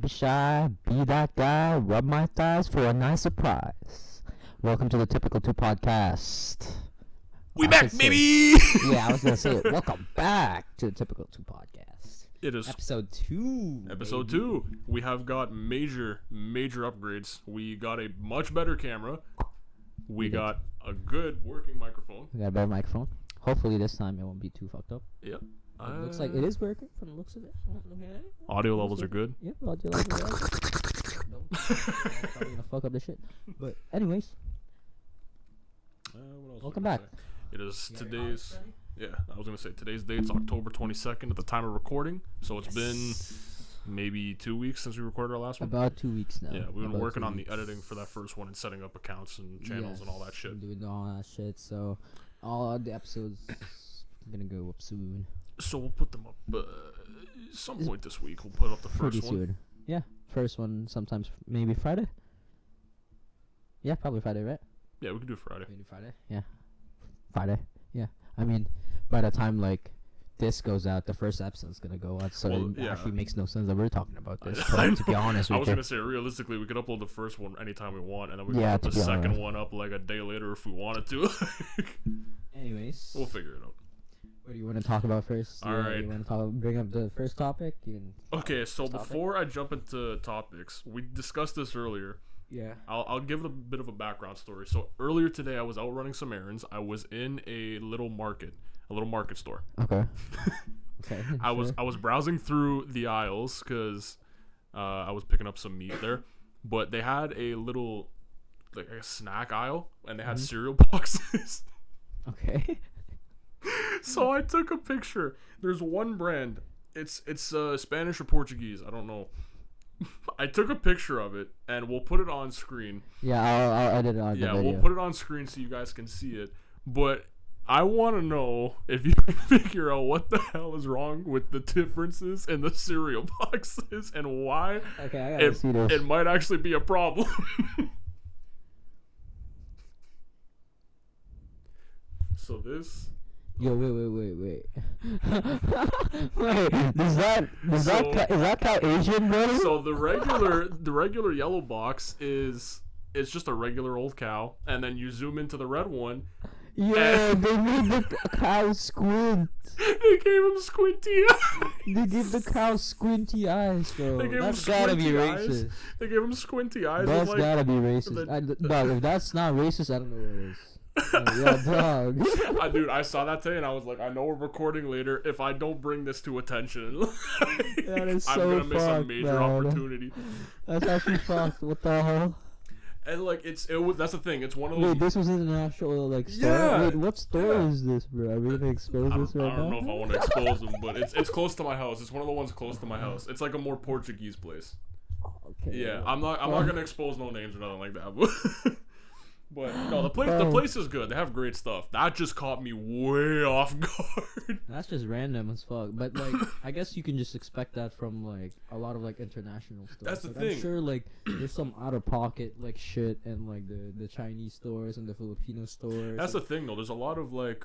be shy, be that guy, rub my thighs for a nice surprise. Welcome to the Typical 2 podcast. We back, baby! Yeah, I was going to say it. Welcome back to the Typical 2 podcast. It is Episode 2. Episode 2. We have got major upgrades. We got a much better camera. We got a good working microphone. We got a better microphone. Hopefully this time it won't be too fucked up. Yep. It looks like it is working from the looks of it. Okay. Audio levels are good. Yep, audio levels are good. I'm probably gonna fuck up the shit. But anyways, What else welcome was I back. gonna say? It is today's. Yeah, I was gonna say today's date's October 22nd at the time of recording. So it's been maybe 2 weeks since we recorded our last one. About 2 weeks now. Yeah, we've been About working 2 on the weeks. editing for that first one and setting up accounts and channels and all that shit. Doing all that shit. So all the episodes gonna go up soon. So we'll put them up some point this week. We'll put up the first Pretty one. soon. Yeah, first one sometimes maybe Friday. Yeah, probably Friday, right? Yeah, we can do Friday. Maybe Friday. Yeah, Friday. Yeah, I mean, by the time like this goes out, the first episode's gonna go out, so Well, it yeah. actually makes no sense that we're talking about this. I To be honest I with was you. gonna say realistically, we could upload the first one anytime we want, and then we Yeah, can put to the be second honest. one up like a day later if we wanted to. Anyways, We'll figure it out. what do you want to talk about first? Alright. You want to bring up the first topic? You can Okay, so First topic? before I jump into topics, we discussed this earlier. Yeah. I'll give a bit of a background story. So earlier today, I was out running some errands. I was in a little market store. Okay. Okay. I was browsing through the aisles because I was picking up some meat there, but they had a little like a snack aisle and they had cereal boxes. Okay. So I took a picture. There's one brand. It's Spanish or Portuguese. I don't know. I took a picture of it and we'll put it on screen. Yeah, I'll edit it on the Yeah, video. we'll put it on screen so you guys can see it. But I want to know if you can figure out what the hell is wrong with the differences in the cereal boxes and why Okay, I gotta see this. it might actually be a problem. So this. Yo, wait. Wait, is that cow Asian, bro? So the regular yellow box is it's just a regular old cow, and then you zoom into the red one. Yeah, they made the cow squint. They gave him squinty eyes. They gave the cow squinty eyes, bro. They gave That's him gotta be squinty eyes. racist. They gave him squinty eyes. That's with, like, gotta be racist. Dog, if that's not racist, I don't know what it is. Yeah, dog. Dude, I saw that today and I was like, I know we're recording later. If I don't bring this to attention, That is I'm so gonna miss a fucked, major man. opportunity. That's actually fucked. What the hell? And like that's the thing. It's one of those. Wait, this was in an actual like store. Yeah, Wait, what store yeah. is this, bro? Are we gonna expose I this don't, right I don't now? know if I want to expose them, but it's close to my house. It's one of the ones close to my house. It's like a more Portuguese place. Okay. Yeah, I'm not gonna expose no names or nothing like that. But no, the place is good. They have great stuff. That just caught me way off guard. That's just random as fuck. But like, I guess you can just expect that from like a lot of like international stuff. That's the like, thing. I'm sure like there's some out of pocket like shit and like the Chinese stores and the Filipino stores. That's the thing though. There's a lot of like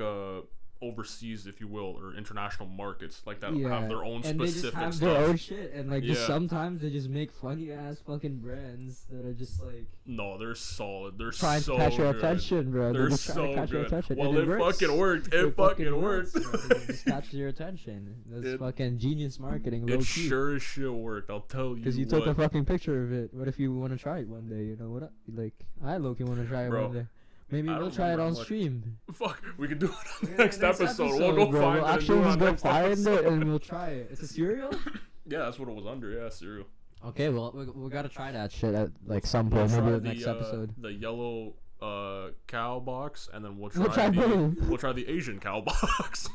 overseas, if you will, or international markets like that have their own and they specific just have stuff. their own shit and like just Yeah. sometimes they just make funny ass fucking brands that are just like No, they're solid. They're trying so to catch your good. attention, bro. They're just trying so to catch your good. attention. Well, and it works. fucking worked. It fucking worked. Bro. It just catches your attention. That's It- fucking genius marketing. It Low-key. sure as shit worked. I'll tell you. Because you took a fucking picture of it. What if you want to try it one day? You know what? Like, I low-key want to try it Bro, one day. Maybe I we'll don't try it remember on how much- stream. Fuck, we can do it on the Yeah, next episode. We'll go bro. find We'll it. and actually do it just on go next find episode. it and we'll try it. It's a cereal? Yeah, that's what it was under. Yeah, cereal. Okay, well, we gotta try that shit at like some point. We'll Maybe try the next episode. The yellow cow box, and then we'll We'll try both. we'll try the Asian cow box.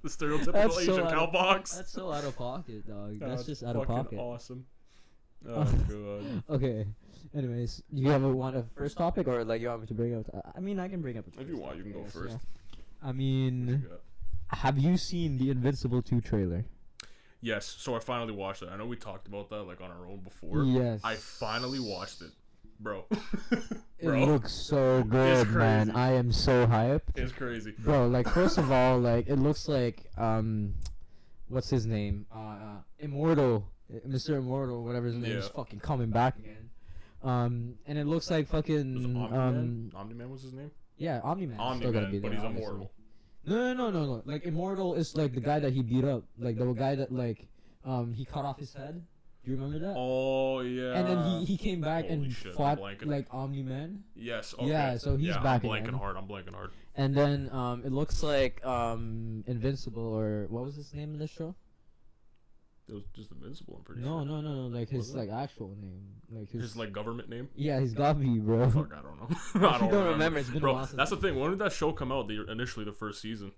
The stereotypical That's so Asian out cow of- box. That's so out of pocket, dog. That's just out of fucking pocket. Awesome. Oh god. Okay. Anyways, you have a first topic or like you want me to bring up? I mean, I can bring up. If you want, you can go first. I What mean, you got? have you seen the Invincible 2 trailer? Yes, so I finally watched it. I know we talked about that like on our own before. Yes. I finally watched it, bro. It looks so good, man. crazy. I am so hyped. It's crazy. Bro, like first of all, like it looks like what's his name? Immortal Mr. Immortal, whatever his name is, Yeah. fucking coming back again. And it looks like Was it fucking Omni-Man? Omni-Man was his name? yeah, Omni-Man. Still gotta be Omni-Man, but there, he's obviously. immortal. No. Like Immortal is like the guy that he beat up, like the guy that like he cut off his head. Do you remember that? Oh yeah. And then he came back Holy and shit, I'm fought blanking. like Omni-Man. Yes. Okay. Yeah, so he's back I'm blanking again. hard. I'm blanking hard. And then it looks like Invincible, or what was his name in the show? It was just Invincible. I'm pretty No, sure. no, like Was his it? like actual name, like His like government name. yeah, his Gavi, bro. Fuck, I don't know. If you don't remember, it's been a Bro, while since that's the thing. When did that show come out? Initially, the first season.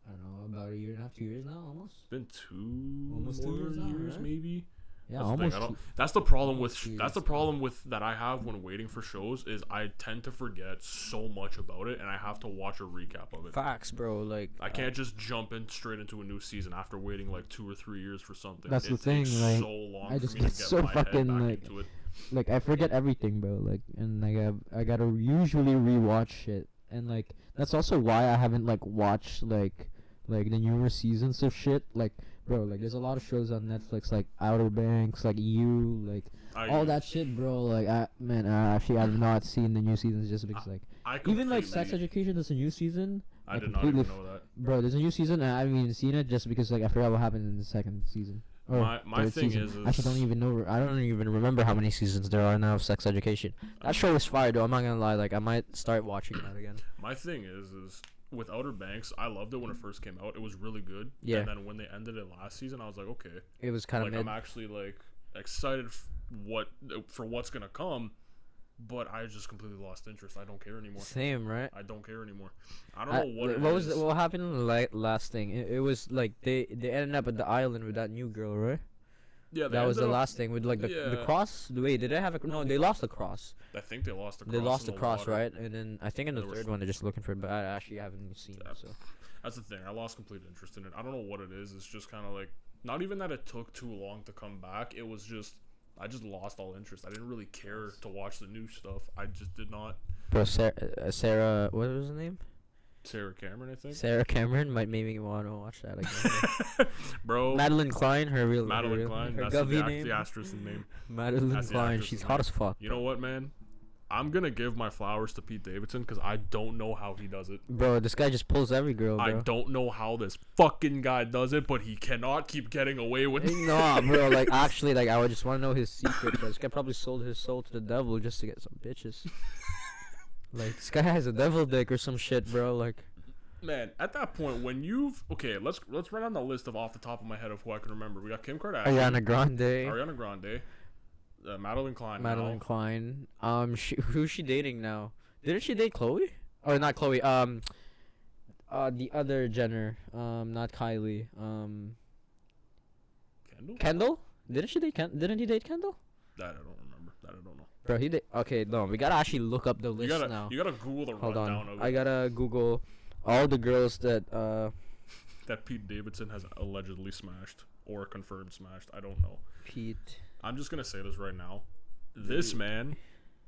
I don't know, about a year and a half, 2 years now, almost. It's been two Almost 2 more years now, right? maybe. Yeah, That's the thing, almost. I don't- That's the problem with. almost 2 That's the years. problem with that I have when waiting for shows is I tend to forget so much about it, and I have to watch a recap of it. Facts, bro. Like I can't just jump in straight into a new season after waiting like 2 or 3 years for something. That's the It thing, takes like, so long I for just me to get get so my head fucking, back like, into it. like I forget everything, bro. Like, and like I gotta usually rewatch shit, and like that's also why I haven't like watched like the newer seasons of shit. Like, bro, like there's a lot of shows on Netflix, like Outer Banks, like You, like all that shit, bro. Like, I actually have not seen the new seasons just because like I even like Sex completely- Education, there's a new season. I did not even know that. Bro, there's a new season, and I haven't even seen it just because like I forgot what happened in the second season. Or My third thing season. is I actually don't even know. I don't even remember how many seasons there are now of Sex Education. That show is fire, though. I'm not gonna lie. Like, I might start watching that again. My thing is with Outer Banks, I loved it when it first came out. It was really good. Yeah. And then when they ended it last season, I was like, okay, It was kind of like mid. I'm actually like excited for what's gonna come, but I just completely lost interest. I don't care anymore. Same, right? I don't care anymore. I don't know what it what was is. what happened in the last thing? It was like they ended up at the island with that new girl, right? Yeah, they That was the ended up- last thing with like the Yeah. cross. Wait, did they have a no? They lost the cross. I think they lost the cross. They lost in the cross, water. right? And then I think in the There was third one they're just looking for it, but I actually haven't seen Yeah. it. So That's the thing. I lost complete interest in it. I don't know what it is. It's just kind of like not even that it took too long to come back. It was just I just lost all interest. I didn't really care to watch the new stuff. I just did not. bro, Sarah, what was her name? Sarah Cameron, I think. Sarah Cameron might make me want to watch that again. Bro. Madeline Klein, her Madeline Klein. her That's Govey the name. asterisk name. Madeline That's the Klein, actress's she's name. hot as fuck. You know what, man? I'm gonna give my flowers to Pete Davidson because I don't know how he does it. Bro, this guy just pulls every girl, I bro. don't know how this fucking guy does it, but he cannot keep getting away with it. Nah, bro, like actually, like I would just want to know his secret. Bro. This guy probably sold his soul to the devil just to get some bitches. Like this guy has a devil dick or some shit, bro. Like, Man, at that point, when you've let's run down the list of off the top of my head of who I can remember. We got Kim Kardashian, Ariana Grande, Ariana Grande, Madeline Klein. Madeline now. Klein. Who's she dating now? Didn't she date Chloe? Or not Chloe? The other Jenner. Not Kylie. Kendall. Kendall? Didn't she date? Didn't he date Kendall? That I don't remember. That I don't know. Bro, he did. Okay, no, we gotta actually look up the list now. You gotta Google the Hold rundown on, of I it. gotta Google all the girls that That Pete Davidson has allegedly smashed or confirmed smashed. I don't know. Pete. I'm just gonna say this right now. This man,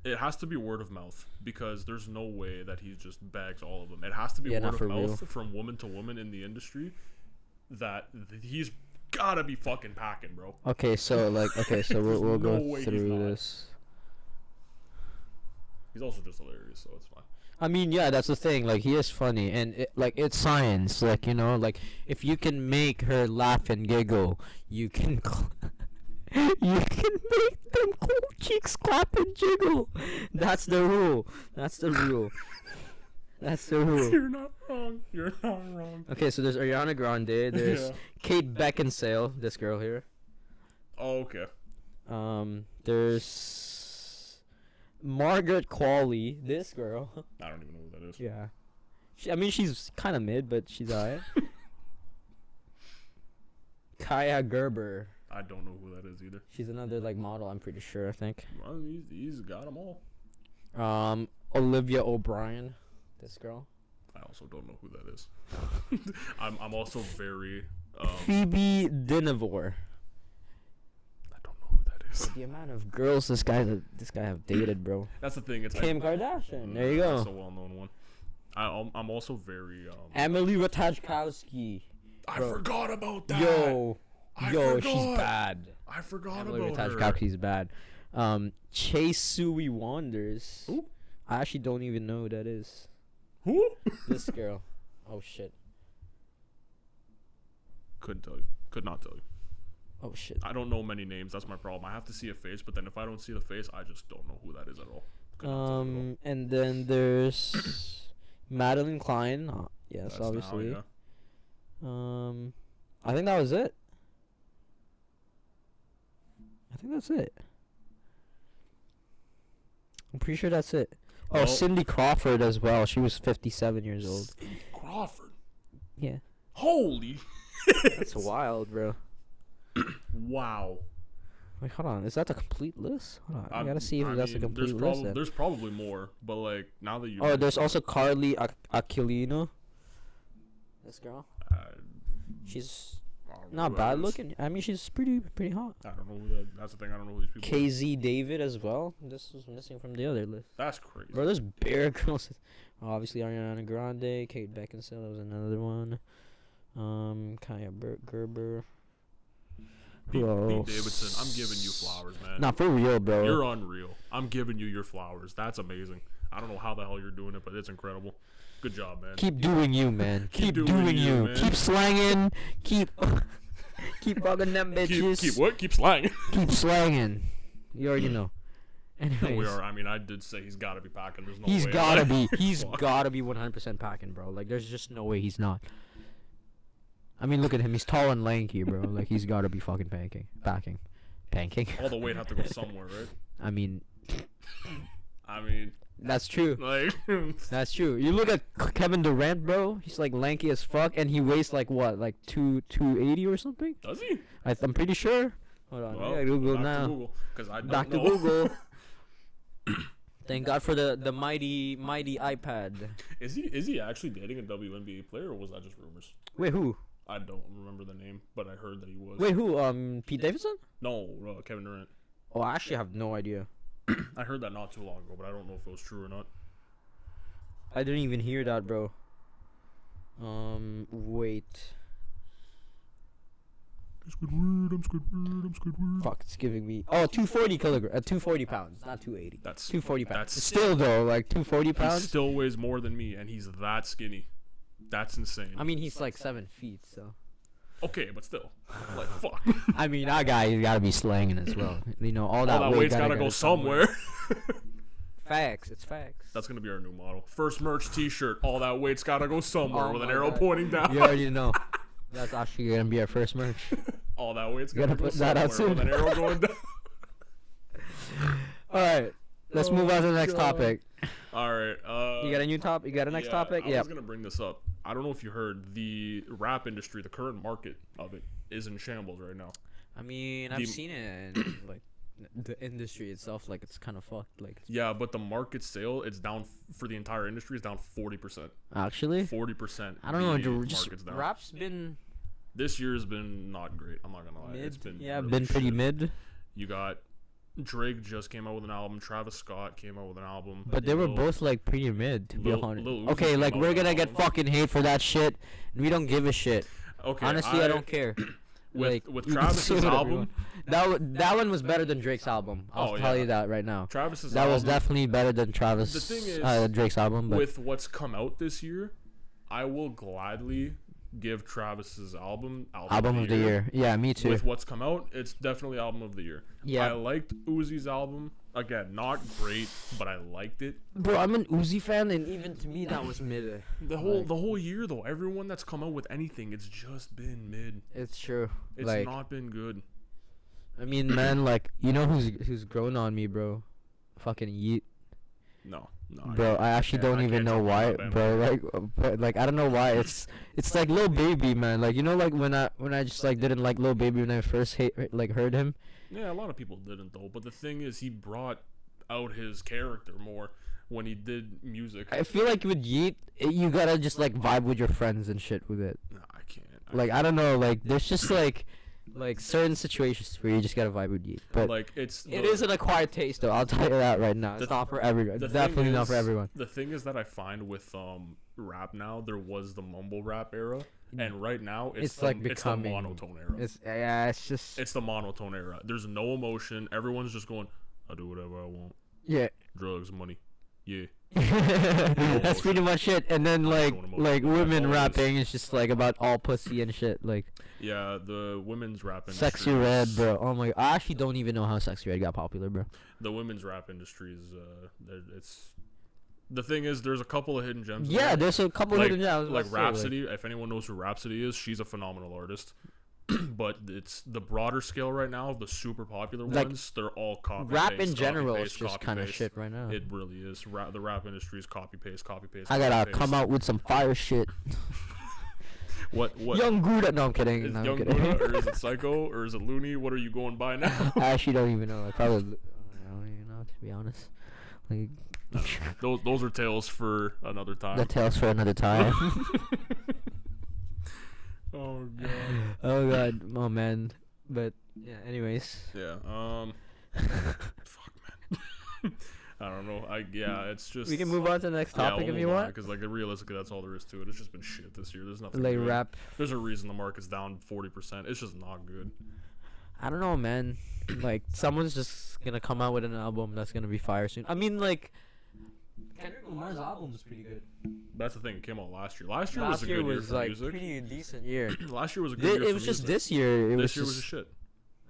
it has to be word of mouth because there's no way that he just bags all of them. It has to be Yeah, word not of for mouth real. from woman to woman in the industry that he's gotta be fucking packing, bro. Okay, so we'll There's we'll no go way he's through not. this. He's also just hilarious, so it's fine. I mean, yeah, that's the thing. Like, he is funny, and it's science. Like, you know, like if you can make her laugh and giggle, you can you can make them cool cheeks clap and jiggle. That's the rule. That's the rule. That's the rule. You're not wrong. You're not wrong. Okay, so there's Ariana Grande. There's Yeah. Kate Beckinsale. This girl here. Oh, okay. There's Margaret Qualley. This girl. I don't even know who that is. Yeah. I mean, she's kind of mid, but she's alright. Kaya Gerber. I don't know who that is either. She's another like model. I'm pretty sure. I think. Well, he's got them all. Olivia O'Brien. This girl. I also don't know who that is. I'm also very. Phoebe Dinevor. I don't know who that is. The amount of girls this guy have dated, bro. That's the thing. It's Kim Kardashian. There you That's go. a well-known one. I'm also very. Emily Ratajkowski. I bro. forgot about that. Yo. Yo, she's bad. I forgot Emily about her. Ratajkowski's bad. Chase Sui Wanders. Who? I actually don't even know who that is. Who? This girl. Oh shit. Couldn't tell you. Could not tell you. Oh shit. I don't know many names. That's my problem. I have to see a face, but then if I don't see the face, I just don't know who that is at all. Could not tell you at all. And then there's Madeline Klein. Yes, That's obviously. Now, yeah. I think that was it. I think that's it. I'm pretty sure that's it. Oh, Well, Cindy Crawford as well. She was 57 years old. Crawford. Yeah. Holy. That's wild, bro. Wow. Wait, hold on. Is that the complete list? Hold on. I gotta see if I that's the mean, complete list. Then. There's probably more, but like now that you. Oh, there's also Carly Aquilino. This girl. She's not bad looking. I mean, she's pretty hot. I don't know who that. That's the thing. I don't know who these people. KZ David as well. This was missing from the other list. That's crazy. Bro, there's bare girls. Obviously, Ariana Grande, Kate Beckinsale. That was another one. Kaya Gerber. Pete Davidson, I'm giving you flowers, man. Nah, for real, bro. You're unreal. I'm giving you your flowers. That's amazing. I don't know how the hell you're doing it, but it's incredible. Good job, man. Keep doing you, man. Keep doing you. man. Keep slanging. Keep bugging them bitches. Keep what? Keep slanging. Keep slanging. You already know. Anyways, We are. I mean, I did say he's got to be packing. There's no he's way. gotta be. He's Fuck. gotta be 100% packing, bro. Like, there's just no way he's not. I mean, look at him. He's tall and lanky, bro. Like, he's gotta be fucking packing. All the weight have to go somewhere, right? I mean, that's true. like, That's true. You look at Kevin Durant, bro. He's like lanky as fuck, and he weighs like what, like 280 or something. does he? I'm pretty sure. Hold on, Well, I gotta Google back to now. Google, 'cause I don't Back to know. Google. Thank God for the mighty iPad. Is he actually dating a WNBA player, or was that just rumors? Wait, who? I don't remember the name, but I heard that he was. Wait, who? Pete Davidson? No, Kevin Durant. Oh, I actually have no idea. I heard that not too long ago, but I don't know if it was true or not. I didn't even hear that, bro. Wait. I'm Squidward. Fuck, it's giving me. Oh, 240 kilograms. 240 pounds, not 280. That's 240 pounds. that's- Still though, like 240 He pounds. still weighs more than me, and he's that skinny. That's insane. I mean, he's like 7 feet, so. Okay, but still, like fuck. I mean, that guy, he's gotta be slanging as well. You know, all that, All that weight's gotta go somewhere. Facts. It's facts. That's gonna be our new model. First merch T-shirt. All that weight's gotta go somewhere Oh with an my arrow God. pointing down. You already know. That's actually gonna be our first merch. All that weight's Gotta gotta go put that out somewhere with an soon. arrow going down. All right, let's move on to the next topic. All right. You got a new top? You got a next topic? I Yeah. was gonna bring this up. I don't know if you heard, the rap industry, the current market of it, is in shambles right now. I mean, I've seen it in like the industry itself. Like, it's kind of fucked. Like, Yeah, but the market sale, it's down for the entire industry. Is down 40%. actually, 40%. I don't know. the Just market's down. rap's been This year has been not great. I'm not gonna lie. mid. It's been Yeah, really been pretty shit. mid. You got Drake just came out with an album. Travis Scott came out with an album. But they were Lil- both like pretty mid, to be Lil honest. Uzi Okay, came like out we're with gonna an get album. fucking hate for that shit, and we don't give a shit. Okay, Honestly, I don't care. With You can Travis's say whatever you album, want. That one was better than Drake's album. I'll Oh, tell yeah. you that right now. Travis's That album. was definitely better than Travis. The thing is, Drake's album. But with what's come out this year, I will gladly give Travis's album album of the year. Yeah, me too. With what's come out, it's definitely album of the year. Yeah. I liked Uzi's album. Again, not great, but I liked it. Bro, I'm an Uzi fan, and even to me, that was mid. The whole year though, everyone that's come out with anything, it's just been mid. It's true. It's like, not been good. I mean, man, like, you know who's grown on me, bro? Fucking Yeet. No. Bro, I actually don't even know why, bro. Like I don't know why. It's like Lil Baby, man. Like, you know, like when I just like didn't like Lil Baby when I first heard him. Yeah, a lot of people didn't though. But the thing is, he brought out his character more when he did music. I feel like with Yeet, you gotta just like vibe with your friends and shit with it. No, I can't. Like, I don't know. Like, there's just like certain situations where you just gotta vibe with Yeet. But like it is an acquired taste, though. I'll tell you that right now. It's not for everyone. the Definitely thing not is- for everyone. The thing is that I find with rap now, there was the mumble rap era, And right now, It's the becoming monotone era. It's the monotone era. There's no emotion. Everyone's just going, I do whatever I want. Yeah. Drugs, money. Yeah. That's pretty much it. And then like women rapping is just like about all pussy and shit. Like yeah, the women's rap industry. Sexy Red, bro. Oh my! I actually don't even know how Sexy Red got popular, bro. The women's rap industry is it's. The thing is, there's a couple of hidden gems. Yeah, there's a couple of hidden gems. Like Rhapsody. If anyone knows who Rhapsody is, she's a phenomenal artist. But it's the broader scale right now. The super popular ones, they're all copy. Rap paste, in general copy, is paste, just kind of shit right now. It really is. The rap industry is copy paste, copy paste. I gotta come out with some fire shit. What? Young Gouda? No, I'm kidding. Is no, Young Gouda, or is it Psycho, or is it Looney? What are you going by now? I actually don't even know. I don't even know, to be honest. Like, those are tales for another time. The tales for another time. Oh god. Oh god. Oh man. But yeah. Anyways. Yeah. Fuck man. I don't know. It's just. We can move on to the next topic if you want. Because like realistically, that's all there is to it. It's just been shit this year. There's nothing. Like good. rap. There's a reason the market's down 40%. It's just not good. I don't know, man. Like someone's just gonna come out with an album that's gonna be fire soon. I mean, like. Kendrick Lamar's album was pretty good. That's the thing. It came out last year. Last year was a good year for like music. Pretty decent year. Last year was a good year for music. It was just this year. This year was just shit.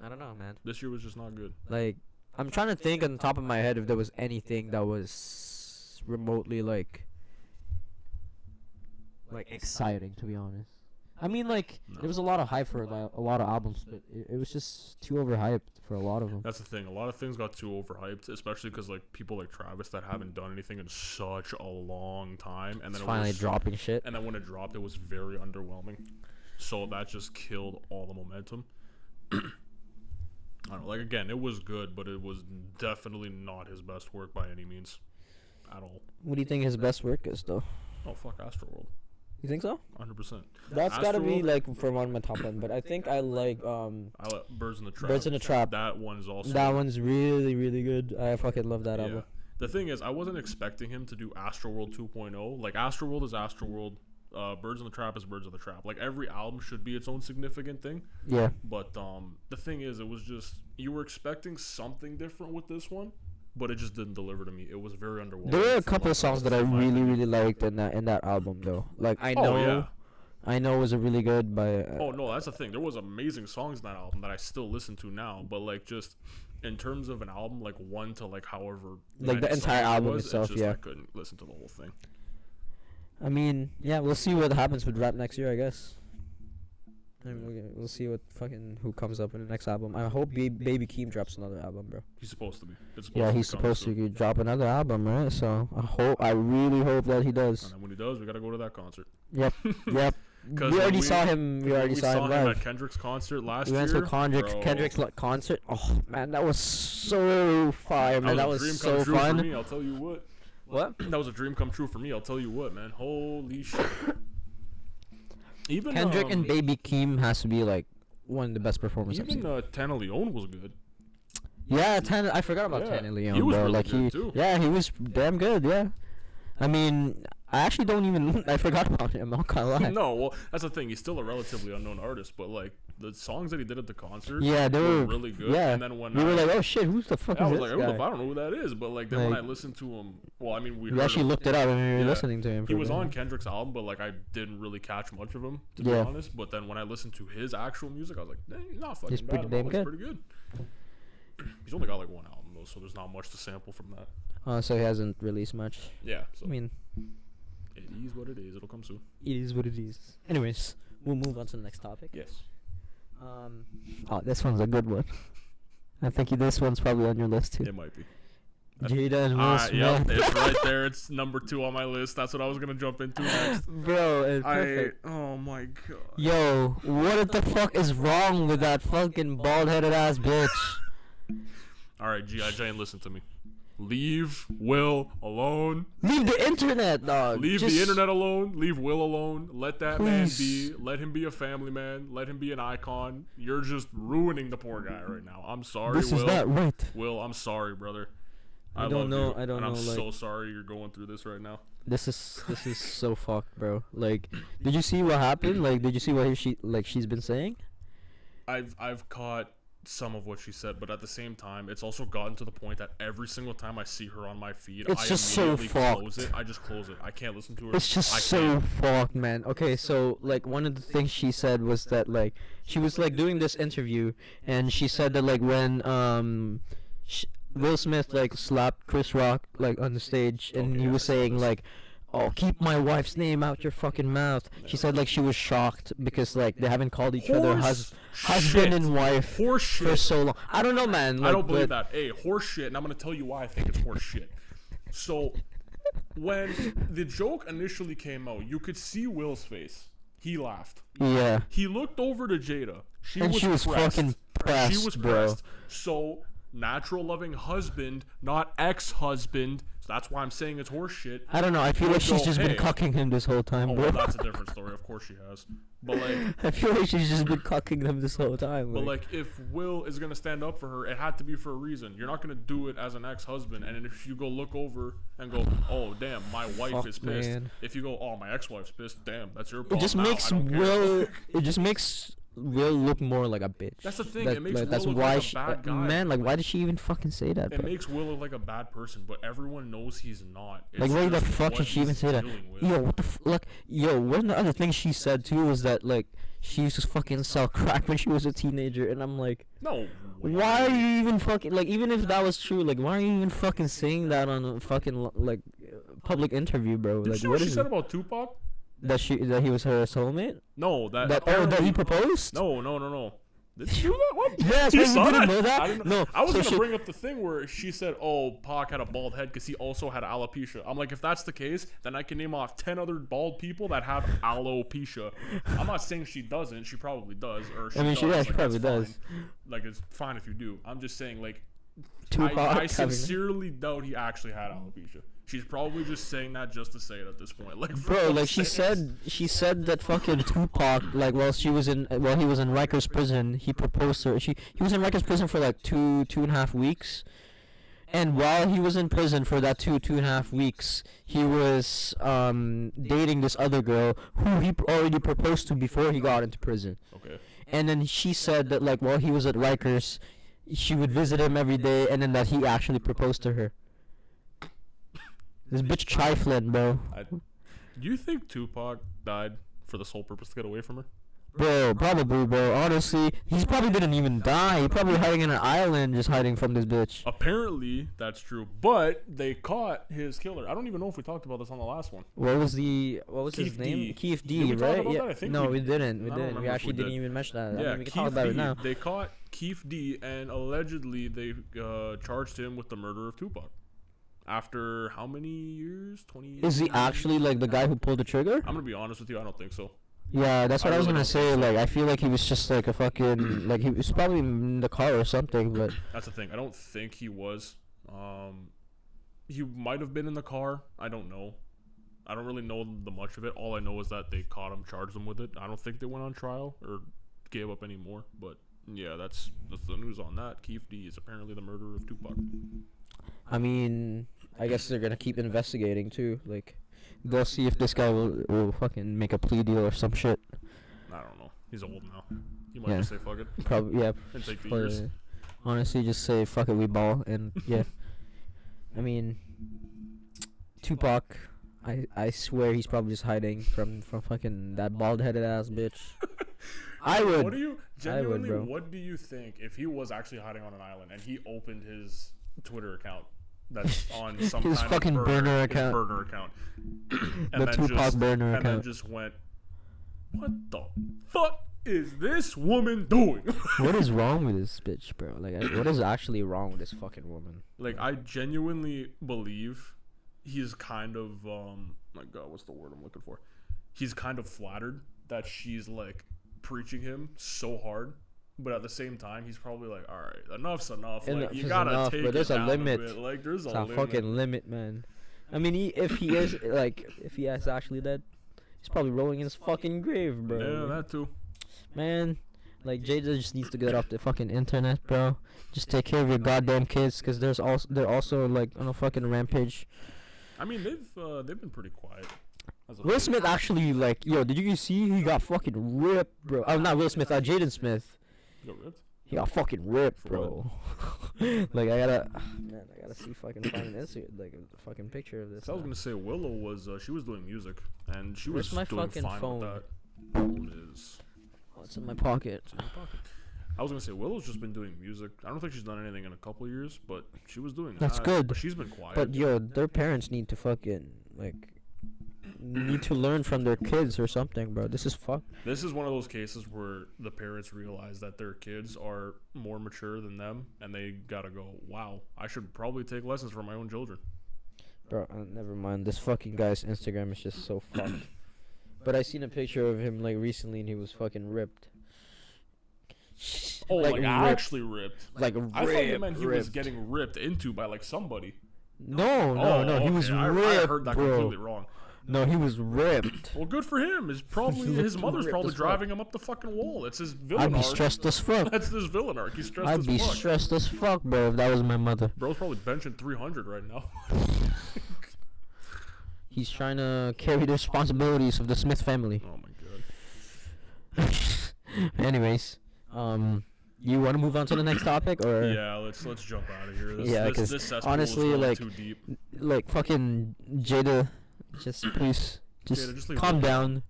I don't know, man. This year was just not good. Like, I'm trying to think on the top of my head if there was anything that was remotely like exciting, to be honest. I mean, like, there was a lot of hype for a lot of albums, but it was just too overhyped for a lot of them. That's the thing. A lot of things got too overhyped, especially because, like, people like Travis that haven't done anything in such a long time. And then finally dropping shit. And then when it dropped, it was very underwhelming. So that just killed all the momentum. I don't know. Like, again, it was good, but it was definitely not his best work by any means. At all. What do you think his best work is, though? Oh, fuck Astroworld. You think so? 100%. That's gotta be like from on my top one, but I think I like I like Birds in the Trap. Birds in the Trap. That one's also. That one's really really good. I fucking love that album. The thing is, I wasn't expecting him to do Astroworld 2.0. Like Astroworld is Astroworld. Birds in the Trap is Birds in the Trap. Like every album should be its own significant thing. Yeah. But the thing is, it was just you were expecting something different with this one. But it just didn't deliver to me. It was very underwhelming. There were a couple of songs that I really, really liked in that album, though. Like I know it was a really good. But oh no, that's the thing. There was amazing songs in that album that I still listen to now. But like just in terms of an album, like one to like however like the entire album itself, I couldn't listen to the whole thing. I mean, yeah, we'll see what happens with rap next year, I guess. And we'll see who comes up in the next album. I hope Baby Keem drops another album, bro. He's supposed to be. He's supposed to drop another album, right? So I really hope that he does. And then when he does, we gotta go to that concert. Yep. We already saw him. We already saw him live. At Kendrick's concert last year. We went to Kendrick's concert. Oh man, that was so fire, man. That was so fun. For me, I'll tell you what. What? That was a dream come true for me. I'll tell you what, man. Holy shit. Even Kendrick and Baby Keem has to be like one of the best performances. Even Tana Leone was good. Yeah, I forgot about Tana Leone. He was bro. really like good too. Yeah, he was damn good. Yeah, I mean, I actually don't even. I forgot about him. I'm not gonna lie. No, well, that's the thing. He's still a relatively unknown artist, but like the songs that he did at the concert, they were really good. Yeah, and then when we were like, oh shit, who's the fuck is I was this like, guy? I don't know who that is, but like then when I listened to him, well, I mean, we actually looked it up and we were listening to him. He was on Kendrick's album, but like I didn't really catch much of him to be honest. But then when I listened to his actual music, I was like, he's not fucking bad. He's pretty good. He's only got like one album though, so there's not much to sample from that. So he hasn't released much. Yeah. So. I mean, it is what it is. It'll come soon. It is what it is. Anyways, we'll move on to the next topic. Yes. This one's a good one. I think this one's probably on your list too. It might be. Jada and Will Smith. Yep, it's right there. It's number 2 on my list. That's what I was gonna jump into next. Bro, it's perfect. Oh my god. Yo, what the fuck is wrong with that fucking bald-headed ass bitch? All right, G.I. Jane, listen to me. Leave Will alone. Leave the internet, dog. Leave the internet alone. Leave Will alone. Let that man be. Let him be a family man. Let him be an icon. You're just ruining the poor guy right now. I'm sorry, This Will. is not right. Will, I'm sorry, brother. I don't know. And I'm so sorry you're going through this right now. This is so fucked, bro. Like, did you see what happened? Like, did you see what she's been saying? I've caught some of what she said, but at the same time, it's also gotten to the point that every single time I see her on my feed, it's just so fucked. I just close it. I can't listen to her. It's just so fucked, man. Okay, so like one of the things she said was that like she was like doing this interview, and she said that like when Will Smith like slapped Chris Rock like on the stage, and he was saying like, "Oh, keep my wife's name out your fucking mouth." She said like she was shocked because like they haven't called each other husband and wife for so long. I don't know, man. Like, I don't believe that. Hey, horse shit, and I'm gonna tell you why I think it's horse shit. So, when the joke initially came out, you could see Will's face. He laughed. Yeah. He looked over to Jada. She was fucking pressed. She was pressed. So, natural loving husband, not ex-husband. That's why I'm saying it's horse shit. I don't know. I feel like she's just been cucking him this whole time, bro. Well, that's a different story. Of course she has. But like, I feel like she's just been cucking him this whole time. But like, if Will is gonna stand up for her, it had to be for a reason. You're not gonna do it as an ex-husband, and then if you go look over and go, "Oh damn, my wife is pissed." Man. If you go, "Oh, my ex-wife's pissed," damn, that's your problem. It just makes Will. It just makes Will look more like a bitch. That's the thing. It makes Will look like a bad guy. Man, like, why did she even fucking say that? It makes Will look like a bad person, but everyone knows he's not. It's like, why the fuck did she even say that? Yo, what the like, yo, one of the other things she said too was that like she used to fucking sell crack when she was a teenager, and I'm like, no. Why are you even fucking like? Even if that was true, like, why are you even fucking saying that on a fucking like public interview, bro? Did like, you know what she said about Tupac? That he was her soulmate? No, that he proposed? No. Did you know that? What? Yes, you didn't know that? I didn't know. No, I was gonna bring up the thing where she said, "Oh, Pac had a bald head because he also had alopecia." I'm like, if that's the case, then I can name off 10 other bald people that have alopecia. I'm not saying she doesn't. She probably does. Or she she probably does. Fine. Like, it's fine if you do. I'm just saying, like, Tupac I sincerely doubt he actually had alopecia. She's probably just saying that just to say it at this point. Like, bro, like she said that fucking Tupac, like while he was in Rikers prison, he proposed to her. He was in Rikers prison for like two and a half weeks, and while he was in prison for that two and a half weeks, he was dating this other girl who he already proposed to before he got into prison. Okay. And then she said that like while he was at Rikers, she would visit him every day, and then that he actually proposed to her. This bitch trifling, bro. Do you think Tupac died for the sole purpose to get away from her? Bro, probably, bro. Honestly, he probably didn't even die. He probably hiding in an island, just hiding from this bitch. Apparently, that's true. But they caught his killer. I don't even know if we talked about this on the last one. What was his name? Keith D, right? Yeah. No, we didn't. We actually didn't even mention that. Yeah, we can talk about it now. They caught Keith D, and allegedly they charged him with the murder of Tupac. After how many years? 20 years? Is he actually like the guy who pulled the trigger? I'm gonna be honest with you, I don't think so. Yeah, that's what I was gonna say. Like, I feel like he was just like a fucking like he was probably in the car or something. But that's the thing. I don't think he was. He might have been in the car. I don't know. I don't really know the much of it. All I know is that they caught him, charged him with it. I don't think they went on trial or gave up any more. But yeah, that's the news on that. Keith D is apparently the murderer of Tupac. I mean, I guess they're gonna keep investigating too. Like, they'll see if this guy will fucking make a plea deal or some shit. I don't know. He's old now. He might just say fuck it. Probably, yeah. And take the years. Honestly, just say fuck it, we ball, and yeah. I mean, Tupac, I swear he's probably just hiding from fucking that bald-headed ass bitch. I would. What do you genuinely? What do you think if he was actually hiding on an island and he opened his Twitter account that's on some his kind fucking of burner account, and the Tupac burner account, and then just went, what the fuck is this woman doing? What is wrong with this bitch, bro? Like, what is actually wrong with this fucking woman? Like, I genuinely believe he's kind of my God, what's the word I'm looking for? He's kind of flattered that she's like preaching him so hard. But at the same time, he's probably like, all right, enough's enough. Like, you gotta take it down a bit. Like, there's a limit. Fucking limit, man. I mean, if he is actually dead, he's probably rolling in his fucking grave, bro. Yeah, that too. Man, Like Jada just needs to get off the fucking internet, bro. Just take care of your goddamn kids, cause they're also like on a fucking rampage. I mean, they've been pretty quiet. Will Smith actually like, yo, did you see he got fucking ripped, bro? Oh, not Will Smith, Jaden Smith. He got ripped? He got fucking ripped, bro. Like I gotta see fucking find an Instagram, like a fucking picture of this. So I was gonna say Willow was she was doing music and she was my doing fucking fine phone? with that. Phone is. Oh, it's in my pocket. It's in my pocket. I was gonna say Willow's just been doing music. I don't think she's done anything in a couple of years, but she was doing That's that. good. But she's been quiet. But yo, their parents need to fucking like need to learn from their kids or something, bro. This is fuck. This is one of those cases where the parents realize that their kids are more mature than them, and they gotta go, wow, I should probably take lessons from my own children. Bro, never mind. This fucking guy's Instagram is just so fucked. But I seen a picture of him like recently, and he was fucking ripped. Oh, like ripped. Actually ripped. Like I thought you meant he was ripped. getting ripped into by like somebody. No, Okay. he was ripped, I heard that bro. completely wrong. No, he was ripped. Well, good for him. His mother's ripped probably as fuck. driving him up the fucking wall. It's his villain I'd be arc. stressed as fuck. That's his villain arc. He's stressed I'd as be fuck. stressed as fuck, bro, if that was my mother. Bro's probably benching 300 right now. He's trying to carry the responsibilities of the Smith family. Oh my god. Anyways, you want to move on to the next topic, or? Yeah, let's jump out of here. Because this cesspool honestly, is going like, too deep. like fucking Jada, just please, Jada, just leave calm Will down.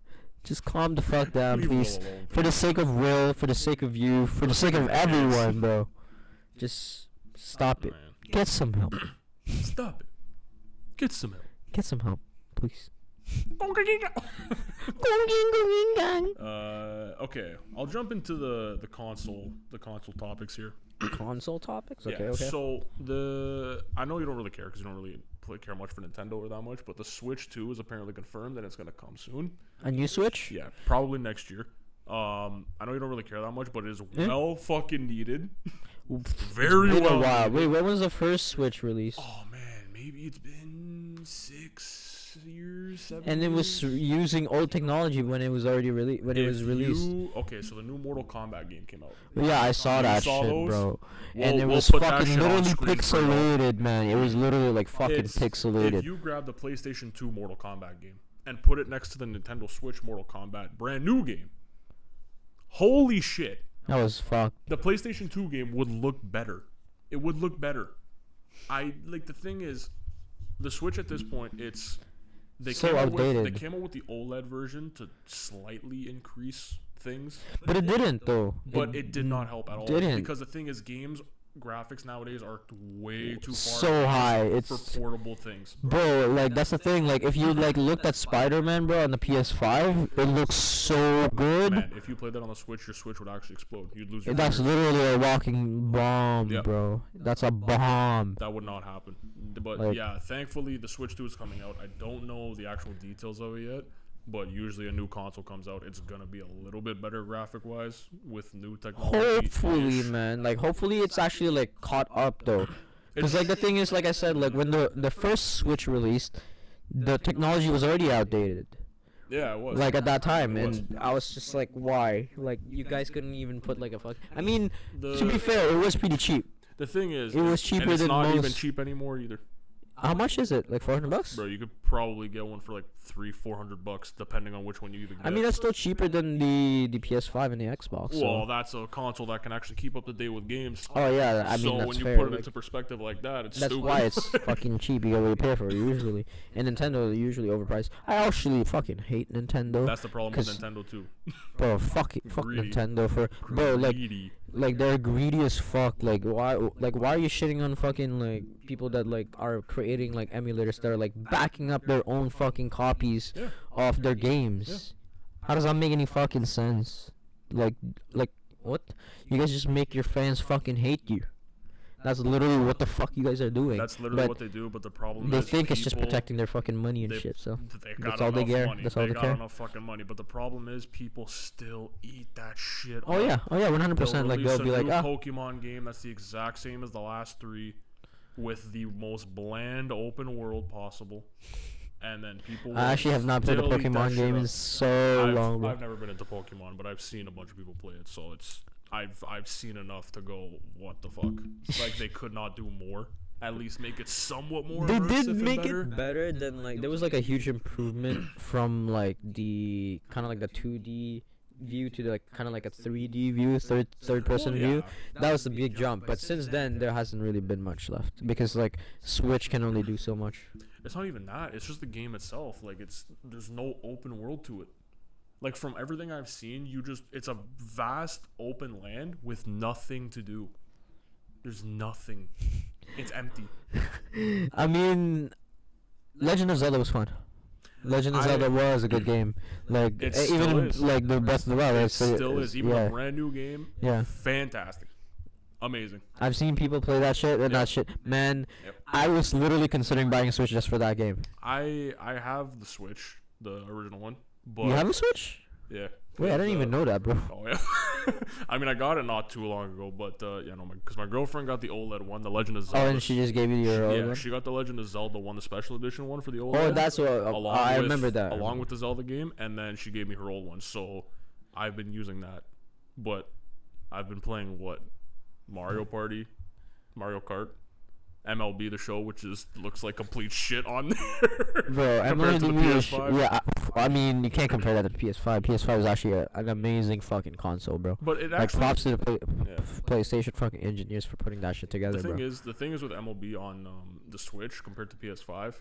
Just calm the fuck down, Leave Will please. alone, For the sake of Will, for the sake of you, for the sake of everyone, bro. Just stop it. Man. Get some help. Stop it. Get some help. Get some help, please. Okay, I'll jump into the console topics here. Console topics? Okay, Yeah, okay. so I know you don't really care because you don't really care much for Nintendo or that much, but the Switch 2 is apparently confirmed and it's gonna come soon. A new Switch? Yeah, probably next year. I know you don't really care that much, but it is well fucking needed. Very It's been well. a while. Needed. Wait, when was the first Switch released? Oh man, maybe it's been 6 years, 7 And it was years? using old technology when it was already released. Okay, so the new Mortal Kombat game came out. Yeah, I saw that saw shit, those? bro. And We'll it was put that fucking shit on literally screen for you. pixelated, man. It was literally like fucking If pixelated. you grab the PlayStation 2 Mortal Kombat game and put it next to the Nintendo Switch Mortal Kombat brand new game, holy shit. That was fucked. The PlayStation 2 game would look better. It would look better. The thing is, the Switch at this point, they So came outdated. out with the OLED version to slightly increase things, But it didn't, though. but it did not help at all. didn't. Because the thing is, games graphics nowadays are way too far So high. for It's portable things. bro, like that's the thing. Like if you like looked at Spider-Man, bro, on the PS5, it looks so good. Man, if you played that on the Switch, your Switch would actually explode. You'd lose your That's fingers. literally a walking bomb, Yep. bro. That's a bomb. That would not happen. But Like- yeah, thankfully the Switch 2 is coming out. I don't know the actual details of it yet, but usually a new console comes out, it's gonna be a little bit better graphic-wise with new technology. Hopefully, man. Like hopefully it's actually like caught up though. Because like the thing is, like I said, like when the first Switch released, the technology was already outdated. Yeah, it was. Like at that time, It was. and I was just like, why? Like you guys couldn't even put like a fuck. I mean, The- to be fair, it was pretty cheap. The thing is, It was and cheaper it's than not even most- cheap anymore either. How much is it? Like $400? Bro, you could probably get one for like $300-400 depending on which one you even get. I mean, that's still cheaper than the PS5 and the Xbox. So. Well, that's a console that can actually keep up to date with games. Oh yeah, I mean So that's when you fair. put it like, into perspective like that, it's that's stupid. why it's fucking cheap. You get what you pay for it usually. And Nintendo usually overpriced. I actually fucking hate Nintendo. That's the problem with 'cause- Nintendo too. Bro, fuck Greedy. Nintendo for bro. Greedy. Like they're greedy as fuck. Like why are you shitting on fucking like people that like are creating like emulators that are like backing up their own fucking copies Yeah. of their games? How does that make any fucking sense? Like what? You guys just make your fans fucking hate you. That's literally what the fuck you guys are doing. That's literally But what they do, but the problem they is think it's just people- protecting their fucking money and they- shit. So They got that's all they enough care. money. That's all they got care. enough fucking money, but the problem is people still eat that shit. Oh yeah, 100%. Like release they'll be a like, new ah, Pokemon game that's the exact same as the last 3, with the most bland open world possible. and then people. I actually have not played a Pokemon game in so long. I've never been into Pokemon, but I've seen a bunch of people play it, so I've seen enough to go, what the fuck? Like, they could not do more. At least make it somewhat more. They did make it better than, like, there was like a huge improvement from like the kind of like the 2D view to like kind of like a 3D view, third person view. That was a big jump, but since then there hasn't really been much left because like Switch can only do so much. It's not even that. It's just the game itself. Like, there's no open world to it. Like, from everything I've seen, it's a vast open land with nothing to do. There's nothing. It's empty. I mean, Legend of Zelda was fun. Legend of Zelda was a good game. Like, even like the Breath of the Wild. It still is. Even a brand new game. Yeah. Fantastic. Amazing. I've seen people play that shit and that shit. Man, I was literally considering buying a Switch just for that game. I have the Switch, the original one. But you have a Switch? Yeah. Wait, I didn't even know that, bro. Oh, yeah. I mean, I got it not too long ago, but, because my girlfriend got the OLED one, the Legend of Zelda. Oh, and she just gave you your OLED one? Yeah, she got the Legend of Zelda one, the special edition one for the OLED. Oh, that's what, I remember that. Along with the Zelda game, and then she gave me her old one, so I've been using that. But I've been playing, Mario Party, Mario Kart, MLB The Show, which looks like complete shit on there. Bro, compared to the PS5. Yeah, I mean, you can't compare that to the PS5. PS5 is actually an amazing fucking console, bro. But it like, actually, props to the PlayStation fucking engineers for putting that shit together, bro. The thing is with MLB on the Switch compared to PS5,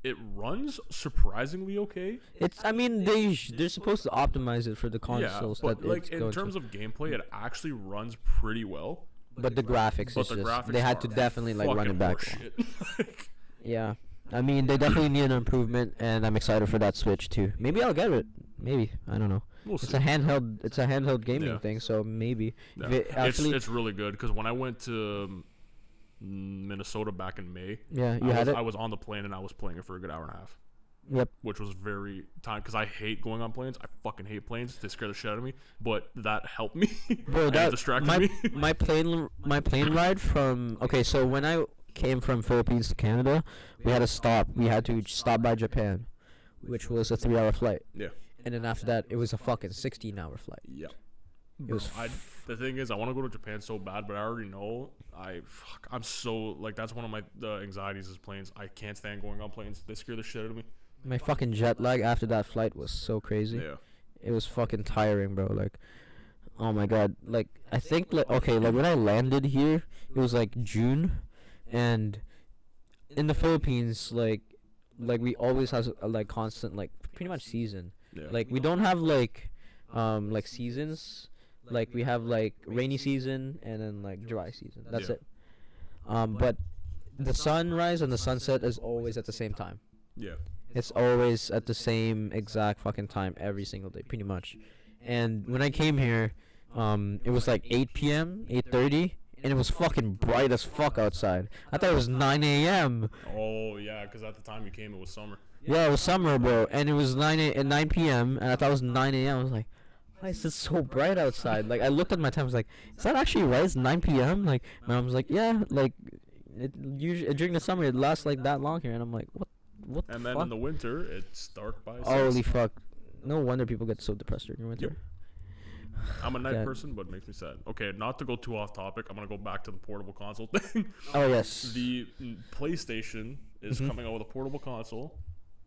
it runs surprisingly okay. I mean, they're supposed to optimize it for the consoles. Yeah, but like in terms of gameplay, it actually runs pretty well. But the graphics, they had to definitely like run it back. Yeah, I mean, they definitely need an improvement, and I'm excited for that Switch too. Maybe I'll get it. Maybe, I don't know. We'll see. It's a handheld gaming thing, so maybe. Yeah. It's really good because when I went to Minnesota back in May, I was on the plane and I was playing it for a good hour and a half. Yep. Which was very time because I hate going on planes. I fucking hate planes. They scare the shit out of me. But that helped me. Bro, that distracted me. my plane ride from so when I came from Philippines to Canada, we had to stop. We had to stop by Japan, which was a 3-hour flight. Yeah. And then after that, it was a fucking 16-hour flight. Yeah. It was. The thing is, I want to go to Japan so bad, but I already know I'm so that's one of my anxieties is planes. I can't stand going on planes. They scare the shit out of me. My fucking jet lag after that flight was so crazy. Yeah. It was fucking tiring, bro. Like, oh my god. Like, I think when I landed here, it was like June, and in the Philippines, like we always have like constant pretty much season. Yeah. Like we don't have like seasons. Like we have like rainy season and then like dry season. That's it. But the sunrise and the sunset is always at the same time. Yeah. It's always at the same exact fucking time every single day, pretty much. And when I came here, it was like 8 p.m., 8:30, and it was fucking bright as fuck outside. I thought it was 9 a.m. Oh, yeah, because at the time you came, it was summer. Yeah, it was summer, bro. And it was 9 p.m., and I thought it was 9 a.m. I was like, why is it so bright outside? Like, I looked at my time, I was like, is that actually right? It's 9 p.m.? Like, my mom was like, yeah, like, usually during the summer, it lasts like that long here. And I'm like, what the fuck? And then in the winter, it's dark by 6. Holy fuck. No wonder people get so depressed during winter. Yep. I'm a night person, but it makes me sad. Okay, not to go too off topic, I'm going to go back to the portable console thing. Oh, yes. The PlayStation is coming out with a portable console.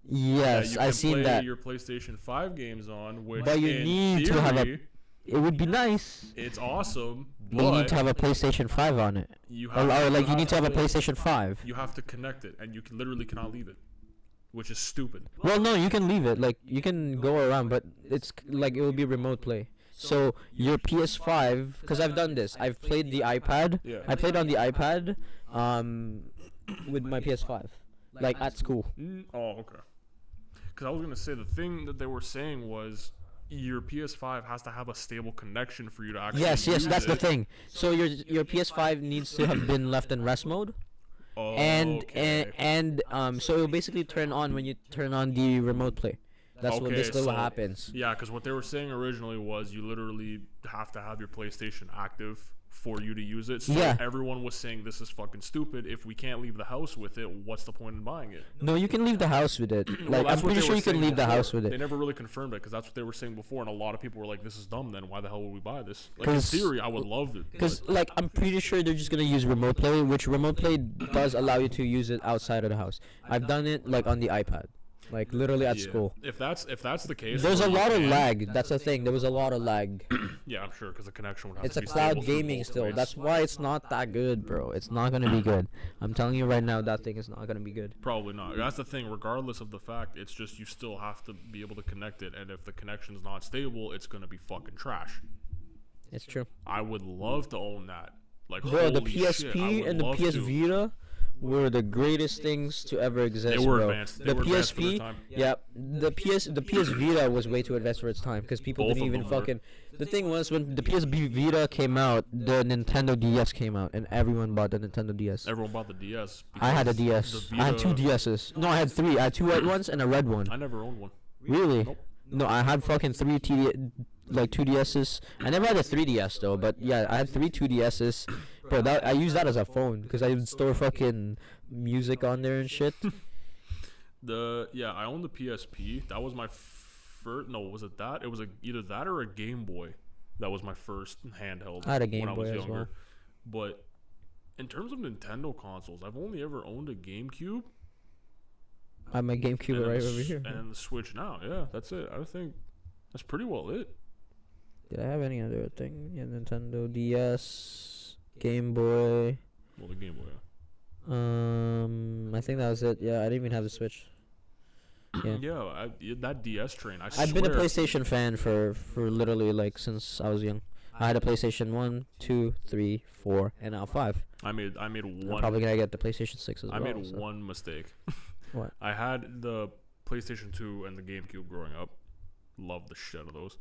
Yes, I seen that. You can play your PlayStation 5 games on, which but you need to have a... It would be nice. It's awesome, but you need to have a PlayStation 5 on it. You need to have a PlayStation 5. You have to connect it, and you literally cannot leave it, which is stupid. Well, no, you can leave it. Like, you can go around, but it's like it will be remote play. So your PS5, because I've done this. I've played the iPad. Yeah. I played on the iPad with my PS5, like at school. Oh, okay. Because I was going to say, the thing that they were saying was your PS5 has to have a stable connection for you to actually Yes, that's it. the thing. So your PS5 needs to have been left in rest mode. Oh, and so it will basically turn on when you turn on the remote play. That's what basically what happens. Yeah, because what they were saying originally was you literally have to have your PlayStation active for you to use it. So everyone was saying this is fucking stupid. If we can't leave the house with it, what's the point in buying it? No, you can leave the house with it. Like I'm pretty sure you can leave the house with it. They never really confirmed it because that's what they were saying before, and a lot of people were like, "This is dumb. Then why the hell would we buy this?" Like in theory, I would love it. Because like I'm pretty sure they're just gonna use remote play, which remote play does allow you to use it outside of the house. I've done it like on the iPad. Like literally at school. If that's the case, there's a lot of lag. That's the thing. There was a lot of lag. Yeah, I'm sure because the connection would have it's to a be cloud gaming still. That's why it's not that good, bro. It's not gonna be good. I'm telling you right now, that thing is not gonna be good. Probably not. That's the thing. Regardless of the fact, it's just you still have to be able to connect it, and if the connection's not stable, it's gonna be fucking trash. It's true. I would love to own that. Like, bro, the PSP and the PS Vita were the greatest things to ever exist. They were bro. advanced. The PSP, the PS Vita was way too advanced for its time because people didn't even fucking. The thing was when the PS Vita came out, the Nintendo DS came out, and everyone bought the Nintendo DS. Everyone bought the DS. I had a DS. I had 2 DSs. No, I had 3. I had 2 white ones and a red one. I never owned one. Really? Nope. No, I had fucking 2 DSs. I never had a 3DS though, but yeah, I had 2 DSs. Bro, I used that as a phone because I would store fucking music on there and shit. I owned the PSP. That was my first. No, was it that? It was either that or a Game Boy. That was my first handheld. I had a Game when Boy I was as younger. well. But in terms of Nintendo consoles, I've only ever owned a GameCube. I have my GameCube right over here. And the Switch now. Yeah, that's it. I think that's pretty well it. Did I have any other thing? Yeah, Nintendo DS. Game Boy. Well, the Game Boy. Yeah. I think that was it. Yeah, I didn't even have the Switch. Yeah. That DS train. I've been a PlayStation fan for literally like since I was young. I had a PlayStation 1, 2, 3, 4, and now 5. I made one. I'm probably gonna get the PlayStation 6 as well. I made one mistake. What? I had the PlayStation 2 and the GameCube growing up. Loved the shit out of those.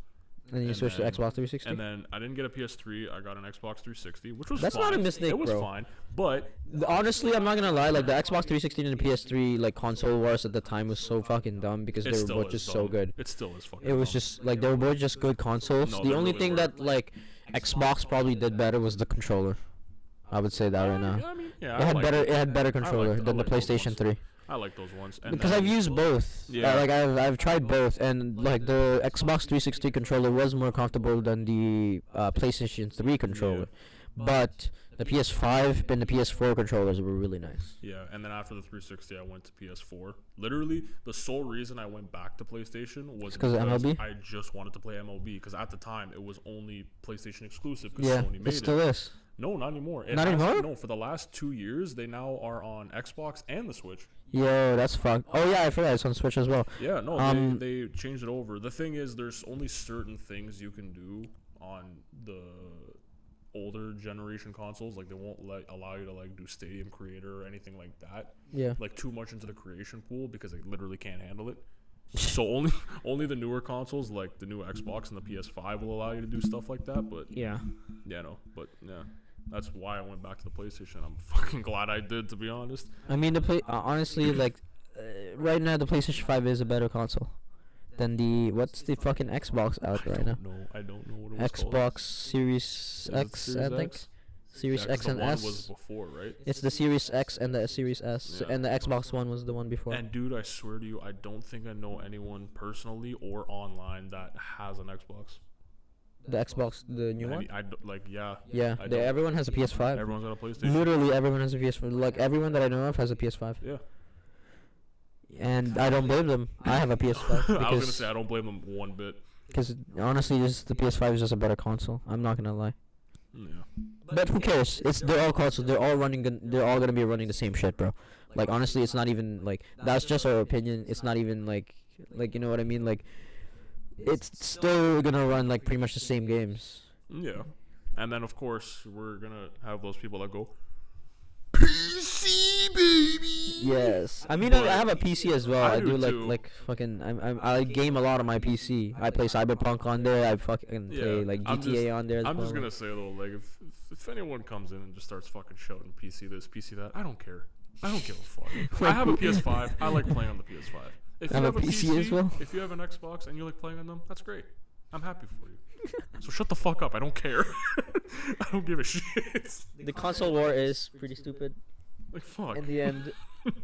And then you switched to Xbox 360? And then I didn't get a PS3. I got an Xbox 360, which was That's fine. not a mistake, It was bro. fine. But honestly, I'm not gonna lie. Like the Xbox 360 and the PS3 like console wars at the time was so fucking dumb because they were both just so good. It still is fucking It was dumb. just like they were both just good consoles. No, the they only really thing were. that like Xbox probably did better was the controller. I would say that right now. I mean, yeah, It had better controller than the those PlayStation ones. 3. I like those ones. And Because I've used both. Yeah. Like I've tried both, and like the Xbox 360 controller was more comfortable than the PlayStation 3 controller, but the PS5 and the PS4 controllers were really nice. Yeah, and then after the 360, I went to PS4. Literally, the sole reason I went back to PlayStation was because of MLB. I just wanted to play MLB because at the time it was only PlayStation exclusive. Because Yeah, Sony made it still is. No, not anymore. Not anymore? No, for the last 2 years, they now are on Xbox and the Switch. Yo, that's fucked. Oh yeah, I forgot it's on Switch as well. Yeah, no, they changed it over. The thing is, there's only certain things you can do on the older generation consoles. Like they won't allow you to like do Stadium Creator or anything like that. Yeah. Like too much into the creation pool because they literally can't handle it. So only the newer consoles like the new Xbox and the PS5 will allow you to do stuff like that. But yeah, that's why I went back to the PlayStation. I'm fucking glad I did, to be honest. I mean, honestly, like, right now the PlayStation 5 is a better console than the what's the fucking Xbox out right now? I don't know what it was Xbox called. Series X, I think. Series X and S. Was before, right? It's the Series X and the Series S, and the Xbox One was the one before. And dude, I swear to you, I don't think I know anyone personally or online that has an Xbox. The Xbox, the new one? Yeah. Everyone has a PS5. Everyone's got a PlayStation. Literally everyone has a PS5. Like everyone that I know of has a PS5. Yeah. And I don't blame them. I have a PS5. I was gonna say I don't blame them one bit. Because honestly, the PS5 is just a better console. I'm not gonna lie. Yeah. But who cares? They're all consoles. They're all gonna be running the same shit, bro. Like honestly, it's not even like that's just our opinion. It's not even like you know what I mean? Like it's still gonna run like pretty much the same games. Yeah. And then of course we're gonna have those people that go PC baby. Yes. I mean I have a PC as well. I do like fucking I game a lot on my PC. I play Cyberpunk on there. I fucking play like GTA on there as I'm well. just gonna say though, like if anyone comes in and just starts fucking shouting PC this, PC that, I don't care. I don't give a fuck. I have a PS5. I like playing on the PS5. If you have a PC as well. If you have an Xbox and you like playing on them, that's great. I'm happy for you. So shut the fuck up. I don't care. I don't give a shit. The console war is pretty stupid. Like fuck. In the end,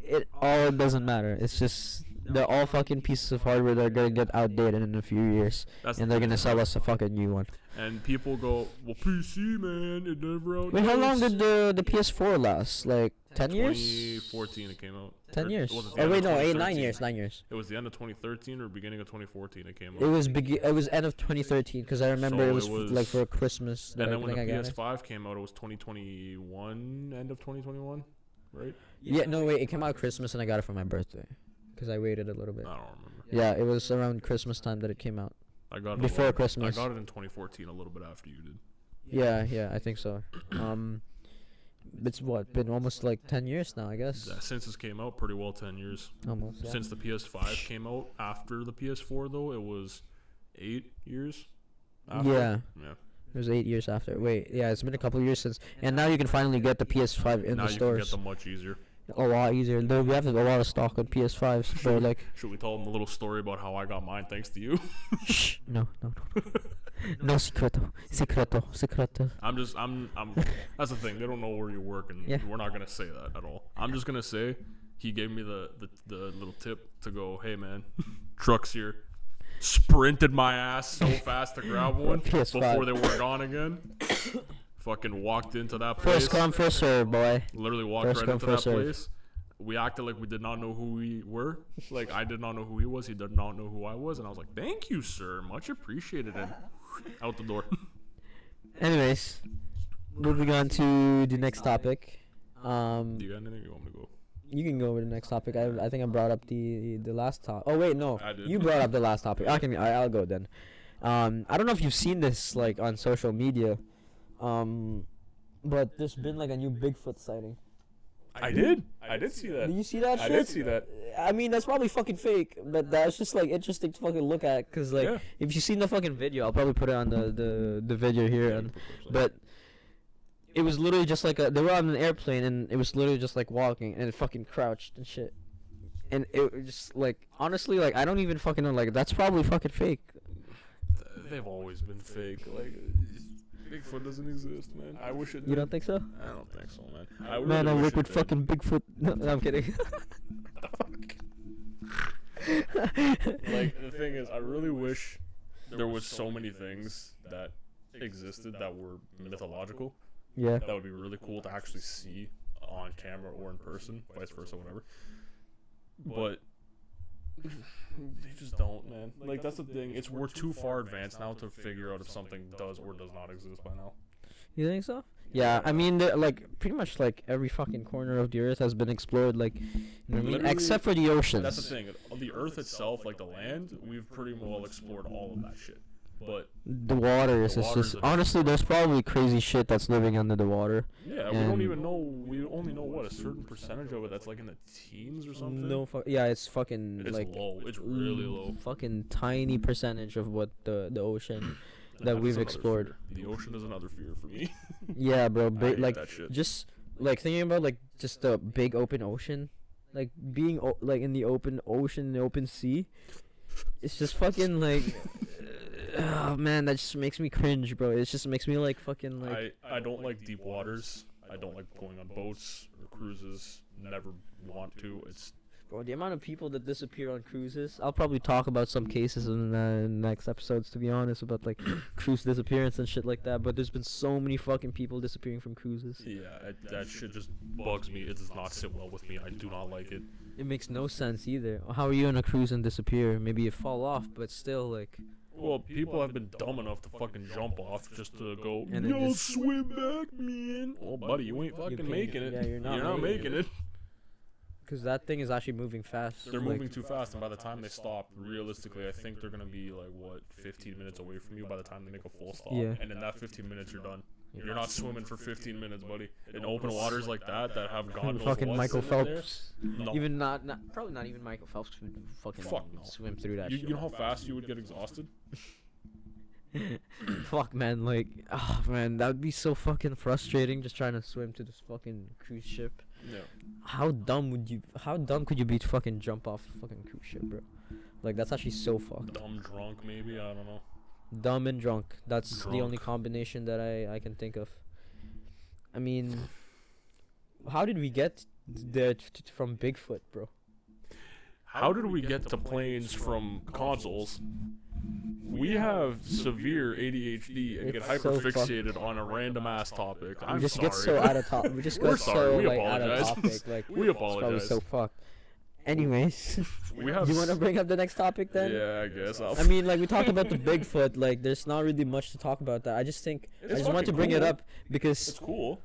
it all doesn't matter. It's just they're all fucking pieces of hardware that are gonna get outdated in a few years, and they're gonna sell us a fucking new one. And people go, well, PC, man, it never outdates. Wait, how long did the PS4 last? Like 10 years? 2014 it came out. 10 years. Oh wait, no, 9 years. 9 years. It was the end of 2013 or beginning of 2014 it came out. It was end of 2013 because I remember So it was like for Christmas. And then when the PS5 came out, it was 2021, end of 2021, right? Yeah, no, wait, it came out Christmas and I got it for my birthday because I waited a little bit. I don't remember. Yeah, it was around Christmas time that it came out. I got it before Christmas. I got it in 2014, a little bit after you did. Yeah, I think so. It's been almost like 10 years now, I guess. Yeah, since this came out, pretty well 10 years. Almost. Yeah. Since the PS5 came out after the PS4, though, it was 8 years. After. Yeah. It was 8 years after. Wait, yeah, it's been a couple of years since, and now you can finally get the PS5 in the stores. Now you can get them much eeasier. A lot easier. Though we have a lot of stock on PS5s, but like. Should we tell them a little story about how I got mine thanks to you? Shh. No. No secreto. I'm that's the thing. They don't know where you work, and we're not gonna say that at all. I'm just gonna say he gave me the little tip to go, hey man, truck's here. Sprinted my ass so fast to grab one before they were gone again. Fucking walked into that place. First come, first serve, boy. Literally walked right into that place. We acted like we did not know who we were. Like, I did not know who he was. He did not know who I was. And I was like, thank you, sir. Much appreciated. And out the door. Anyways, moving on to the next topic. Do you got anything you want me to go? You can go over the next topic. I think I brought up the last topic. Oh, wait, no. I did. You brought up the last topic. I'll go then. I don't know if you've seen this, like, on social media. But there's been, like, a new Bigfoot sighting. I did see that. Did you see that shit? I did see that. I mean, that's probably fucking fake, but that's just, like, interesting to fucking look at, because, like, if you've seen the fucking video, I'll probably put it on the video here, but it was literally just like they were on an airplane, and it was literally just, like, walking, and it fucking crouched and shit, and it was just, like, honestly, like, I don't even fucking know, like, that's probably fucking fake. They've always been fake, like... Bigfoot doesn't exist, man. I wish it did. You don't think so? I don't think so, man. I work with fucking Bigfoot. No, I'm kidding. Like, the thing is, I really wish there was so many things that existed that were mythological. Yeah. That would be really cool to actually see on camera or in person, vice versa, whatever. But... they just don't, man. Like, that's the thing. We're too far advanced now to figure out if something does or does not exist by now. You think so? Yeah, I mean, like, pretty much, like, every fucking corner of the earth has been explored, like, you know what I mean? Except for the oceans. That's the thing. The earth itself, like the land, we've pretty well explored all of that shit. But the water is just honestly, there's probably crazy shit that's living under the water. Yeah, we don't even know. We only know what a certain percentage of it that's like in the teens or something. No, yeah, it's fucking it's like low. It's really low. Fucking tiny percentage of what the ocean that we've explored. The ocean is another fear for me. Yeah, bro. Like that shit. Just like thinking about like just the big open ocean, like being like in the open ocean, the open sea. It's just fucking like. Oh man, that just makes me cringe, bro. It just makes me like fucking like. I don't like deep waters. I don't like going on boats or cruises. Never want to. It's. Bro, the amount of people that disappear on cruises. I'll probably talk about some cases in the next episodes, to be honest, about like cruise disappearance and shit like that. But there's been so many fucking people disappearing from cruises. Yeah, that shit just bugs me. It does not sit well with me. I do not like it. It makes no sense either. How are you on a cruise and disappear? Maybe you fall off, but still like. Well, people have been dumb enough to fucking jump off just to go, and yo, swim back, man. Oh, buddy, you ain't fucking making it. Yeah, you're not making it. Because that thing is actually moving fast. They're moving too fast, and by the time they stop, realistically, I think they're going to be, like, 15 minutes away from you by the time they make a full stop. Yeah. And in that 15 minutes, you're done. You're not swimming for 15 minutes, buddy. In open waters like that have God knows fucking what's Michael Phelps. No. Even probably not even Michael Phelps could fucking swim through that shit. You know how fast you would get exhausted? Fuck, man, like, oh man, that would be so fucking frustrating just trying to swim to this fucking cruise ship. Yeah. How dumb could you be to fucking jump off a fucking cruise ship, bro? Like, that's actually so fucked. Dumb drunk, maybe. I don't know. Dumb and drunk. That's the only combination that I can think of. I mean, how did we get there from Bigfoot, bro? How did we get to planes from consoles? We have severe ADHD and get hyperfixated on a random ass topic. I'm We just sorry. get so out of topic. We just got so We like out of apologize. topic. Like, We apologize. so fucked. Anyways, We have you want to bring up the next topic then? Yeah, I guess. I mean, like, we talked about the Bigfoot. Like, there's not really much to talk about that. I just think I just want to fucking bring it cool. up because It's cool.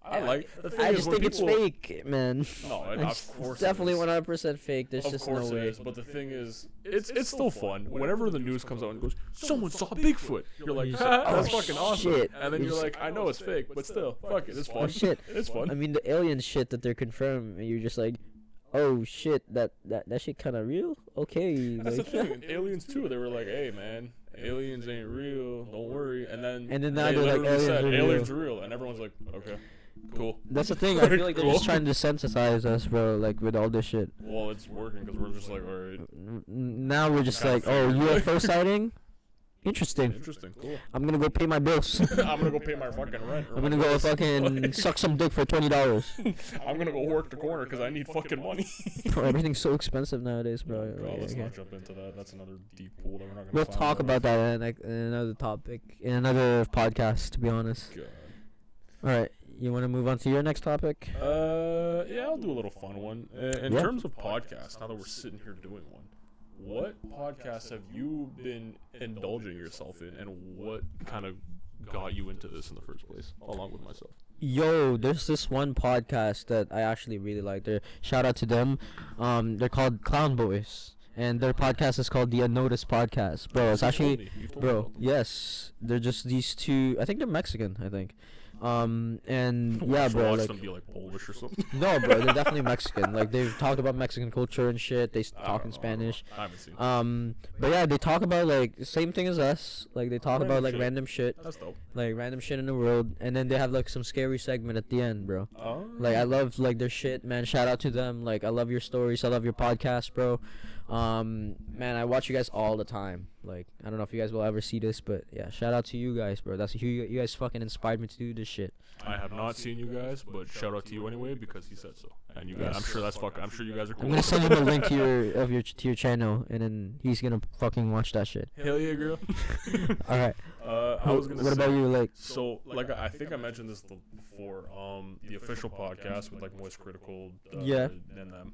I like. The thing I is just when think it's people- fake, man. No, It's of course. definitely it is. 100% fake. There's Of just course no it way. is, but the thing is, it's still fun. Whenever the news comes out and goes, someone saw Bigfoot, you're like, You just "Ha, like, that's oh, fucking awesome. shit. And then You you're just- like, I know it's fake, but still, fuck it, it's fun. Oh shit! It's fun. I mean, the alien shit that they're confirmed, and you're just like, oh shit, that shit kind of real? Okay. That's the Like, thing. Aliens too. They were like, hey man, aliens ain't real. Don't worry. And then And then now they they're like, literally said, aliens are aliens are real, and everyone's like, okay, cool. that's the thing. I feel like they're just Cool. trying to desensitize us, bro. Like, with all this shit. Well, it's working because we're just like, all right, Now we're just Kinda like, oh, figured. UFO sighting? Interesting. interesting, cool. I'm gonna go pay my bills. I'm gonna go pay my fucking rent. or I'm my gonna go bills. fucking suck some dick for $20. I'm gonna go work the corner because I need fucking money. Bro, everything's so expensive nowadays, bro. Oh, let's Okay. not jump into that. That's another deep pool that we're not gonna. We'll climb talk out of. about that in another topic, in another podcast, to be honest. God. Alright, you want to move on to your next topic? Yeah, I'll do a little fun one. In Yeah. terms of podcasts, now that we're sitting here doing one, what podcasts have you been indulging yourself in, and what kind of got you into this in the first place, along with myself? Yo, there's this one podcast that I actually really like. Shout out to them. They're called Clown Boys, and their podcast is called the Unnoticed Podcast. Bro, it's actually, bro, yes, they're just these two. I think they're Mexican. I think. And yeah, bro, Watch like, them be like Polish or something. no, bro, they're definitely Mexican. Like, they've talked about Mexican culture and shit. They I talk don't in know, Spanish. I haven't seen. But yeah, they talk about like same thing as us. Like, they talk Random about like shit. random shit, That's dope. like random shit in the world, and then they have like some scary segment at the end, bro. Oh. Like, I love like their shit, man. Shout out to them. Like, I love your stories. I love your podcast, bro. Man, I watch you guys all the time. Like, I don't know if you guys will ever see this, but yeah, shout out to you guys, bro. That's you guys fucking inspired me to do this shit. I have not seen you guys, but shout out to you anyway because he said so. And you guys, I'm sure that's fucking. I'm sure you guys are cool. I'm gonna send him a link to your channel, and then he's gonna fucking watch that shit. Hell yeah, girl. All right. I was gonna What say, about you? Like, So, like, I think I mentioned this before. The official podcast with like Moist Critical. Yeah. And them.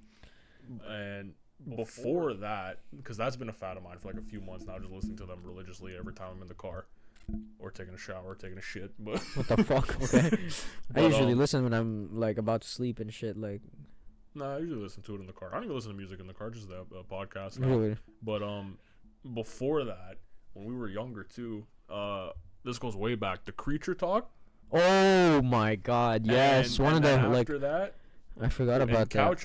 And before that, because that's been a fad of mine for like a few months now, just listening to them religiously every time I'm in the car, or taking a shower, or taking a shit. But what the fuck? Okay. I But, usually listen when I'm like about to sleep and shit. Like, nah, I usually listen to it in the car. I don't even listen to music in the car, just the podcast. now. really. But before that, when we were younger too, this goes way back. The Creature Talk. Oh my God! Yes, and, one and of then the like. after that, I forgot and about Cow that.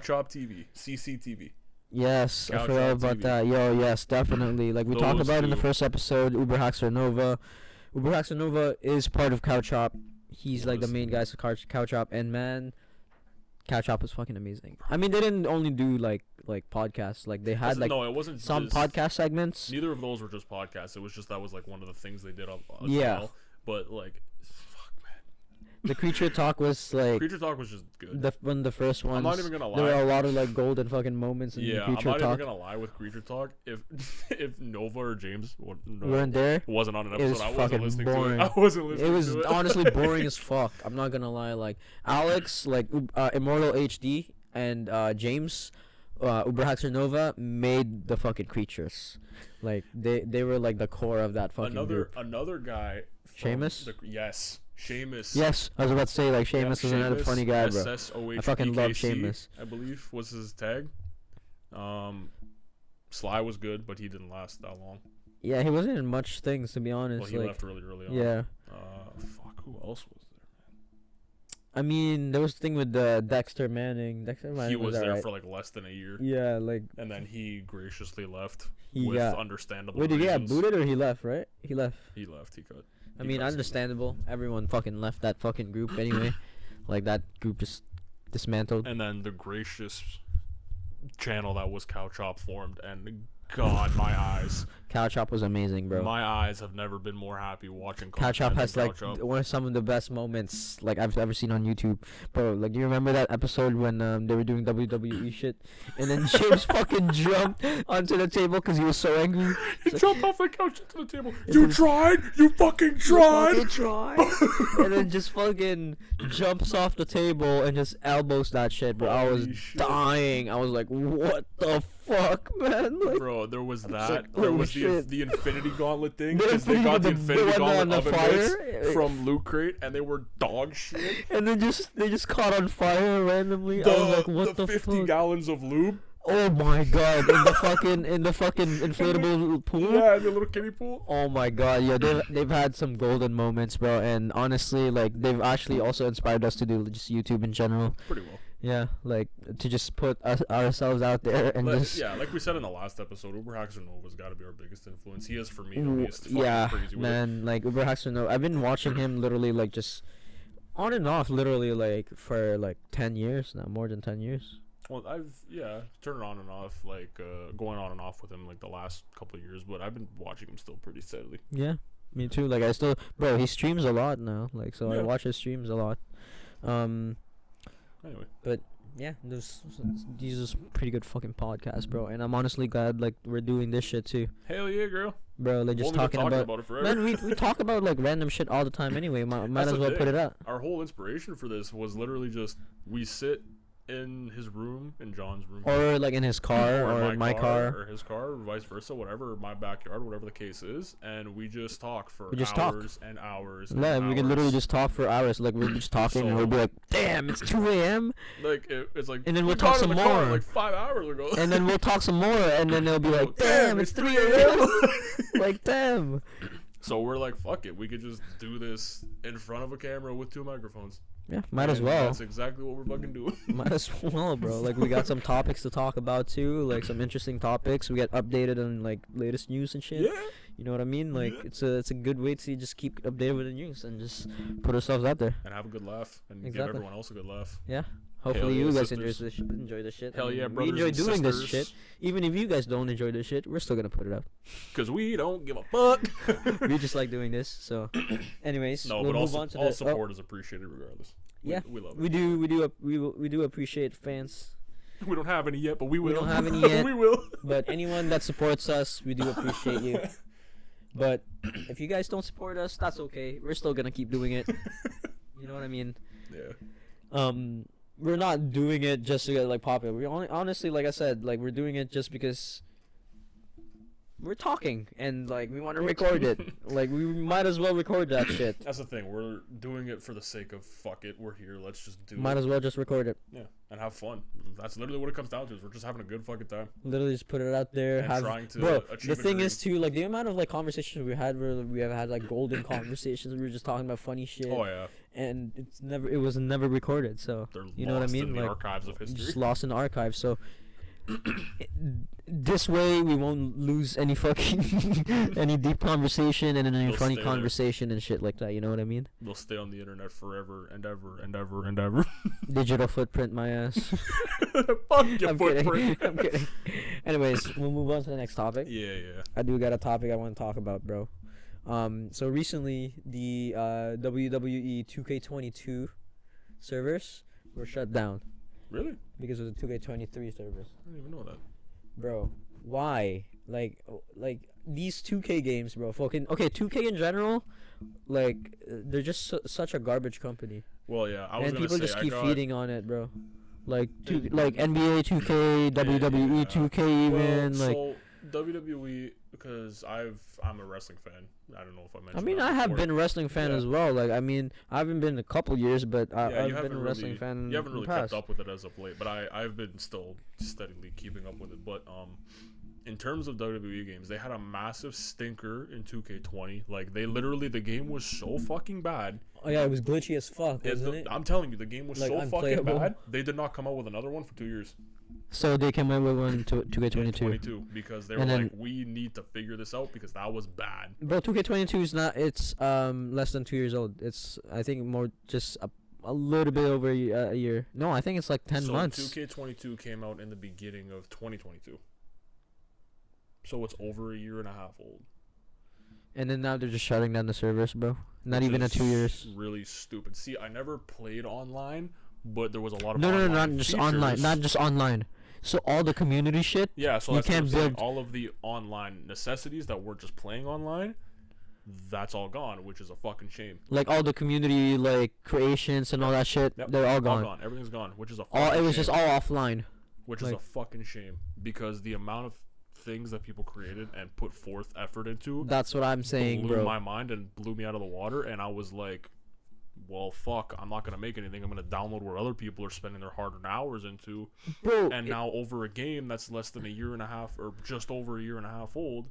Chop TV, CCTV. Yes, I Couch forgot on about TV. that. Yo, yes, definitely. Like we talked Those about in the two. first episode, Uber Haxer Nova. Uber Haxer Nova is part of Cow Chop. He's like the Was. main guy for Cow Chop, and man, Cow Chop was fucking amazing. I mean, they didn't only do like podcasts. Like they had like No, it wasn't some just, podcast segments. Neither of those were just podcasts. It was just that was like one of the things they did up. As Yeah. Well. But like, fuck man, The Creature Talk was like Creature Talk was just good. the first ones. I'm not even gonna There were lie. a lot of like golden fucking moments in Yeah, the I'm Creature not Talk. even gonna lie with Creature Talk. If if Nova or James Weren't there? wasn't on an It was episode, I wasn't fucking listening boring. to it. I wasn't listening. It was to it. honestly boring as fuck. I'm not gonna lie. Like Alex, like Immortal HD, and James, Uber Haxer Nova made the fucking creatures. Like they were like the core of that fucking group. Another guy. from Seamus? Yes, Seamus. Yes, I was about to say like Seamus was another Seamus, funny guy, bro. SSOHPKC, I fucking love Seamus. I believe was his tag. Sly was good, but he didn't last that long. Yeah, he wasn't in much things to be honest. Well, he like, left really early on. yeah. Fuck, who else was there? I mean, there was the thing with Dexter Manning. Dexter Manning He was there alright. for like less than a year, Yeah, like and then he graciously left he with got. understandable Wait, did he get reasons. booted or he left? Right? He left. He left. He cut. I He mean, cut some- understandable. Everyone fucking left that fucking group anyway. Like that group just dismantled. And then the gracious channel that was Cow Chop formed, and God, my eyes. Cow Chop was amazing, bro. My eyes have never been more happy watching Cow Chop has like Chop. one of some of the best moments like I've ever seen on YouTube, bro. Like, do you remember that episode when they were doing WWE shit, and then James fucking jumped onto the table because he was so angry. He jumped off the couch into the table. You tried. You fucking tried. You tried. And then just fucking jumps off the table and just elbows that shit, bro. I was dying. I was like, what the fuck, man? Like, bro, there was that. like, there was the Infinity Gauntlet thing, because they got the Infinity Gauntlet oven from Loot Crate, and they were dog shit. And then they just caught on fire randomly. I was like, what the 50 fuck? gallons of lube. Oh my god! In the fucking inflatable pool. Yeah, the little kiddie pool. Oh my god! Yeah, they've had some golden moments, bro. And honestly, like, they've actually also inspired us to do just YouTube in general. Pretty well. Yeah, like, to just put ourselves out there and just. Yeah, like we said in the last episode, Uber Haxer Nova's got to be our biggest influence. He is for me. He's fucking crazy with man. it. Like, Uber Haxer Nova, I've been watching him literally like just on and off, literally like for like 10 years now, more than 10 years. Well, I've turned it on and off, like going on and off with him like the last couple of years, but I've been watching him still pretty steadily. Yeah, me too. Like, I still, bro, he streams a lot now. Like, so I watch his streams a lot. Anyway, but yeah, these are pretty good fucking podcasts, bro. And I'm honestly glad like we're doing this shit too. Hell yeah, girl. Bro, like, just talking about it forever. Man, we talk about like random shit all the time anyway. Might as well put it out. Our whole inspiration for this was literally just we sit in his room, in John's room, or like in his car, or in my car, or his car, or vice versa, whatever, my backyard, whatever the case is, and we just talk for hours and hours. Yeah, we can literally just talk for hours. Like, we're just talking, and we'll be like, "Damn, it's 2 a.m." Like it's like, and then we'll talk some more, like 5 hours ago. And then we'll talk some more, and then they'll be like, "Damn, it's 3 a.m." Like, damn. So we're like, fuck it, we could just do this in front of a camera with 2 microphones. Yeah, might as well. That's exactly what we're fucking doing. Might as well, bro. Like, we got some topics to talk about too, like some interesting topics. We get updated on like latest news and shit. Yeah. You know what I mean? Like, it's a good way to just keep updated with the news and just put ourselves out there and have a good laugh and give everyone else a good laugh. Yeah. Hopefully you guys enjoy this shit. Hell yeah, brothers. We enjoy doing this shit. Even if you guys don't enjoy this shit, we're still gonna put it up. Cause we don't give a fuck. We just like doing this. So, anyways, no, we'll but move on to all support is appreciated regardless. Yeah, we love it. We do appreciate fans. We don't have any yet, but we will. We don't have any yet. We will. But anyone that supports us, we do appreciate you. But if you guys don't support us, that's okay. We're still gonna keep doing it. You know what I mean? Yeah. We're not doing it just to get like popular. We honestly, like I said, like, we're doing it just because we're talking and like we want to record it. Like, we might as well record that shit. That's the thing. We're doing it for the sake of fuck it. We're here. Let's just do it. Might as well just record it. Yeah, and have fun. That's literally what it comes down to. Is we're just having a good fucking time. Literally just put it out there. And trying to achieve the thing is too, like, the amount of like conversations we had where we have had like golden conversations. We were just talking about funny shit. Oh yeah. And it was never recorded. So you know what I mean? In the like, archives of history. Just lost in the archives. So. This way we won't lose any fucking any deep conversation and any funny conversation and shit like that. You know what I mean? They'll stay on the internet forever and ever and ever and ever. Digital footprint, my ass. Fuck your footprint. I'm kidding. Anyways, we'll move on to the next topic. Yeah. I do got a topic I want to talk about, bro. So recently the WWE 2K22 servers were shut down. Really? Because of the 2K23 servers. I didn't even know that. Bro, why? Like these 2K games, bro. Fucking okay, 2K in general, like, they're just such a garbage company. Well, yeah, I was and gonna people say, just keep feeding on it, bro. Like like NBA 2K, WWE 2K, even well, like. So WWE, because I'm a wrestling fan. I don't know if I mentioned. I mean, that I have before. been a wrestling fan as well. Like, I mean, I haven't been in a couple years, but I've been a wrestling fan. You haven't really kept up with it as of late, but I've been still steadily keeping up with it. But in terms of WWE games, they had a massive stinker in 2K20. Like, the game was so fucking bad. Oh yeah, it was glitchy as fuck, wasn't it? I'm telling you, the game was like, so fucking bad. They did not come out with another one for 2 years. So they came out with one to 2K22. Because they were like, we need to figure this out because that was bad. Bro, 2K22 is not. It's less than 2 years old. It's, I think, more just a little bit over a year. No, I think it's like 10 months. 2K22 came out in the beginning of 2022. So it's over a year and a half old. And then now they're just shutting down the servers, bro. Not even a 2 years. Really stupid. See, I never played online, but there was a lot of no, not features. just online, not just online. So all the community shit. Yeah, so you that's can't what I'm saying. build All of the online necessities that we're just playing online. That's all gone, which is a fucking shame. Like all the community like creations and all that shit, they're all gone. All gone. Everything's gone, which is a all. It was shame. just all offline. Which is a fucking shame because the amount of things that people created and put forth effort into. That's what I'm saying, blew bro. my mind and blew me out of the water, and I was like, well, fuck, I'm not gonna make anything. I'm gonna download where other people are spending their hard-earned hours into. Bro, and now over a game that's less than a year and a half or just over a year and a half old,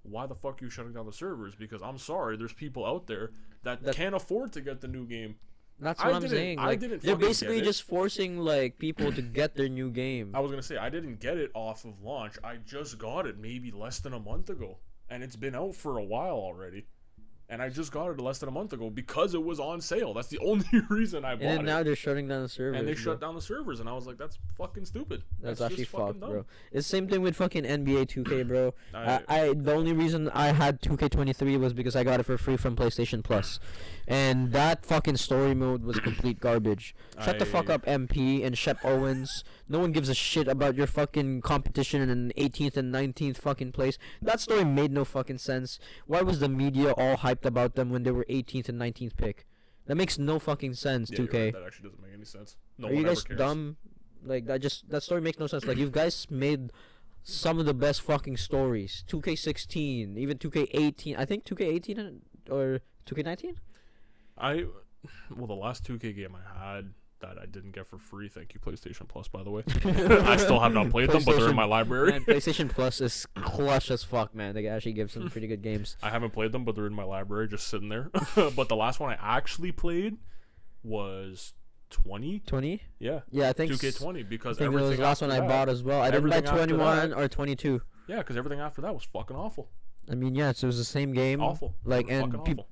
why the fuck are you shutting down the servers? Because I'm sorry, there's people out there that can't afford to get the new game. That's what I'm saying. Like, they're basically just forcing like people to get their new game. I was gonna say I didn't get it off of launch. I just got it maybe less than a month ago, and it's been out for a while already. And I just got it less than a month ago because it was on sale. That's the only reason I bought it. And now they're shutting down the servers. And they shut down the servers, and I was like, "That's fucking stupid." That's actually fucked, bro. It's the same thing with fucking NBA 2K, bro. The only reason I had 2K23 was because I got it for free from PlayStation Plus, and that fucking story mode was complete garbage. Shut the fuck up, MP and Shep Owens. No one gives a shit about your fucking competition in 18th and 19th fucking place. That story made no fucking sense. Why was the media all hyped about them when they were 18th and 19th pick? That makes no fucking sense, 2K. Right. That actually doesn't make any sense. No Are you guys dumb? Like, that story makes no sense. Like, you guys made some of the best fucking stories. 2K16, even 2K18. I think 2K18 or 2K19? Well, the last 2K game I had that I didn't get for free, thank you PlayStation Plus, by the way. I still have not played them, but they're in my library. Man, PlayStation Plus is clutch as fuck, man. They actually give some pretty good games. I haven't played them, but they're in my library, just sitting there. But the last one I actually played was 20. 20? Yeah. Yeah, I think 2K20 because I think it was the last one I bought as well. I didn't buy 21 or 22. Yeah, because everything after that was fucking awful. I mean, yeah, so it was the same game. Awful. Like, and people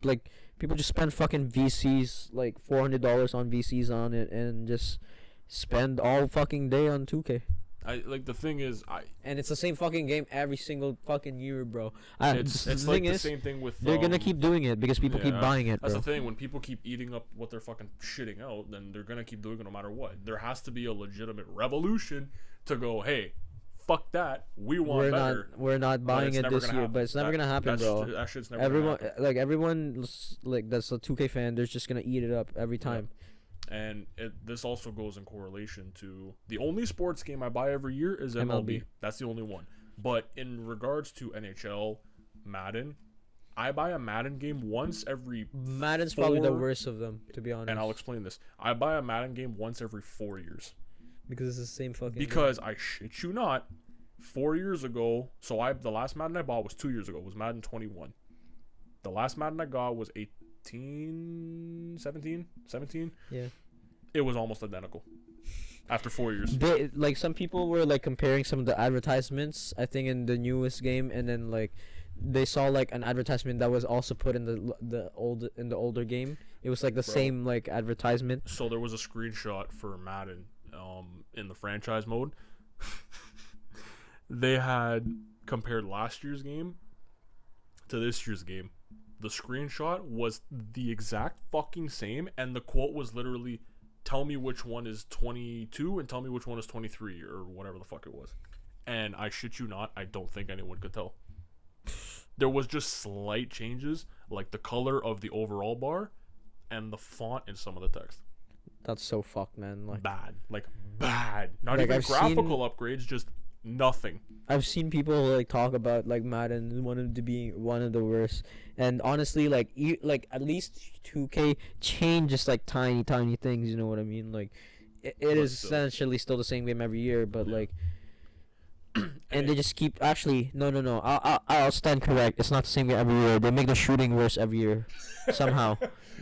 just spend fucking VCs, like $400 on VCs on it, and just spend all fucking day on 2K. The thing is, and it's the same fucking game every single fucking year, bro. It's like the same thing with. They're gonna keep doing it because people keep buying it, bro. That's the thing. When people keep eating up what they're fucking shitting out, then they're gonna keep doing it no matter what. There has to be a legitimate revolution to go, hey, fuck that. We want better. We're not buying it this year, but it's never gonna happen, bro. That shit's never gonna happen. Everyone, like that's a 2K fan. They're just gonna eat it up every time. Yeah. And this also goes in correlation to the only sports game I buy every year is MLB. That's the only one. But in regards to NHL, Madden, I buy a Madden game once every. Madden's probably the worst of them, to be honest. And I'll explain this. I buy a Madden game once every 4 years. Because it's the same fucking. Because I shit you not, 4 years ago. So the last Madden I bought was 2 years ago. It was Madden 21. The last Madden I got was 17. Yeah. It was almost identical. After 4 years. Like some people were like comparing some of the advertisements, I think, in the newest game, and then like they saw like an advertisement that was also put in the older game. It was like the same like advertisement. So there was a screenshot for Madden in the franchise mode. They had compared last year's game to this year's game. The screenshot was the exact fucking same, and the quote was literally, tell me which one is 22 and tell me which one is 23 or whatever the fuck it was. And I shit you not, I don't think anyone could tell. There was just slight changes, like the color of the overall bar and the font in some of the text. That's so fucked, man. Like bad. Not like even graphical upgrades, just nothing. I've seen people like talk about like Madden wanted to be one of the worst, and honestly, like at least 2K changes like tiny things. You know what I mean? Like it is essentially still the same game every year, but like And they just keep no. I'll stand correct. It's not the same game every year. They make the shooting worse every year, somehow.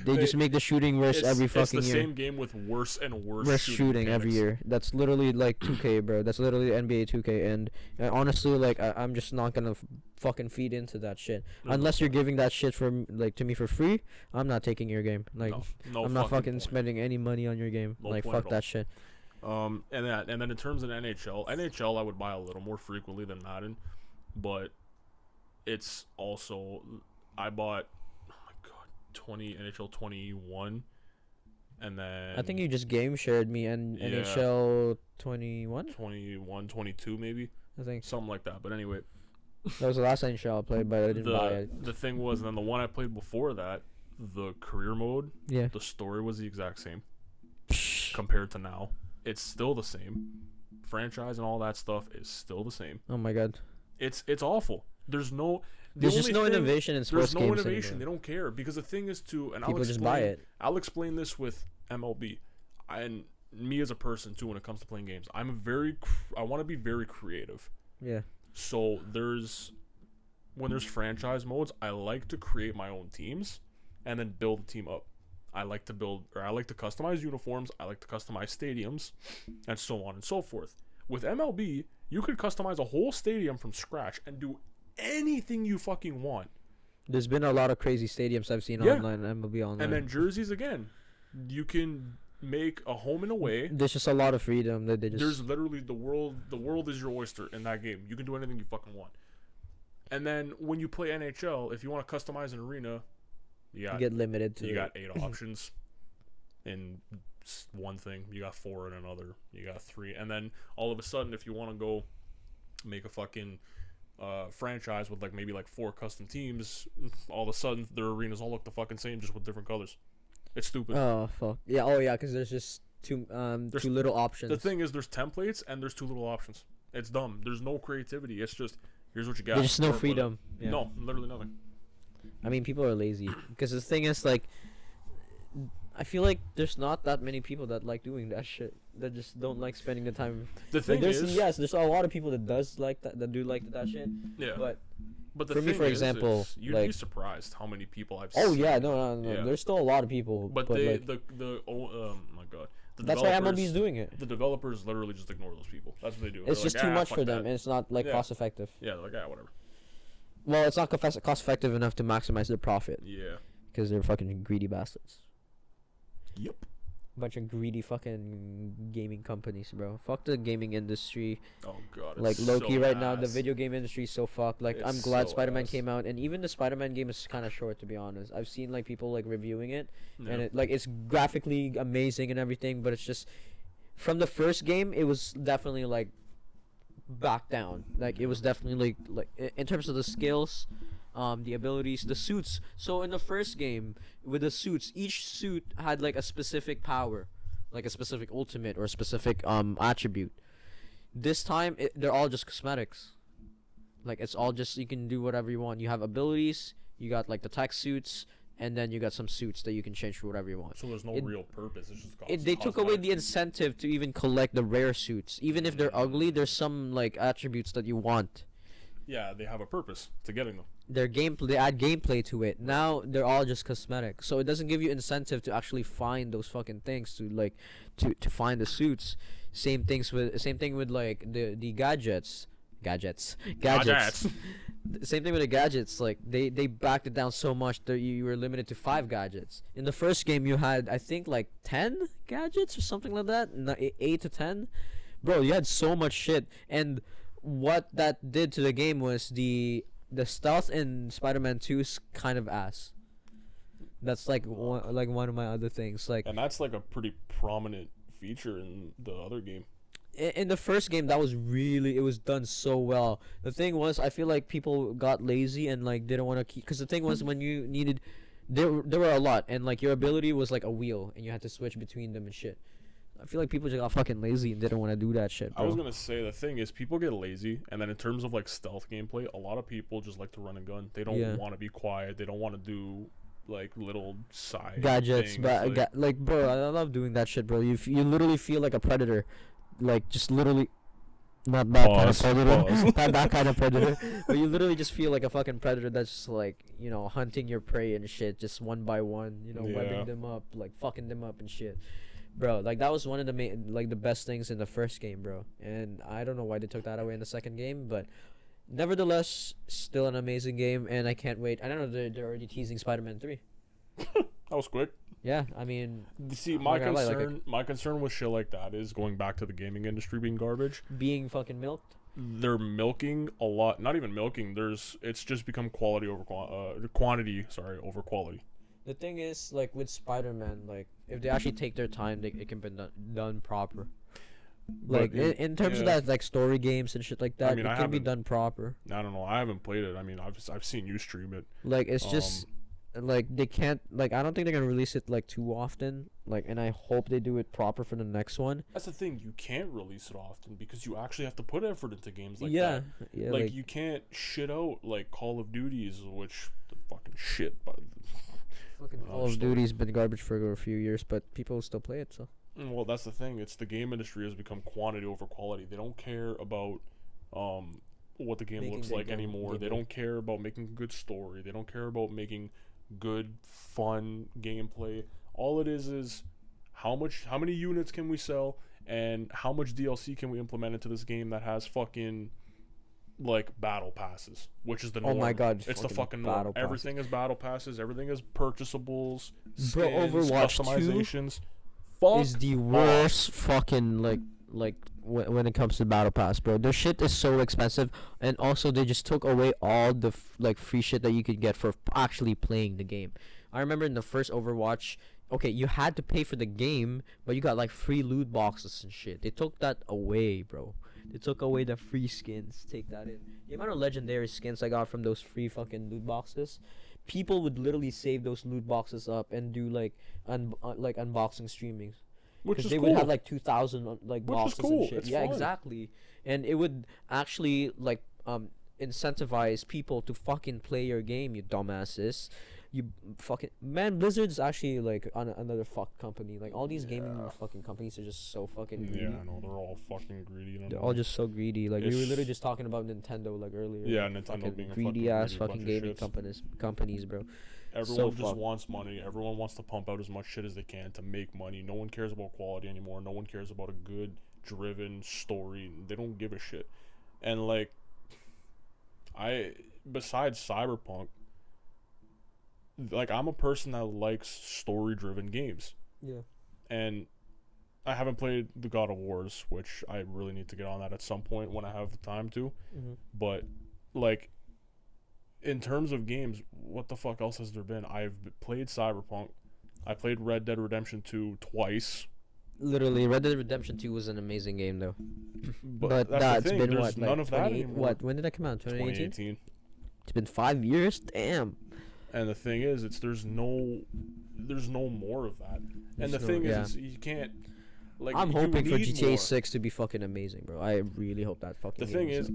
They just make the shooting worse every fucking year. It's the same game with worse and worse shooting every year. That's literally like 2K, bro. That's literally NBA 2K. And honestly, like I'm just not gonna fucking feed into that shit unless you're giving that shit for like to me for free. I'm not taking your game. Like no I'm not fucking spending any money on your game. No like fuck that shit. And then in terms of NHL I would buy a little more frequently than Madden, but it's also I bought NHL 21, and then I think you just game shared me and NHL 21, 22 maybe, I think something like that. But anyway, that was the last NHL I played, but I didn't buy it. The thing was, and then the one I played before that, the career mode, the story was the exact same compared to now. It's still the same. Franchise and all that stuff is still the same. Oh my god. It's awful. There's just no innovation in sports games. There's no innovation. Anymore. They don't care because the thing is people just buy it. I'll explain this with MLB, and me as a person too when it comes to playing games. I want to be very creative. Yeah. So when there's franchise modes, I like to create my own teams and then build the team up. I like to customize uniforms, I like to customize stadiums, and so on and so forth. With MLB, you could customize a whole stadium from scratch and do anything you fucking want. There's been a lot of crazy stadiums I've seen online, MLB online. And then jerseys again. You can make a home and away. There's just a lot of freedom that they just... There's literally the world is your oyster in that game. You can do anything you fucking want. And then when you play NHL, if you want to customize an arena, you get limited to... You got 8 options in one thing. You got 4 in another. You got 3. And then all of a sudden, if you want to go make a fucking franchise with maybe 4 custom teams, all of a sudden their arenas all look the fucking same, just with different colors. It's stupid. Oh, fuck. Yeah, because there's just too little options. The thing is, there's templates and there's too little options. It's dumb. There's no creativity. It's just, here's what you got. There's just no freedom. Yeah. No, literally nothing. I mean, people are lazy. Because the thing is, I feel like there's not that many people that like doing that shit. That just don't like spending the time. The thing is... Yes, there's a lot of people that do like that shit. Yeah. But for me, for example, you'd be surprised how many people I've seen. Oh yeah, no. Yeah. There's still a lot of people. But oh my god. That's why MLB's doing it. The developers literally just ignore those people. That's what they do. It's just too much for them, and it's not cost effective. Yeah, they're like, whatever. Well, it's not cost effective enough to maximize their profit. Yeah. Because they're fucking greedy bastards. Yep. Bunch of greedy fucking gaming companies, bro. Fuck the gaming industry. Oh god. Low-key right now, the video game industry is so fucked. I'm glad Spider-Man came out, and even the Spider-Man game is kind of short, to be honest. I've seen people reviewing it, and it's graphically amazing and everything, but it's just from the first game, it was definitely back down. It was definitely in terms of the skills, the abilities, the suits. So in the first game with the suits, each suit had a specific power, a specific ultimate or a specific attribute. This time they're all just cosmetics. It's all just, you can do whatever you want. You have abilities, you got the tech suits, and then you got some suits that you can change for whatever you want. So there's no real purpose. It's just they took away the incentive to even collect the rare suits. Even if they're ugly, there's some attributes that you want. Yeah, they have a purpose to getting them. They add gameplay to it. Now they're all just cosmetic, so it doesn't give you incentive to actually find those fucking things, to find the suits. Same thing with the gadgets. Same thing with the gadgets. They backed it down so much that you were limited to 5 gadgets. In the first game, you had I think 10 gadgets or something like that, 8 to 10. Bro, you had so much shit, and what that did to the game was the stealth in Spider-Man 2 is kind of ass. That's one of my other things. And that's a pretty prominent feature in the other game. In the first game, it was done so well. The thing was, I feel like people got lazy and didn't want to keep, because the thing was, when you needed, there were a lot, and your ability was a wheel, and you had to switch between them and shit. I feel like people just got fucking lazy and didn't want to do that shit, bro. I was gonna say, the thing is, people get lazy, and then in terms of stealth gameplay, a lot of people just like to run and gun. They don't want to be quiet. They don't want to do little side gadgets. Things, bro, I love doing that shit, bro. You literally feel like a predator, just literally Not that kind of Pause, predator. pause. Not that kind of predator. But you literally just feel like a fucking predator that's just like, you know, hunting your prey and shit, just one by one, you know, webbing them up, like fucking them up and shit. Bro, like that was one of the the best things in the first game, bro. And I don't know why they took that away in the second game, but nevertheless, still an amazing game, and I can't wait. I don't know, they're already teasing Spider-Man 3. That was quick. Yeah, I mean, See, my concern with shit like that is going back to the gaming industry being garbage. Being fucking milked. They're milking a lot. Not even milking. It's just become quality over quantity. Sorry, over quality. The thing is, like with Spider-Man, like if they actually take their time, it can be done proper. Like in terms of that, like story games and shit like that, I mean, it can be done proper. I don't know. I haven't played it. I mean, I've seen you stream it. Like it's just. Like they can't, like I don't think they're gonna release it like too often, like, and I hope they do it proper for the next one. That's the thing, you can't release it often because you actually have to put effort into games like yeah, that. Yeah, like you can't shit out like Call of Duties, which the fucking shit. But fucking Call of Duty's been garbage for a few years, but people still play it. So. Well, that's the thing. It's the game industry has become quantity over quality. They don't care about what the game looks like anymore. They don't care about making a good story. They don't care about making good fun gameplay. All it is how many units can we sell and how much DLC can we implement into this game that has fucking like battle passes, which is the norm. Oh my god, it's the fucking norm. Everything is battle passes, everything is purchasables, skins, bro, Overwatch customizations. Is the worst fucking like when it comes to battle pass, bro. Their shit is so expensive, and also they just took away all the free shit that you could get for actually playing the game. I remember in the first Overwatch, okay, you had to pay for the game, but you got like free loot boxes and shit. They took that away, bro. They took away the free skins. Take that in. The amount of legendary skins I got from those free fucking loot boxes, people would literally save those loot boxes up and do like unboxing streamings. Because they would have like 2,000 like boxes and shit. Yeah, fun. Exactly. And it would actually like incentivize people to fucking play your game, you dumbasses. You fucking Blizzard's actually like another fuck company. Like all these gaming fucking companies are just so fucking greedy. Yeah, I know, they're all fucking greedy. They're all just so greedy. Like we were literally just talking about Nintendo like earlier. Yeah, Nintendo being greedy ass fucking gaming companies, bro. Everyone just wants money. Everyone wants to pump out as much shit as they can to make money. No one cares about quality anymore. No one cares about a good, driven story. They don't give a shit. And like, besides Cyberpunk, like I'm a person that likes story-driven games. Yeah. And I haven't played the God of Wars, which I really need to get on that at some point when I have the time to. Mm-hmm. But like, in terms of games, what the fuck else has there been? I've played Cyberpunk. I played Red Dead Redemption 2 twice. Literally, Red Dead Redemption 2 was an amazing game, though. But that's been what, none like of that anymore. What? When did that come out? 2018? It's been 5 years? Damn. And the thing is, there's no more of that. And the thing is, you can't. Like, I'm hoping for GTA 6 to be fucking amazing, bro. I really hope that fucking. The thing is,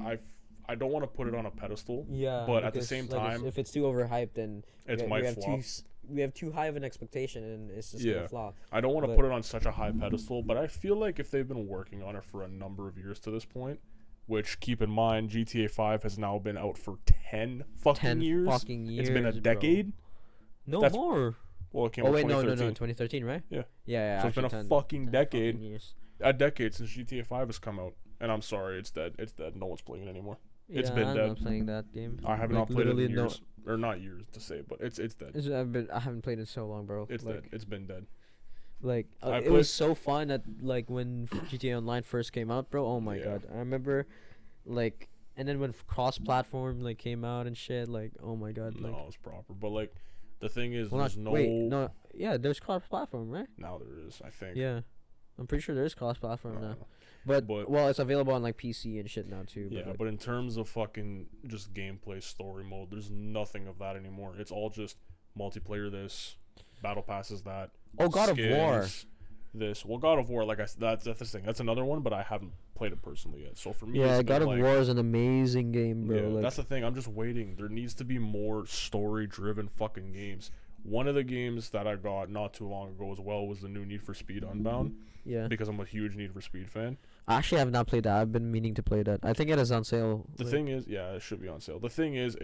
I don't want to put it on a pedestal. Yeah. But at the same time, if it's too overhyped, then it might flop. We have too high of an expectation, and it's just gonna flop. I don't want to put it on such a high pedestal, but I feel like if they've been working on it for a number of years to this point, which keep in mind, GTA 5 has now been out for 10 fucking years. It's been a decade. Bro. No more. Well, it came out in 2013. No, 2013, right? Yeah. Yeah. So it's been a fucking decade. A decade since GTA 5 has come out, and I'm sorry, it's dead. It's dead. No one's playing it anymore. It's been dead. I'm not playing that game. I have not played it in years, or not years to say, but it's dead. I haven't played it so long, bro. It's dead. It's been dead. Like it was so fun at like when GTA Online first came out, bro. Oh my god, I remember, like, and then when cross-platform like came out and shit, like, oh my god. No, like, it was proper, but like, the thing is, there's cross-platform, right? Now there is, I think. Yeah, I'm pretty sure there is cross-platform now. But well, it's available on like PC and shit now too. Yeah, but in terms of fucking just gameplay, story mode, there's nothing of that anymore. It's all just multiplayer. This battle passes that. Oh, God of War. This God of War, like I said, that's the thing. That's another one, but I haven't played it personally yet. So for me, God of War is an amazing game, bro. Yeah, that's the thing. I'm just waiting. There needs to be more story-driven fucking games. One of the games that I got not too long ago as well was the new Need for Speed Unbound. Yeah. Because I'm a huge Need for Speed fan. I actually have not played that. I've been meaning to play that. I think it is on sale. The thing is, yeah, it should be on sale. The thing is,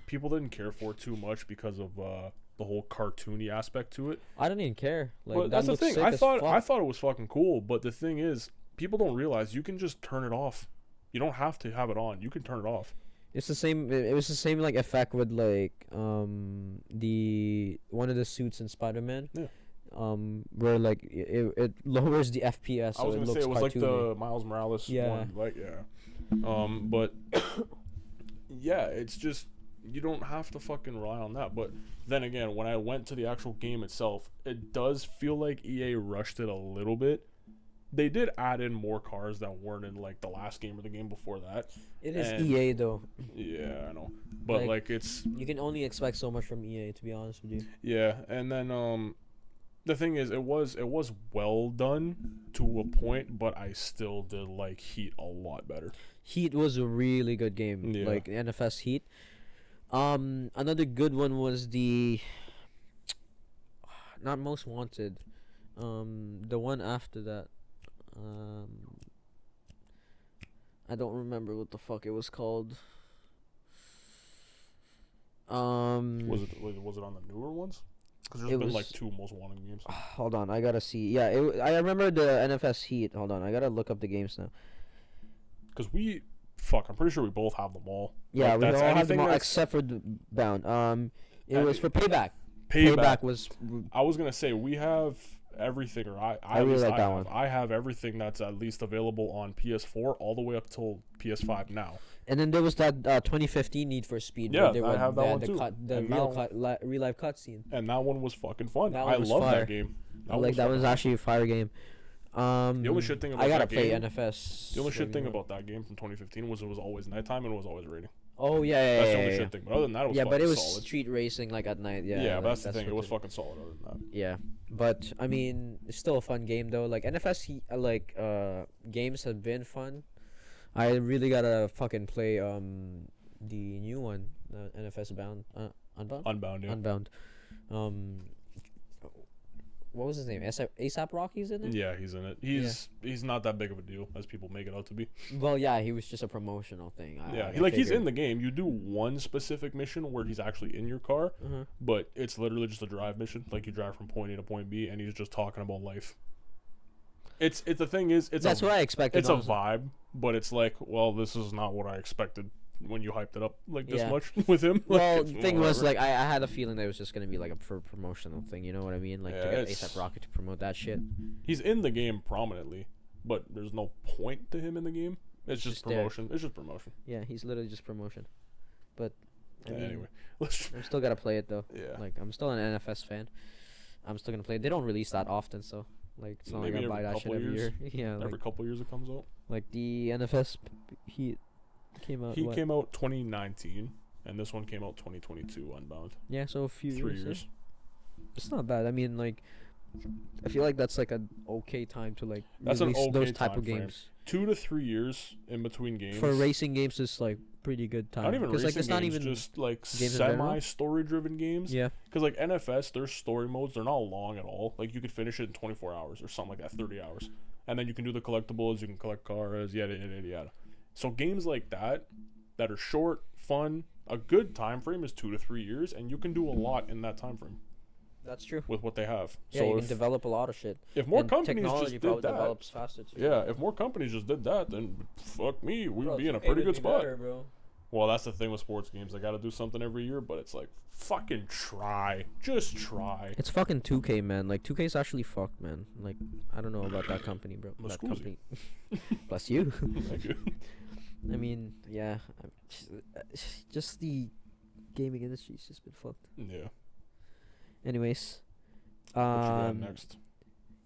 people didn't care for it too much because of the whole cartoony aspect to it. I don't even care. Like, but that's the thing. I thought it was fucking cool, but the thing is, people don't realize you can just turn it off. You don't have to have it on. You can turn it off. It's the same. It was the same like effect with like the one of the suits in Spider-Man. Yeah. Where like it lowers the FPS. So I was gonna say it was cartoony. like the Miles Morales one. Like but yeah, it's just you don't have to fucking rely on that. But then again, when I went to the actual game itself, it does feel like EA rushed it a little bit. They did add in more cars that weren't in like the last game or the game before that. It is EA though. Yeah, I know. But like it's you can only expect so much from EA, to be honest with you. Yeah, and then the thing is it was well done to a point, but I still did like Heat a lot better. Heat was a really good game. Yeah. Like NFS Heat. Another good one was the not Most Wanted. The one after that. I don't remember what the fuck it was called. Was it on the newer ones? Because there's been like 2 Most Wanted games. Hold on, I gotta see. Yeah, I remember the NFS Heat. Hold on, I gotta look up the games now. Because I'm pretty sure we both have them all. Yeah, like, we all have them all except for the Bound. It was for Payback. Payback was. I was gonna say we have everything, or I really like that one. I have everything that's at least available on PS4 all the way up till PS5 now. And then there was that 2015 Need for Speed. Yeah, I have that one too. The real life cutscene. And that one was fucking fun. I love that game. That was actually a fire game. The only shit thing about I gotta that play game, NFS. The only shit thing about that game from 2015 was it was always nighttime and it was always raining. Oh yeah. That's the only shit thing. But other than that, it was fucking but it was solid. Street racing like at night. Yeah. Yeah, but that's the thing. It was fucking solid. Other than that. Yeah, but I mean, it's still a fun game though. Like NFS, games have been fun. I really gotta fucking play the new one, NFS Unbound. Unbound. Yeah. Unbound. What was his name? ASAP Rocky's in it? Yeah, he's in it. He's not that big of a deal as people make it out to be. Well, yeah, he was just a promotional thing. He's in the game. You do one specific mission where he's actually in your car, but it's literally just a drive mission. Like you drive from point A to point B, and he's just talking about life. It's the thing is, that's what I expected. It's a vibe, but it's like, well, this is not what I expected when you hyped it up like this much with him. Well, the thing was, like, I had a feeling that it was just gonna be like a promotional thing. You know what I mean? Like to get ASAP Rocky to promote that shit. He's in the game prominently, but there's no point to him in the game. It's just promotion. It's just promotion. Yeah, he's literally just promotion. But anyway, I'm still gotta play it though. Yeah. Like I'm still an NFS fan. I'm still gonna play it. They don't release that often, so like it's not like I buy that shit every year. Yeah. Every couple years it comes out. Like the NFS Heat came out. He came out 2019, and this one came out 2022. Unbound. Yeah, so a few 3 years. It's not bad. I mean, like, I feel like that's like an okay time to like release those type of games. 2 to 3 years in between games. For racing games, is like pretty good time. Not even racing like, it's games, not even just like semi-story-driven games. Yeah. Because like NFS, their story modes, they're not long at all. Like you could finish it in 24 hours or something like that, 30 hours, and then you can do the collectibles, you can collect cars, yada yada yada. So games like that are short, fun, a good time frame is 2 to 3 years, and you can do a lot in that time frame. That's true. With what they have. Yeah, so you can develop a lot of shit. If more companies just did that, develops faster too. Yeah, if more companies just did that, then fuck me, we'd be in a pretty good spot. Better, bro. Well, that's the thing with sports games. They got to do something every year, but it's like, fucking try. Just try. It's fucking 2K, man. Like, 2K is actually fucked, man. Like, I don't know about that company, bro. That company. Bless you. Thank you. I mean, yeah. Just the gaming industry's just been fucked. Yeah. Anyways. What you got next?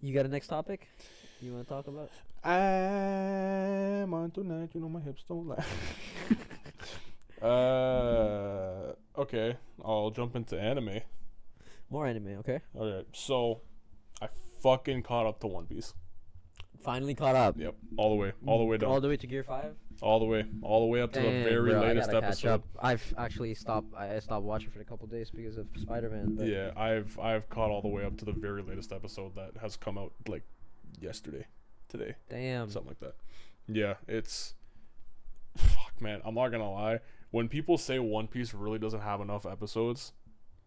You got a next topic you want to talk about? I'm on tonight, you know my hips don't lie. Okay, I'll jump into anime. More anime, okay? Okay, so I fucking caught up to One Piece. Finally caught up. Yep, all the way done. All the way to Gear 5? all the way up to the very latest episode. I stopped watching for a couple days because of Spider-Man. But Yeah, I've caught all the way up to the very latest episode that has come out like yesterday, today. Damn. Something like that. Yeah, it's fuck, man. I'm not gonna lie. When people say One Piece really doesn't have enough episodes,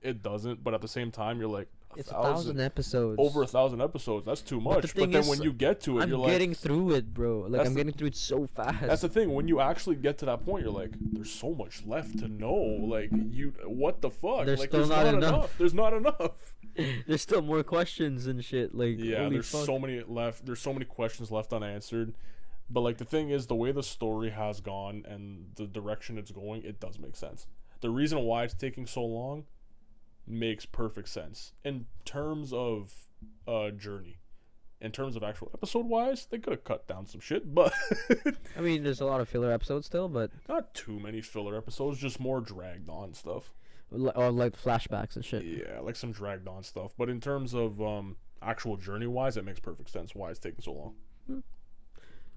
it doesn't. But at the same time, you're like, it's 1,000 episodes. Over 1,000 episodes. That's too much. But then when you get to it, you're like, I'm getting through it, bro. Like, I'm getting through it so fast. That's the thing. When you actually get to that point, you're like, there's so much left to know. Like, what the fuck? There's like, still not enough. There's not enough. There's still more questions and shit. Like, yeah, there's so many left. There's so many questions left unanswered. But like, the thing is, the way the story has gone and the direction it's going, it does make sense. The reason why it's taking so long makes perfect sense in terms of journey. In terms of actual episode wise, they could have cut down some shit, but I mean, there's a lot of filler episodes still, but not too many filler episodes, just more dragged on stuff, or like flashbacks and shit. Yeah, like some dragged on stuff. But in terms of actual journey wise, it makes perfect sense why it's taking so long.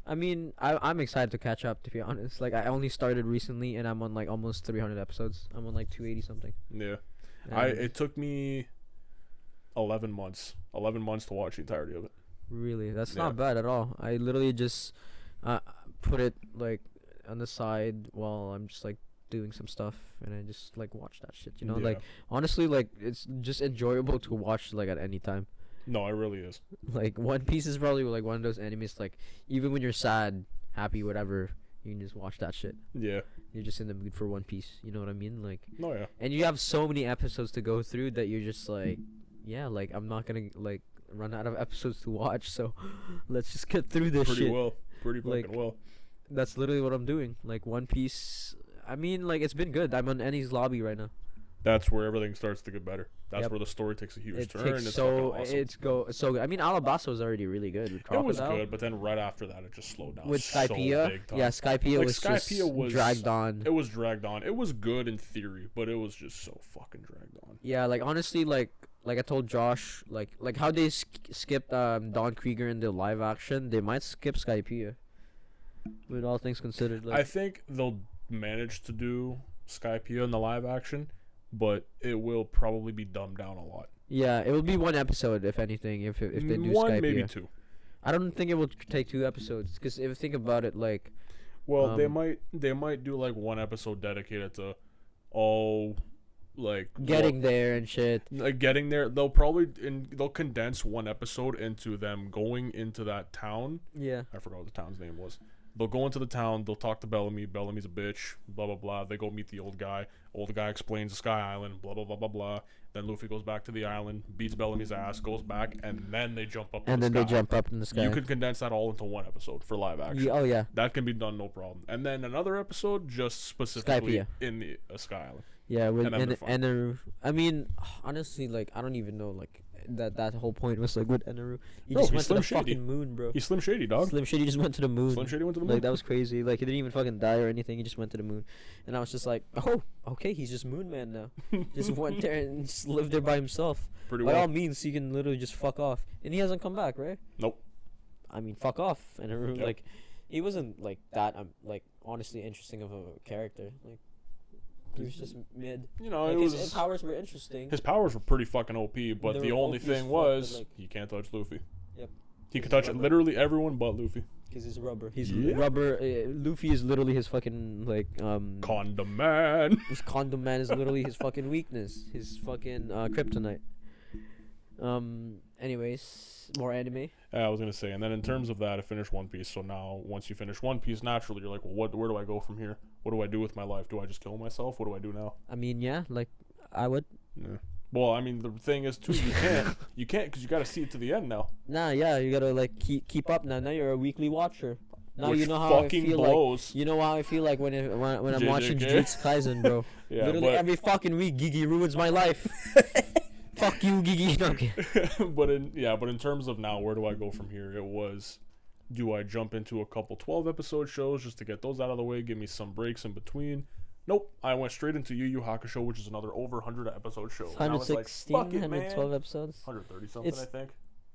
I mean, I'm excited to catch up, to be honest. Like, I only started recently and I'm on like almost 300 episodes. I'm on like 280 something. Yeah. It took me 11 months to watch the entirety of it. Really? That's not bad at all. I literally just put it like on the side while I'm just like doing some stuff, and I just like watch that shit, you know? Yeah. Like, honestly, like, it's just enjoyable to watch like at any time. No, it really is. Like, One Piece is probably like one of those animes, like, even when you're sad, happy, whatever, you can just watch that shit. Yeah. You're just in the mood for One Piece. You know what I mean? Like, oh yeah. And you have so many episodes to go through that you're just like, yeah, like, I'm not gonna like run out of episodes to watch, so let's just get through this shit. Pretty fucking well. That's literally what I'm doing. Like, One Piece, I mean, like, it's been good. I'm on Annie's lobby right now. That's where everything starts to get better. That's where the story takes a huge turn. It's so good. I mean, Alabasta was already really good with Crocodile. It was good, but then right after that, it just slowed down. With Skypiea, Skypiea like, was Skypiea was dragged on. It was dragged on. It was good in theory, but it was just so fucking dragged on. Yeah, like, honestly, like I told Josh, like how they skipped Don Krieger in the live action, they might skip Skypiea. With all things considered, like, I think they'll manage to do Skypiea in the live action, but it will probably be dumbed down a lot. Yeah, it will be one episode, if anything, if they do one, Skypiea. maybe two. I don't think it will take 2 episodes, because if you think about it, like, well, they might do like one episode dedicated to like getting there and shit. Like, getting there, they'll condense one episode into them going into that town. Yeah, I forgot what the town's name was. They'll go into the town. They'll talk to Bellamy. Bellamy's a bitch. Blah blah blah. They go meet the old guy. Old guy explains the Sky Island. Blah blah blah blah blah. Then Luffy goes back to the island, beats Bellamy's ass, goes back, and then they jump up. And then they jump up in the sky. You could condense that all into one episode for live action. Yeah, oh yeah, that can be done, no problem. And then another episode just specifically in the Sky Island. Yeah, with Eneru. I mean, honestly, like, I don't even know, like, that whole point was like with Eneru. He just went to the fucking moon, bro. He's Slim Shady, dog. Slim Shady just went to the moon. Slim Shady went to the moon. Like, that was crazy. Like, he didn't even fucking die or anything. He just went to the moon. And I was just like, oh, okay, he's just Moon Man now. Just went there and just lived there by himself. Pretty by well. all means, he can literally just fuck off. And he hasn't come back, right? Nope. I mean, fuck off. Eneru, like, he wasn't like that. Like, honestly, interesting of a character. Like, he was just mid. You know, like, his powers were interesting. His powers were pretty fucking OP, but the only thing was, like, he can't touch Luffy. Yep. He could touch literally everyone but Luffy. Because he's rubber. He's rubber. Luffy is literally his fucking, like, Condom Man. His Condom Man is literally his fucking weakness. His fucking kryptonite. Anyways, more anime. I was gonna say, and then in terms of that, I finished One Piece. So now, once you finish One Piece, naturally you're like, well, where do I go from here? What do I do with my life? Do I just kill myself? What do I do now? I mean, yeah, like, I would. Yeah. Well, I mean, the thing is too, you can't, because you gotta see it to the end now. Nah, yeah, you gotta like keep up now. Now you're a weekly watcher. Now Which you know how I feel blows. like. You know how I feel like when I'm watching Jujutsu Kaisen, bro. Yeah, literally every fucking week, Gigi ruins my life. Fuck you, Gigi. Okay. but in terms of now, where do I go from here? It was, do I jump into a couple 12-episode shows just to get those out of the way, give me some breaks in between? Nope, I went straight into Yu Yu Hakusho, which is another over 100-episode show. 116, like, 112 episodes. 130 something, I think.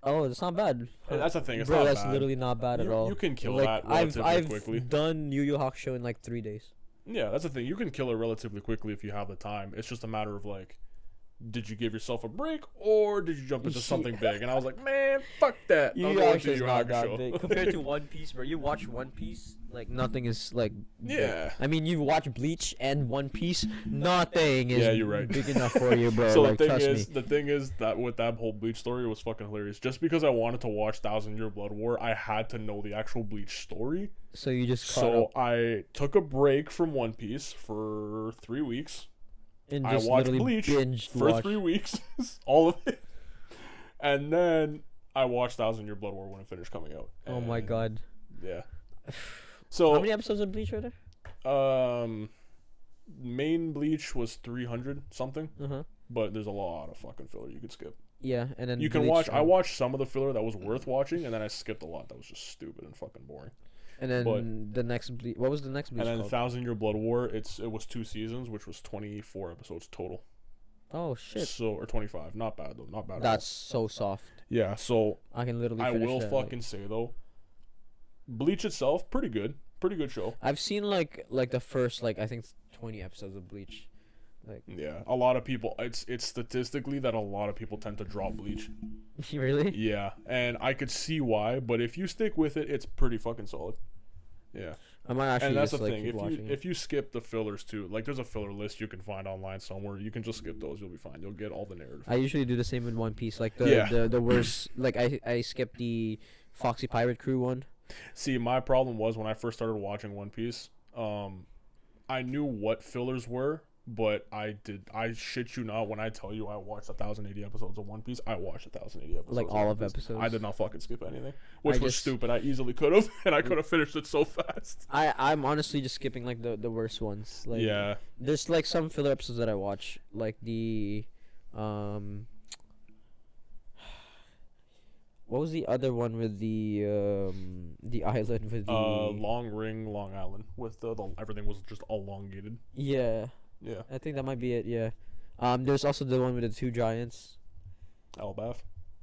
Oh, it's not bad. That's the thing. It's Bro, not that's bad. literally not bad at all. You can kill like, that relatively quickly. I've done Yu Yu Hakusho in like 3 days. Yeah, that's the thing. You can kill it relatively quickly if you have the time. It's just a matter of like, did you give yourself a break or did you jump into something big? And I was like, man, fuck that. Yu Yu Hakusho is not that big compared to One Piece, bro. You watch One Piece, like nothing is like. Yeah. I mean, you watch Bleach and One Piece, nothing is you're right. big enough for you, bro. So like, the thing is that with that whole Bleach story, it was fucking hilarious. Just because I wanted to watch 1,000-Year Blood War, I had to know the actual Bleach story. So you just I took a break from One Piece for 3 weeks. And I watched Bleach for 3 weeks, all of it, and then I watched 1,000-Year Blood War when it finished coming out. Oh my god! Yeah. So how many episodes of Bleach are there? Main Bleach was 300 something, Uh-huh. but there's a lot of fucking filler you could skip. Yeah, and then you can watch. I watched some of the filler that was worth watching, and then I skipped a lot that was just stupid and fucking boring. And then the next Bleach. What was the next Bleach? And then called? 1,000-Year Blood War. It was 2 seasons, which was 24 episodes total. Oh shit! So or 25, not bad though, not bad. That's so soft. Yeah, so I can literally. I will that, fucking say though, Bleach itself, pretty good show. I've seen like the first I think 20 episodes of Bleach. Like yeah, a lot of people. It's statistically that a lot of people tend to drop Bleach. Really? Yeah, and I could see why, but if you stick with it, it's pretty fucking solid. Yeah. I might actually. And that's just, the thing. If you skip the fillers too, like there's a filler list you can find online somewhere. You can just skip those. You'll be fine. You'll get all the narrative. I usually do the same with One Piece. Like the worst. Like I skipped the Foxy Pirate Crew one. See, my problem was when I first started watching One Piece. I knew what fillers were. But I shit you not, when I tell you I watched 1,080 episodes of One Piece, I watched 1,080 episodes. Like all of episodes? I did not fucking skip anything. Which was stupid. I easily could have, and I could have finished it so fast. I'm honestly just skipping like the worst ones. Like, yeah. There's like some filler episodes that I watch. Like the what was the other one with the island with the Long Ring, Long Island, with the everything was just elongated. Yeah. Yeah. I think that might be it, yeah. There's also the one with the 2 giants. Elbaf?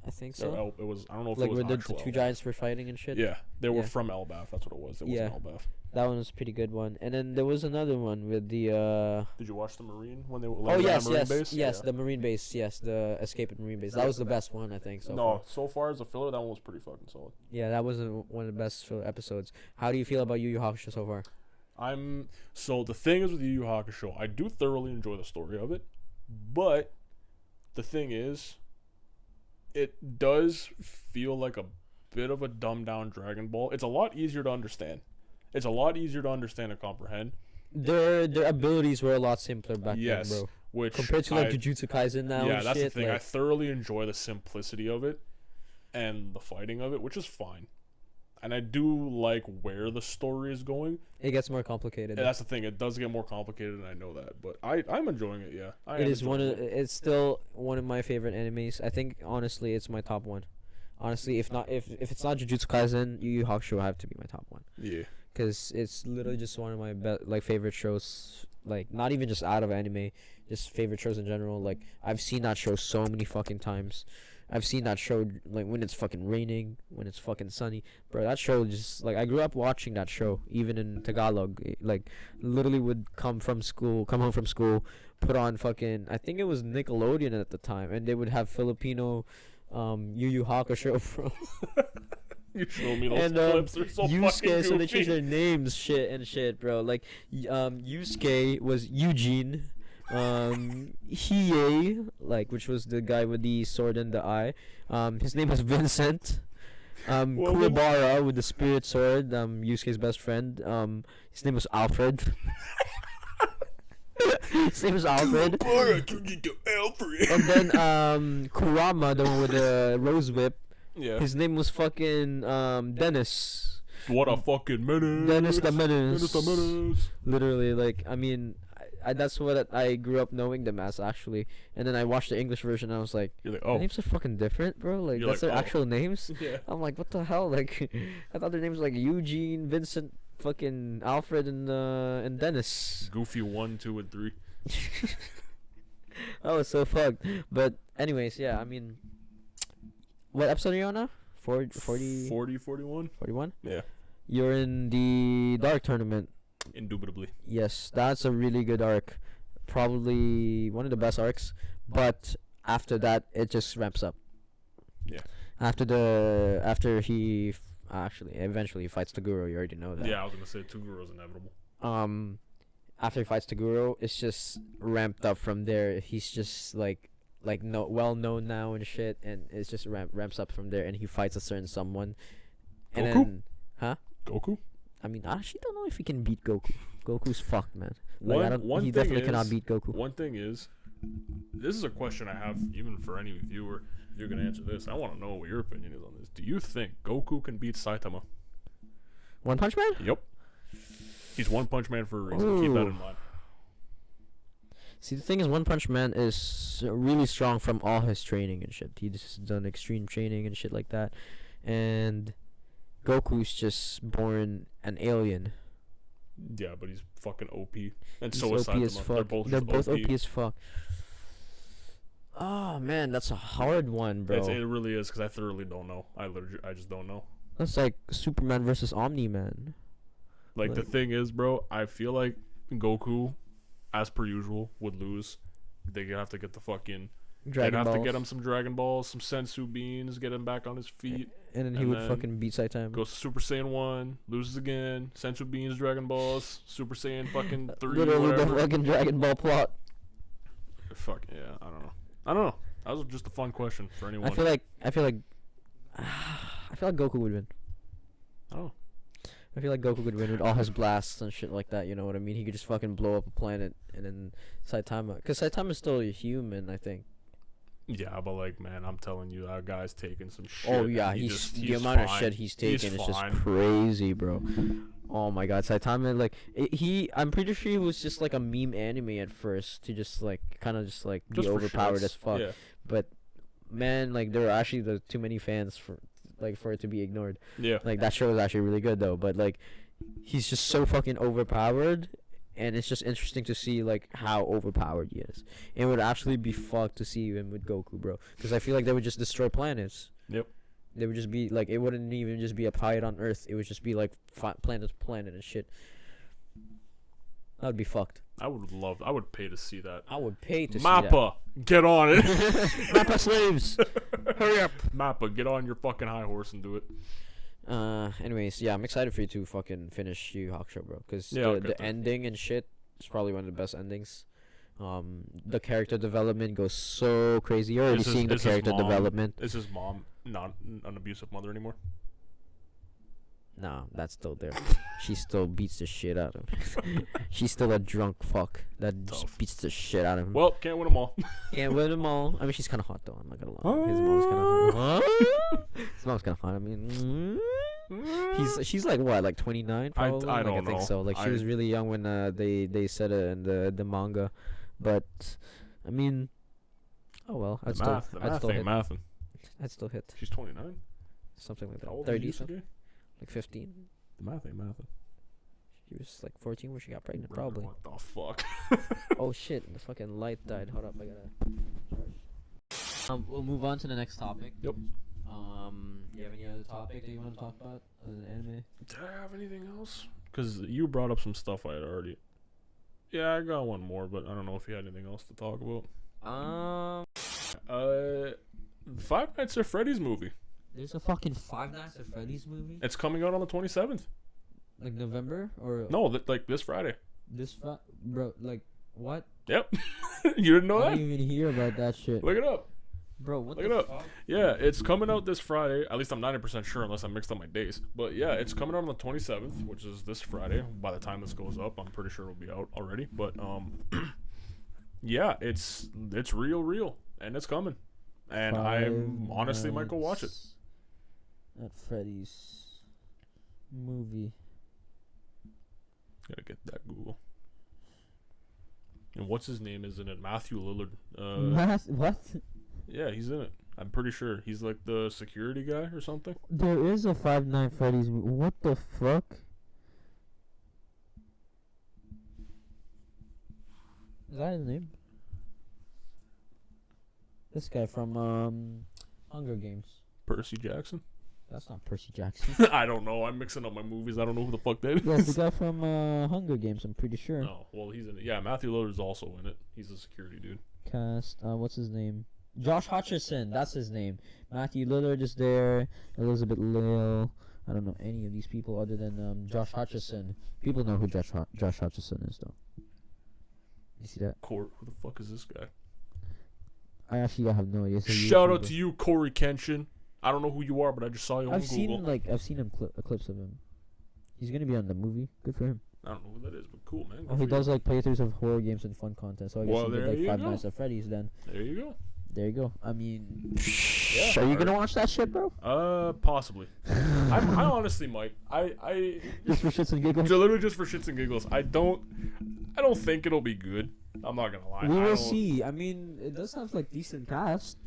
I think so. It was, I don't know if like it was where actual the 2 Elbaf. giants were fighting and shit. Yeah, they were from Elbaf. That's what it was. It wasn't Elbaf. That one was a pretty good one. And then there was another one with the Did you watch the Marine when they were oh yes, Marine yes, base? yes, the Marine base, yes, the Escape at Marine base. That was the best one, I think. So far as a filler, that one was pretty fucking solid. Yeah, that was one of the best filler episodes. How do you feel about Yu Yu Hakusho so far? So the thing is with Yu Yu Hakusho, I do thoroughly enjoy the story of it, but the thing is, it does feel like a bit of a dumbed down Dragon Ball. It's a lot easier to understand. It's a lot easier to understand and comprehend. Their abilities were a lot simpler back then, bro. Which compared to like Jujutsu Kaisen now. Yeah, that's shit, the thing. I thoroughly enjoy the simplicity of it and the fighting of it, which is fine. And I do like where the story is going. It gets more complicated. And that's the thing. It does get more complicated, and I know that. But I'm enjoying it. Yeah, It's still one of my favorite animes. I think honestly, it's my top one. Honestly, if it's not Jujutsu Kaisen, Yu Yu Hakusho will have to be my top one. Yeah. Because it's literally just one of my favorite shows. Like not even just out of anime, just favorite shows in general. Like I've seen that show so many fucking times. I've seen that show like when it's fucking raining, when it's fucking sunny, bro. That show just like I grew up watching that show, even in Tagalog. Like literally would come home from school, put on fucking I think it was Nickelodeon at the time, and they would have Filipino, Yu Yu Hakusho, bro. You show me those clips. They're so fucking goofy. So they changed their names, shit, bro. Like, Yusuke was Eugene. Hiei, like, which was the guy with the sword in the eye. His name was Vincent. Kuwabara with the spirit sword. Yusuke's best friend. His name was Alfred. His name was Alfred. And then Kurama, the one with the rose whip. Yeah. His name was fucking Dennis. What a fucking menace. Dennis the Menace. Dennis the Menace. Literally, like, I mean, that's what I grew up knowing them as, actually. And then I watched the English version, and I was like, you're like, their names are fucking different, bro. Like, that's their actual names? Yeah. I'm like, what the hell? Like, I thought their names were like Eugene, Vincent, fucking Alfred, and Dennis. Goofy 1, 2, and 3. That was so fucked. But anyways, yeah, I mean, What episode are you on now? 40, 41? 41? Yeah. You're in the Dark Tournament. Indubitably. Yes, that's a really good arc. Probably one of the best arcs. But after that, it just ramps up. Yeah. After he eventually he fights Toguro. You already know that. Yeah, I was gonna say Toguro is inevitable. After he fights Toguro, it's just ramped up from there. He's just like well known now and shit, and it's just ramps up from there. And he fights a certain someone. And Goku? then, huh? Goku? I mean, I actually don't know if he can beat Goku. Goku's fucked, man. Like, One he thing definitely is, cannot beat Goku. One thing is, this is a question I have even for any viewer. If you're gonna answer this, I want to know what your opinion is on this. Do you think Goku can beat Saitama? One Punch Man? Yep. He's One Punch Man for a reason. Keep that in mind. See, the thing is, One Punch Man is really strong from all his training and shit. He's just done extreme training and shit like that. And Goku's just born an alien. Yeah, but he's fucking OP. And He's so is OP as Saitama. fuck. They're both OP as fuck. Oh man, that's a hard one, bro. It really is, because I thoroughly don't know. I just don't know. That's like Superman versus Omni-Man. Like, the thing is, bro, I feel like Goku, as per usual, would lose. They have to get the fucking... Dragon They'd have Balls. to get him some Dragon Balls, some Sensu Beans, get him back on his feet. And then he would fucking beat Saitama. Goes to Super Saiyan 1, loses again, Sensu Beans, Dragon Balls, Super Saiyan fucking 3, Literally whatever. the fucking Dragon Ball plot. Fuck, yeah, I don't know. That was just a fun question for anyone. I feel like Goku would win. Oh. I feel like Goku would win with all his blasts and shit like that, you know what I mean? He could just fucking blow up a planet, and then Saitama... Because Saitama's still a human, I think. Yeah, but like, man, I'm telling you, that guy's taking some shit. Oh, yeah, he's the amount of fine. shit he's taking is just fine. crazy, bro. Oh my god, Saitama, like... I'm pretty sure he was just like a meme anime at first, to just like, kind of just like be Just for overpowered shits. as fuck. Yeah. But, man, like, there are actually too many fans for it to be ignored. Yeah. Like, that show is actually really good, though. But, like, he's just so fucking overpowered, and it's just interesting to see, like, how overpowered he is. It would actually be fucked to see him with Goku, bro. Because I feel like they would just destroy planets. Yep. They would just be, like, it wouldn't even just be a fight on Earth. It would just be, like, planet to planet and shit. That would be fucked. I would pay to see that. I would pay to see Mappa, get on it. Mappa slaves! Hurry up! Mappa, get on your fucking high horse and do it. Anyways, yeah, I'm excited for you to fucking finish Yu Yu Hakusho, bro. Because Yeah, the ending and shit is probably one of the best endings. The character development goes so crazy. You're already seeing the character development. Is his mom not an abusive mother anymore? No, that's still there. She still beats the shit out of him. She's still a drunk fuck that just beats the shit out of him. Well, can't win them all. Can't win them all. I mean, she's kind of hot though. I'm not gonna lie. His mom's kind of hot. His mom's kind of hot. I mean, she's like what, like 29 probably. I don't I think know. so. Like she was really young when they said it in the manga, but I mean, oh well. I'd still hit. Mathing. I'd still hit. She's 29. Something like that. How old 30 is something. Like 15. The math ain't mathing. She was like 14 when she got pregnant, probably. What the fuck? Oh shit! The fucking light died. Hold up, I gotta charge. We'll move on to the next topic. Yep. Do you have any other topic that you want to talk about other than anime? Did I have anything else? Because you brought up some stuff I had already. Yeah, I got one more, but I don't know if you had anything else to talk about. Five Nights at Freddy's movie. There's a fucking Five Nights at Freddy's movie. It's coming out on the 27th. Like November or No, like this Friday. Bro, like what? Yep. You didn't know I that? didn't even hear about that shit. Look it up. Bro, what Look the it up. fuck? Yeah, it's coming out this Friday. At least I'm 90% sure, unless I mixed up my days. But yeah, it's coming out on the 27th, which is this Friday. By the time this goes up, I'm pretty sure it'll be out already. But yeah, it's real, and it's coming. And I honestly might go watch it. At Freddy's movie. Gotta get that Google. And what's his name is in it? Matthew Lillard. What? Yeah, he's in it. I'm pretty sure he's like the security guy or something. There is a Five Nights at Freddy's movie. What the fuck? Is that his name? This guy from Hunger Games. Percy Jackson. That's not Percy Jackson. I don't know. I'm mixing up my movies. I don't know who the fuck that is. Yeah, the guy from Hunger Games. I'm pretty sure. Oh, well, he's in it. Yeah, Matthew Lillard's also in it. He's a security dude. Cast. What's his name? Josh Hutcherson. That's his name. Matthew Lillard is there. Elizabeth Lil. I don't know any of these people other than Josh Hutcherson. People know who Josh Hutcherson is, though. You see that? Who the fuck is this guy? I actually have no idea. Shout out to you, Corey Kenshin. I don't know who you are, but I just saw you on Google. I've seen him clips of him. He's gonna be on the movie. Good for him. I don't know who that is, but cool, man. Oh, he does like playthroughs of horror games and fun content. So I guess he did like Five Nights at Freddy's then. There you go. There you go. I mean, are you gonna watch that shit, bro? Possibly. I honestly might. I just for shits and giggles. Literally just for shits and giggles. I don't think it'll be good. I'm not gonna lie. We will see. I mean, it does have like decent cast.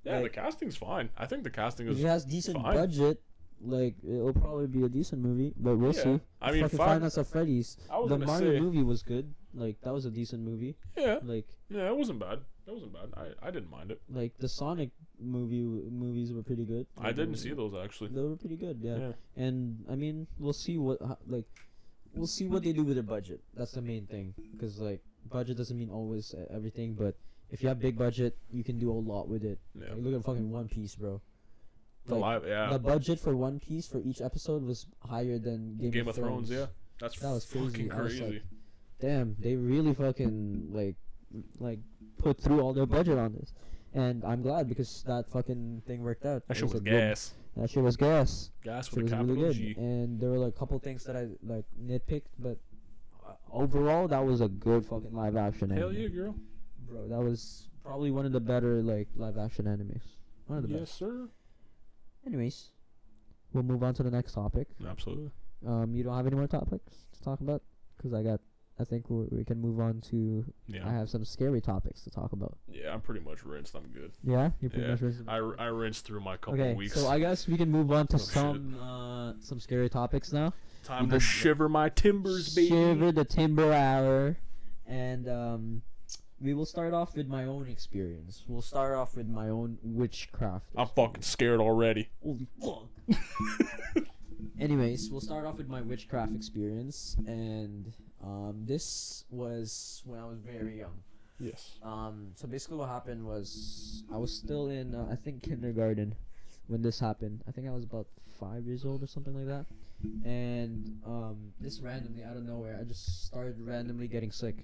Yeah, the casting's fine. I think the casting is. If it has decent fine. budget, like it'll probably be a decent movie. But we'll see. I mean, Five Nights at Freddy's. The Mario say, movie was good. Like that was a decent movie. Yeah. Yeah, it wasn't bad. I didn't mind it. Like the Sonic movies were pretty good. I didn't see those actually. They were pretty good. Yeah. And I mean, we'll see what they do with their budget. That's the main thing. Because like budget doesn't mean always everything, but if you have big budget, you can do a lot with it. Yeah. Like, look at fucking One Piece, bro. The budget for One Piece for each episode was higher than Game of Thrones. Yeah, that was crazy. crazy. Like, damn, they really fucking like put through all their budget on this, and I'm glad because that fucking thing worked out. That shit was gas. That shit was gas. Gas with a capital G. And there were like a couple things that I like nitpicked, but overall that was a good fucking live action. Hell anime. yeah, girl. Bro, that was probably one of the better like live action animes. One of the best. Yes, sir. Anyways, we'll move on to the next topic. Absolutely. You don't have any more topics to talk about? Because I think we can move on to. Yeah. I have some scary topics to talk about. Yeah, I'm pretty much rinsed. I'm good. Yeah, you're pretty much rinsed. I rinsed through my couple weeks. So I guess we can move on to some scary topics now. Time to shiver my timbers, baby. Shiver the timber hour, and we will start off with my own experience. We'll start off with my own witchcraft. I'm fucking scared already. Holy fuck. Anyways, we'll start off with my witchcraft experience, and this was when I was very young. Yes. So basically what happened was I was still in I think kindergarten when this happened. I think I was about 5 years old or something like that. And just randomly out of nowhere I just started randomly getting sick.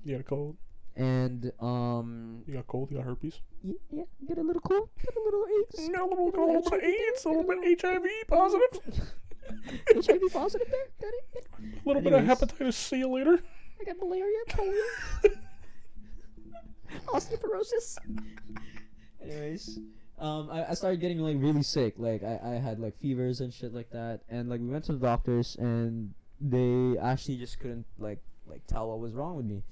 You got a cold? And you got cold? You got herpes? Yeah, get a little cold, get a little AIDS. Got a little bit of AIDS, a little bit HIV positive. HIV positive there? Got it? A little bit of hepatitis C later. I got malaria, polio, osteoporosis. Anyways, I started getting like really sick. Like I had like fevers and shit like that. And like we went to the doctors and they actually just couldn't like tell what was wrong with me.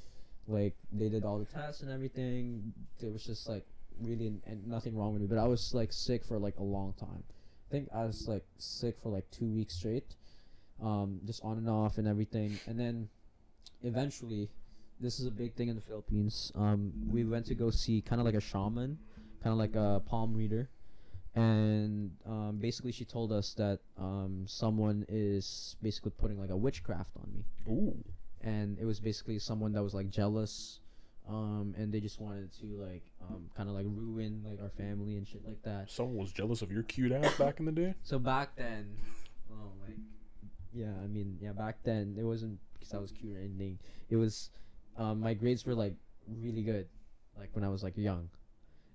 Like they did all the tests and everything. There was just like really nothing wrong with me. But I was like sick for like a long time. I think I was like sick for like 2 weeks straight. Just on and off and everything. And then eventually, this is a big thing in the Philippines. We went to go see kind of like a shaman, kind of like a palm reader. And basically she told us that someone is basically putting like a witchcraft on me. Ooh. And it was basically someone that was like jealous, and they just wanted to like kind of like ruin like our family and shit like that. Someone was jealous of your cute ass back in the day? So back then, back then it wasn't because I was cute or anything. It was my grades were like really good, like when I was like young.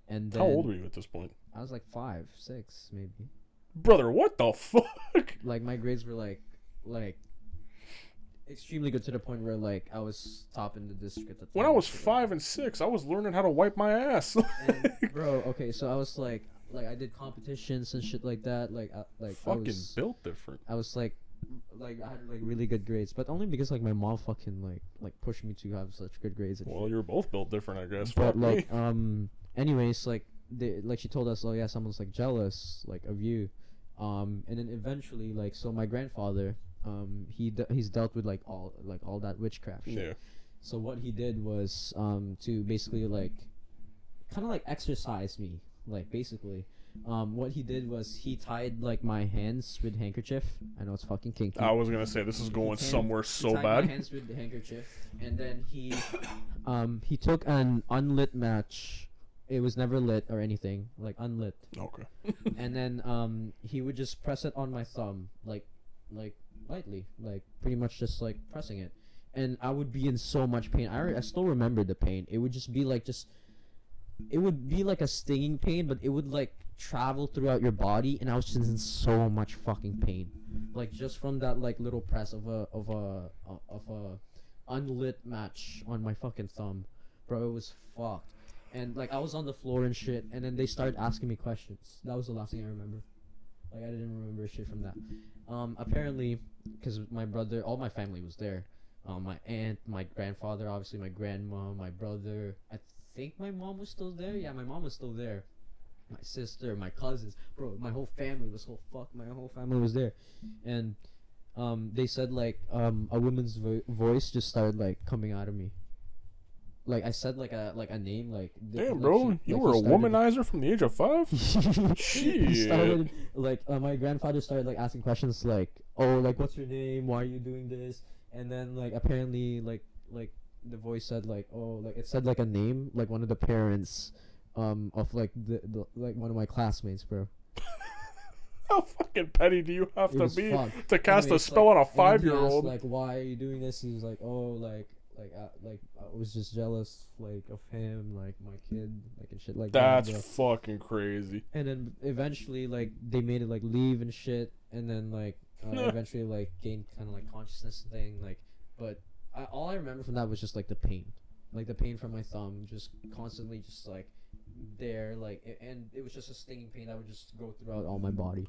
And then, how old were you at this point? I was like 5, 6 maybe. Brother, what the fuck? Like my grades were like extremely good to the point where like I was top in the district at the time. When I was 5 and 6, I was learning how to wipe my ass. And, bro, okay, so I was like I did competitions and shit like that. Like fucking I was built different. I was like I had like really good grades, but only because like my mom fucking like pushed me to have such good grades. Well, you're both built different, I guess. But like anyways, like she told us, oh yeah, someone's like jealous like of you, and then eventually like so my grandfather. He's dealt with like all that witchcraft shit. Yeah. So what he did was to basically like kind of like exorcise me, like basically. What he did was he tied like my hands with handkerchief. I know it's fucking kinky. I was gonna say this is going somewhere so tied bad. My hands with the handkerchief, and then he took an unlit match. It was never lit or anything, like unlit. Okay. And then he would just press it on my thumb, like lightly, like pretty much just like pressing it, and I would be in so much pain. I still remember the pain. It would just be like it would be like a stinging pain, but it would like travel throughout your body, and I was just in so much fucking pain, like just from that like little press of a unlit match on my fucking thumb, bro. It was fucked, and like I was on the floor and shit, and then they started asking me questions. That was the last thing I remember. Like I didn't remember shit from that. Apparently, because my brother, all my family was there. My aunt, my grandfather, obviously my grandma, my brother. I think my mom was still there. Yeah, my mom was still there. My sister, my cousins, bro, my whole family was my whole family was there, and they said like a woman's voice just started like coming out of me. Like I said like a name like. Damn, bro, you were a womanizer from the age of 5. Shit. Started like my grandfather started like asking questions like, oh, like what's your name? Why are you doing this? And then like apparently like the voice said like, oh, like it said like a name, like one of the parents of like the like one of my classmates, bro. How fucking petty do you have to be to cast anyway, a spell on a 5-year-old? Like, why are you doing this? He was like, oh, like I was just jealous like of him, like my kid, like and shit like that. That's fucking crazy. And then eventually like they made it like leave and shit, and then like eventually like gained kind of like consciousness thing, like, but all I remember from that was just like the pain from my thumb, just constantly just like there, like, and it was just a stinging pain that would just go throughout all my body.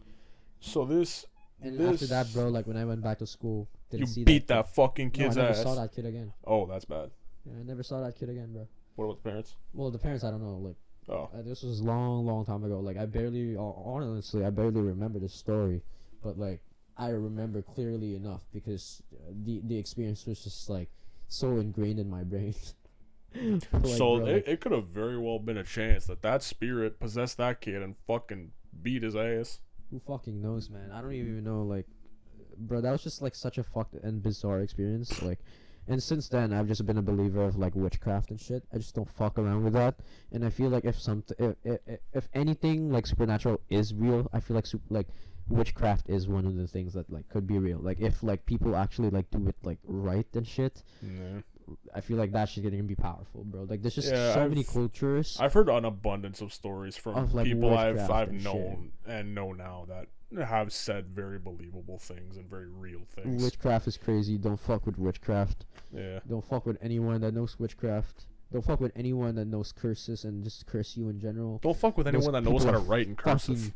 So after that, bro, like when I went back to school, you beat that fucking kid's ass. I never ass. saw that kid again. Oh, that's bad. Yeah, I never saw that kid again, bro. What about the parents? Well, the parents, I don't know. Like, this was long time ago. Like, honestly, I barely remember the story, but like I remember clearly enough because the experience was just like so ingrained in my brain. Like, so bro, it could have very well been a chance that spirit possessed that kid and fucking beat his ass. Who fucking knows, man? I don't even know. Like, bro, that was just like such a fucked and bizarre experience. Like, and since then I've just been a believer of like witchcraft and shit. I just don't fuck around with that. And I feel like if anything like supernatural is real, I feel like witchcraft is one of the things that like could be real. Like if like people actually like do it like right and shit. Yeah. I feel like that shit's gonna be powerful, bro. Like there's just so many cultures. I've heard an abundance of stories from like, people I've known and know now that have said very believable things and very real things. Witchcraft is crazy. Don't fuck with witchcraft. Yeah. Don't fuck with anyone that knows witchcraft. Don't fuck with anyone that knows curses and just curse you in general. Don't fuck with anyone that knows how to write in cursive.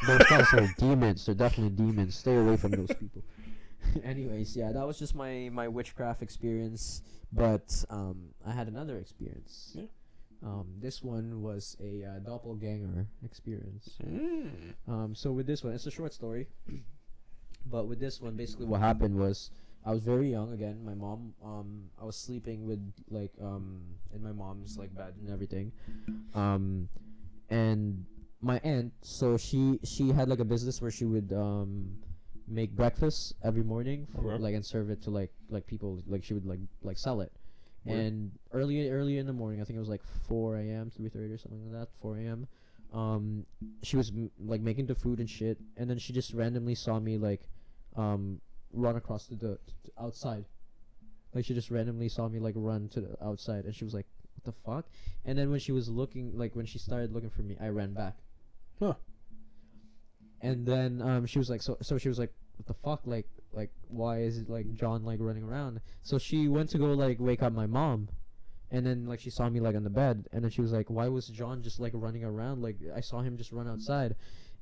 Those guys are demons. They're definitely demons. Stay away from those people. Anyways, yeah, that was just my witchcraft experience. But I had another experience. Yeah. This one was a doppelganger experience. So with this one, it's a short story. But with this one, basically what happened was I was very young again. My mom, I was sleeping with like in my mom's like bed and everything. And my aunt, so she had like a business where she would make breakfast every morning for like and serve it to like people, like she would like sell it. And early in the morning, I think it was like 4 a.m. 3:30 or something like that, 4 a.m. She was like making the food and shit, and then she just randomly saw me like run across the outside. Like she just randomly saw me like run to the outside, and she was like, "What the fuck?" And then when she was looking, like when she started looking for me, I ran back. Huh. And then she was like, so she was like, "What the fuck? Like why is it like John like running around?" So she went to go like wake up my mom, and then like she saw me like on the bed, and then she was like, "Why was John just like running around? Like I saw him just run outside."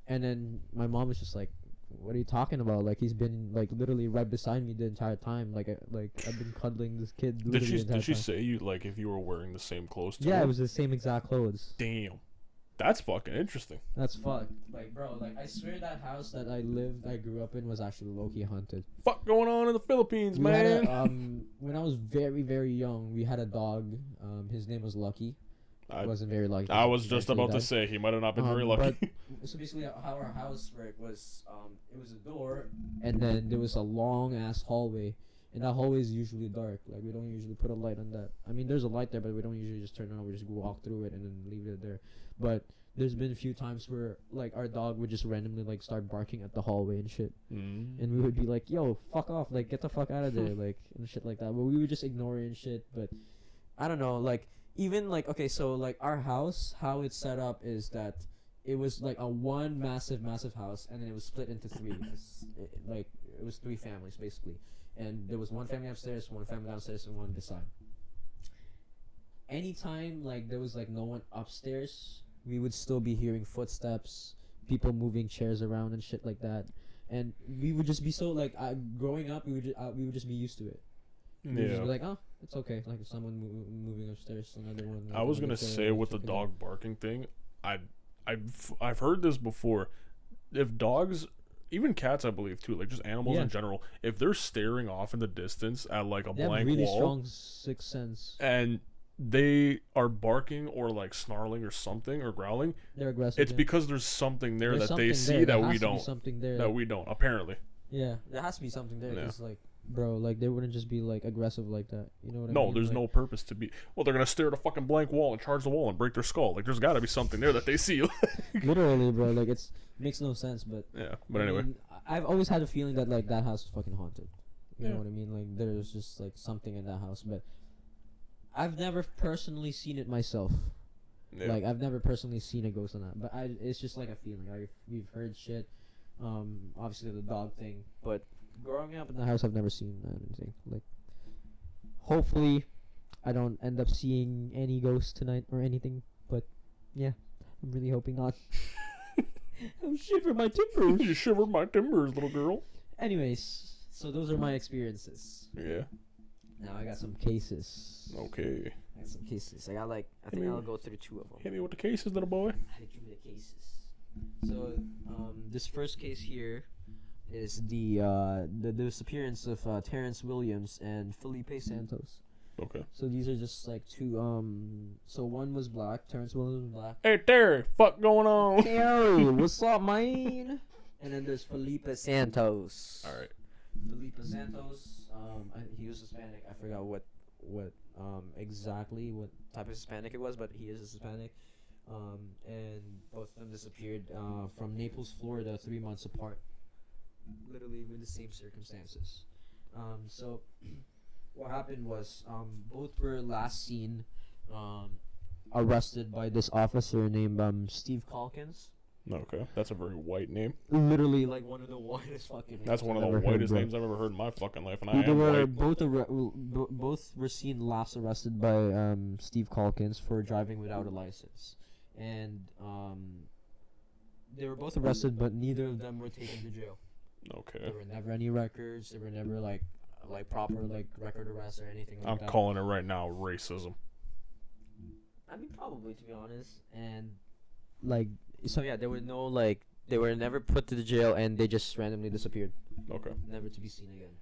And then my mom was just like, "What are you talking about? Like he's been like literally right beside me the entire time. Like I've been cuddling this kid." Did she say you like if you were wearing the same clothes? Yeah, it was the same exact clothes. Damn. That's fucking interesting. That's fucked. Like, bro, like, I swear that house that I grew up in was actually low-key haunted. Fuck going on in the Philippines, man? When I was very, very young, we had a dog. His name was Lucky. wasn't very lucky. I was just about to say he might have not been very lucky. So basically, how our house worked was, it was a door, and then there was a long ass hallway, and that hallway is usually dark. Like we don't usually put a light on that. I mean, there's a light there, but we don't usually just turn it on. We just walk through it and then leave it there. But there's been a few times where like our dog would just randomly like start barking at the hallway and shit, and we would be like, "Yo, fuck off! Like get the fuck out of there!" Like and shit like that. But we would just ignore it and shit. But I don't know, like. Even like okay, so like our house, how it's set up is that it was like a one massive house, and then it was split into three. It was 3 families basically, and there was one family upstairs, one family downstairs, and one beside. Anytime like there was like no one upstairs, we would still be hearing footsteps, people moving chairs around and shit like that, and we would just be so like growing up, we would just be used to it. Yeah. Just be like, oh, it's okay. Like if someone moving upstairs, another one. I was gonna say with the dog barking thing, I've heard this before. If dogs, even cats, I believe too, like just animals in general, if they're staring off in the distance at like a blank really wall, strong sixth sense, and they are barking or like snarling or something or growling, they're aggressive. It's because there's something there that they see that we don't. Something there that we don't. Apparently. Yeah, there has to be something there. Cause like. Bro, like they wouldn't just be like aggressive like that. You know what I mean? No, there's no purpose to be. Well, they're gonna stare at a fucking blank wall and charge the wall and break their skull. Like there's gotta be something there that they see. Literally, bro. Like makes no sense. But yeah. But anyway, I've always had a feeling that like that house is fucking haunted. You know what I mean? Like there's just like something in that house, but I've never personally seen it myself. Yeah. Like I've never personally seen a ghost on that, but it's just like a feeling. We've heard shit. Obviously the dog thing, but. Growing up in the house, I've never seen anything. Like, hopefully, I don't end up seeing any ghosts tonight or anything. But yeah, I'm really hoping not. I'm shivering my timbers. You shivered my timbers, little girl. Anyways, so those are my experiences. Yeah. Now I got some cases. Okay. I got some cases. I think I'll go through 2 of them. Hit me with the cases, little boy. Give me the cases. So, this first case here. Is the disappearance of Terrance Williams and Felipe Santos. Okay. So these are just like 2. So one was black. Terrance Williams was black. Hey Terry, fuck going on? Terry, what's up, man? And then there's Felipe Santos. All right. Felipe Santos. He was Hispanic. I forgot what exactly what type of Hispanic it was, but he is Hispanic. And both of them disappeared from Naples, Florida, 3 months apart. Literally with the same circumstances. So what happened was both were last seen arrested by this officer named Steve Calkins. Okay, that's a very white name. Literally like one of the whitest fucking names. That's one of the whitest names I've ever heard in my fucking life, and both were seen last arrested by Steve Calkins for driving without a license. And they were both arrested, but neither of them were taken to jail. Okay. There were never any records. There were never like proper like record arrests or anything like that. I'm calling it right now racism. I mean, probably, to be honest. And like, so yeah, there were no like, they were never put to the jail, and they just randomly disappeared. Okay. Never to be seen again.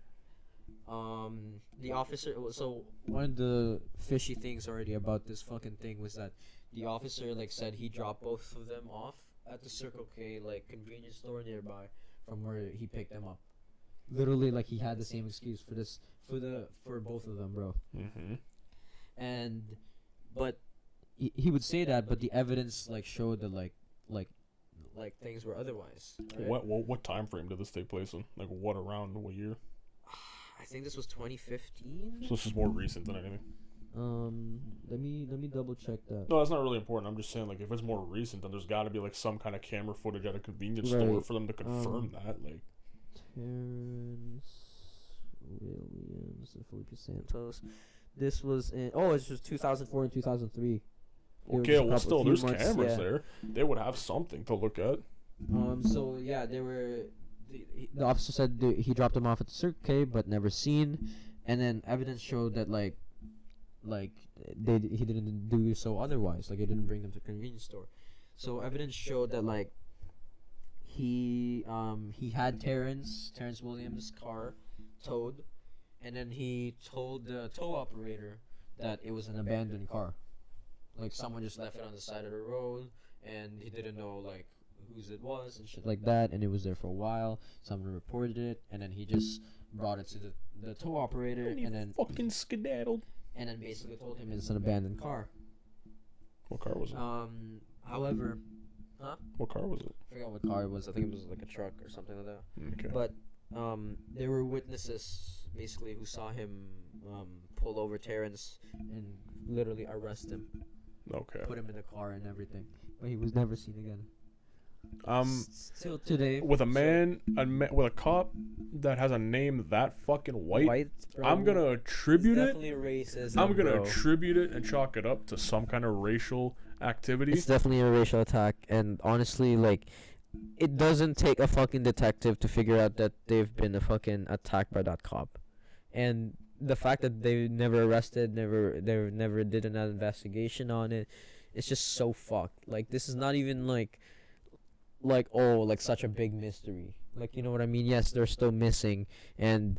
The officer. So one of the fishy things already about this fucking thing was that the officer like said he dropped both of them off at the Circle K like convenience store nearby. From where he picked them up, literally like he had the same excuse for this for both of them, bro. And, but he would say that, but the evidence like showed that like things were otherwise. Right? What time frame did this take place in? Like what year? I think this was 2015. So this is more recent than anything. Let me double check that. No, that's not really important. I'm just saying, like, if it's more recent, then there's got to be like some kind of camera footage at a convenience store for them to confirm that. Like, Terrance Williams and Felipe Santos. This was in it's just 2004 and 2003. Okay, well, still, there's cameras there. They would have something to look at. So yeah, they were. The officer said he dropped them off at the Circle K, but never seen. And then evidence showed that like he didn't do so otherwise. Like he didn't bring them to the convenience store. So evidence showed that like he had Terrance Williams' car towed, and then he told the tow operator that it was an abandoned car. like someone just left it on the side of the road, and he didn't know like whose it was and shit like that, and it was there for a while. Someone reported it, and then he just brought it to the tow operator, and then fucking skedaddled. And then basically told him it's an abandoned car. What car was it? However, what car was it? I forgot what car it was. I think it was like a truck or something like that. Okay. But there were witnesses basically who saw him pull over Terrance and literally arrest him. Okay. Put him in the car and everything, but he was never seen again. Still today. With with a cop that has a name that fucking white, bro, I'm gonna attribute it. Definitely racist. I'm gonna attribute it and chalk it up to some kind of racial activity. It's definitely a racial attack, and honestly, like, it doesn't take a fucking detective to figure out that they've been fucking attacked by that cop, and the fact that they never arrested, never did an investigation on it, it's just so fucked. Like, this is not even like such a big mystery. Like, you know what I mean? Yes, they're still missing, and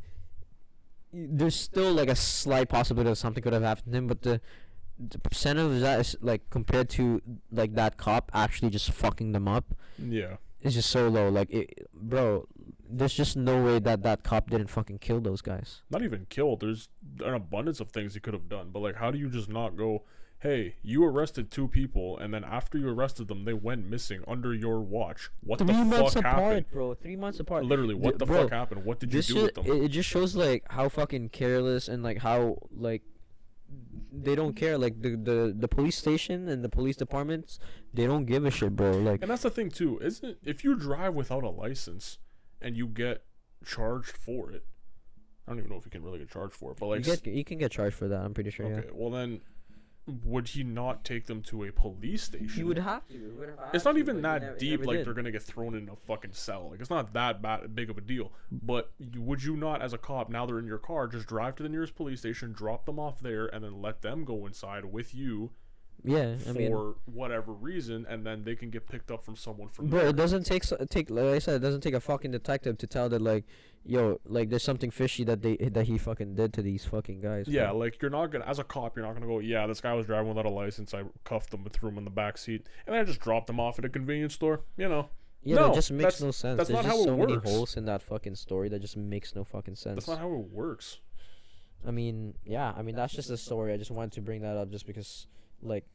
there's still like a slight possibility that something could have happened to him, but the percent of that is like compared to like that cop actually just fucking them up. Yeah. It's just so low. Like, bro, there's just no way that cop didn't fucking kill those guys. Not even kill. There's an abundance of things he could have done, but like, how do you just not go, hey, you arrested 2 people, and then after you arrested them, they went missing under your watch. What the fuck happened? 3 months apart, bro. 3 months apart. Literally, what the fuck happened? What did you do with them? It just shows, like, how fucking careless and, like, how, like, they don't care. Like, the police station and the police departments, they don't give a shit, bro. Like, and that's the thing, too. Isn't if you drive without a license and you get charged for it, I don't even know if you can really get charged for it, but, like... You can get charged for that, I'm pretty sure, okay, well, then... would he not take them to a police station? He would have to. It's not even that deep, like they're gonna get thrown in a fucking cell. Like, it's not that big of a deal. But would you not, as a cop, now they're in your car, just drive to the nearest police station, drop them off there, and then let them go inside with you? Yeah, for whatever reason, and then they can get picked up from someone from there. Bro, it doesn't take like I said, it doesn't take a fucking detective to tell that, like, yo, like, there's something fishy that he fucking did to these fucking guys. Yeah, bro. like, you're not gonna, as a cop, you're not gonna go, yeah, this guy was driving without a license, I cuffed him and threw him in the back seat, and then I just dropped him off at a convenience store, you know. Yeah, no, that just makes no sense. That's There's not just how it so works. many holes in that fucking story that just makes no fucking sense. That's not how it works. I mean, yeah, I mean, that's just a story. I just wanted to bring that up just because, like,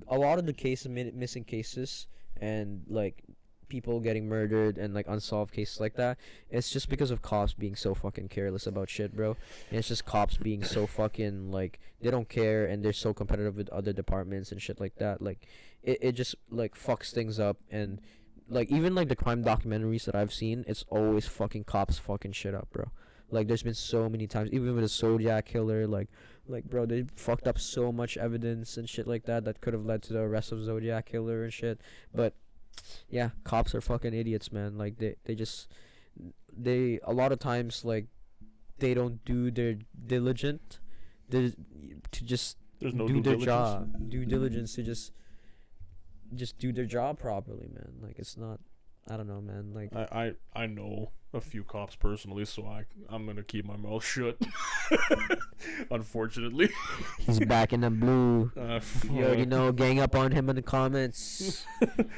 a lot of the missing cases and, like, people getting murdered and, like, unsolved cases like that, it's just because of cops being so fucking careless about shit, bro. And it's just cops being so fucking, like, they don't care, and they're so competitive with other departments and shit like that. Like, it just, like, fucks things up. And, like, even, like, the crime documentaries that I've seen, it's always fucking cops fucking shit up, bro. Like, there's been so many times, even with a Zodiac killer, like, bro, they fucked up so much evidence and shit like that could have led to the arrest of Zodiac killer and shit. But, yeah, cops are fucking idiots, man. Like, they a lot of times, like, they don't do their diligent to just do their job. Due diligence to just do their job properly, man. Like, it's not, I don't know, man. Like, I know a few cops personally, so I'm gonna keep my mouth shut. Unfortunately, he's back in the blue. You already know. Gang up on him in the comments.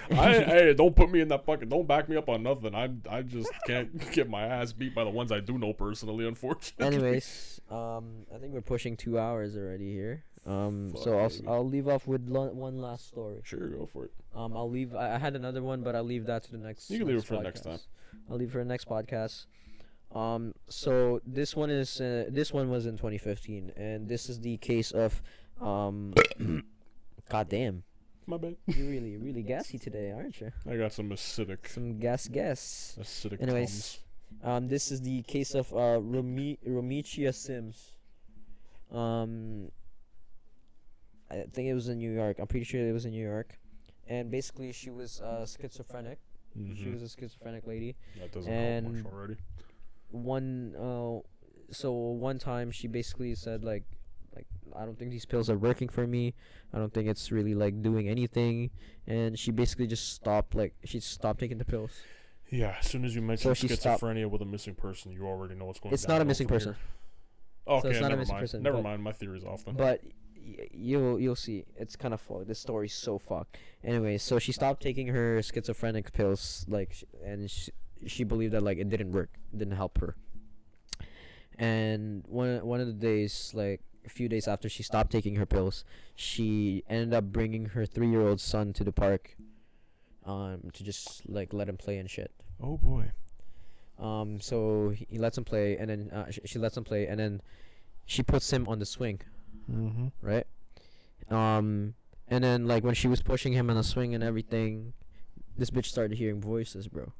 Hey, don't put me in that fucking. Don't back me up on nothing. I just can't get my ass beat by the ones I do know personally. Unfortunately. Anyways, I think we're pushing 2 hours already here. So I'll leave off with one last story. Sure, go for it. I'll leave. I had another one, but I'll leave that to the next. You can leave it for the next time. I'll leave it for the next podcast. So this one was in 2015, and this is the case of God damn. My bad. You're really gassy today, aren't you? I got some acidic. Some gas. Acidic. Anyways, this is the case of Romechia Simms. I think it was in New York. I'm pretty sure it was in New York. And basically, she was schizophrenic. Mm-hmm. She was a schizophrenic lady. That doesn't help much already. One time she basically said, like, I don't think these pills are working for me. I don't think it's really, like, doing anything. And she basically just stopped taking the pills. Yeah, as soon as you mention schizophrenia with a missing person, you already know what's going on. It's not a missing person. Okay, so it's not a missing person. Never mind. My theory's off then. But you'll see. It's kind of fucked. This story's so fucked. Anyway, so she stopped taking her schizophrenic pills, like, and she believed that like it didn't work, it didn't help her. And one of the days, like a few days after she stopped taking her pills, she ended up bringing her 3-year-old son to the park, to just like let him play and shit. Oh boy. So he lets him play, and then she lets him play, and then she puts him on the swing. Mm-hmm. Right. And then like when she was pushing him on the swing and everything, this bitch started hearing voices, bro.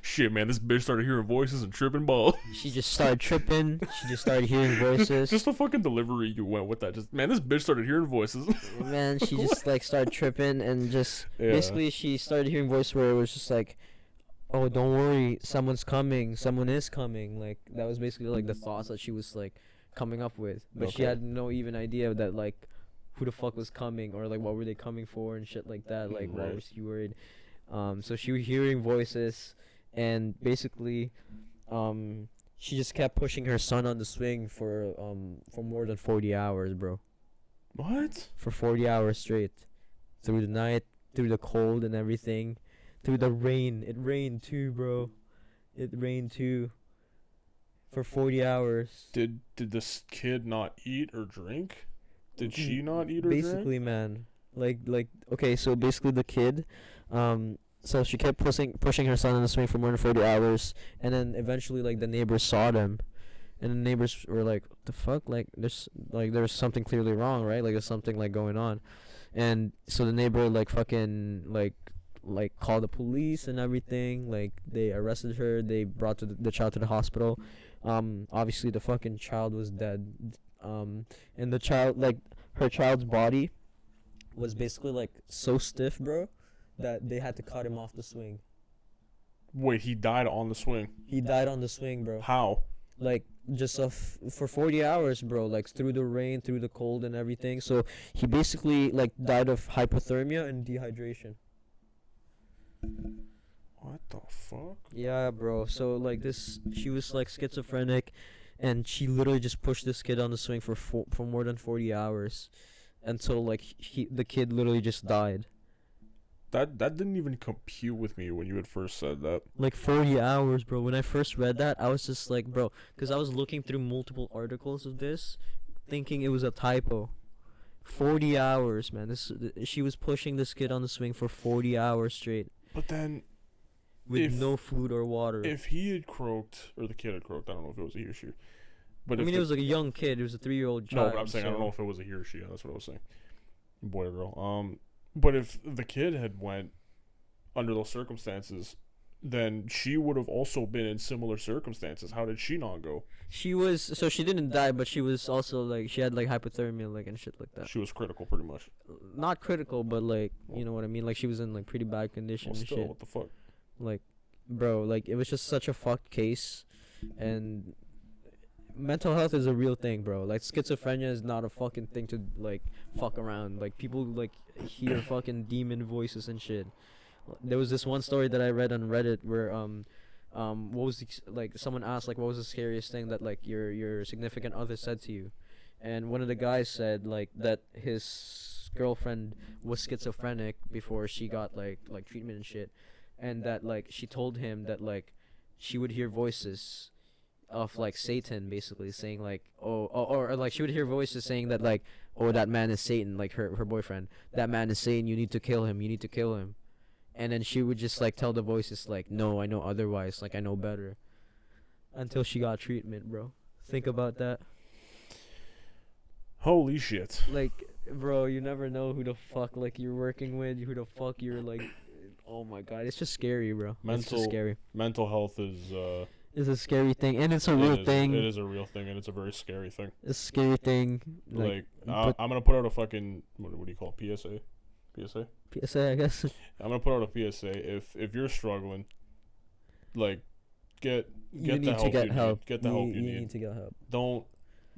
Shit, man, this bitch started hearing voices and tripping balls. She just started tripping. She just started hearing voices. Just the fucking delivery you went with that. Just, man, this bitch started hearing voices. Man, she just like started tripping and just basically she started hearing voices where it was just like, oh, don't worry, someone's coming, someone is coming. Like that was basically like the thoughts that she was like coming up with, but she had no even idea that like who the fuck was coming or like what were they coming for and shit like that. Like why was she worried? So she was hearing voices, and basically she just kept pushing her son on the swing for more than 40 hours, bro. What? For 40 hours straight, through the night, through the cold and everything, through the rain. It rained too, bro. It rained too. For 40 hours. Did this kid not eat or drink? Did she not eat or basically, drink? man. Like okay, so basically the kid, so she kept pushing her son on the swing for more than 40 hours, and then eventually like the neighbors saw them, and the neighbors were like, "The fuck? Like there's something clearly wrong, right? Like there's something like going on," and so the neighbor like fucking like called the police and everything. Like they arrested her. They brought the child to the hospital. Obviously the fucking child was dead. And the child, like her child's body was basically like so stiff, bro, that they had to cut him off the swing. Wait, he died on the swing? He died on the swing, bro. How? Like just for 40 hours, bro, like through the rain, through the cold and everything. So he basically like died of hypothermia and dehydration. What the fuck? Yeah, bro. So like this, she was like schizophrenic, and she literally just pushed this kid on the swing for more than 40 hours, until like the kid literally just died. That didn't even compute with me when you had first said that. Like 40 hours, bro. When I first read that, I was just like, bro, because I was looking through multiple articles of this, thinking it was a typo. 40 hours, man. She was pushing this kid on the swing for 40 hours straight. But then, with no food or water. If he had croaked, or the kid had croaked, I don't know if it was a he or she. But I mean, it was like a young kid. It was a 3-year-old child. No, but I'm saying I don't know if it was a he or she. That's what I was saying. Boy or girl. But if the kid had went under those circumstances, then she would have also been in similar circumstances. How did she not go? She didn't die, but she was also like, she had like hypothermia, like, and shit like that. She was critical, pretty much. Not critical, but like, you know what I mean? Like she was in like pretty bad condition and shit. What the fuck? Like, bro, like it was just such a fucked case, and mental health is a real thing, bro. Like schizophrenia is not a fucking thing to like fuck around. Like people like hear fucking demon voices and shit. There was this one story that I read on Reddit where what was like someone asked like what was the scariest thing that like your significant other said to you, and one of the guys said like that his girlfriend was schizophrenic before she got like treatment and shit, and that like she told him that like she would hear voices of like Satan basically saying like or like she would hear voices saying that like, oh, that man is Satan, like her boyfriend, that man is Satan, you need to kill him. And then she would just like tell the voices like, no, I know otherwise, like I know better, until she got treatment, bro. Think about that. Holy shit. Like, bro, you never know who the fuck like you're working with, who the fuck you're like. Oh my god, it's just scary, bro. It's just scary. Mental health is it's a scary thing, and it's a real thing. It is a real thing, and it's a very scary thing. It's a scary thing. Like I'm gonna put out a fucking what do you call it? PSA, I guess. I'm gonna put out a PSA. If you're struggling, like get the help. Get the help you need. You need to get help.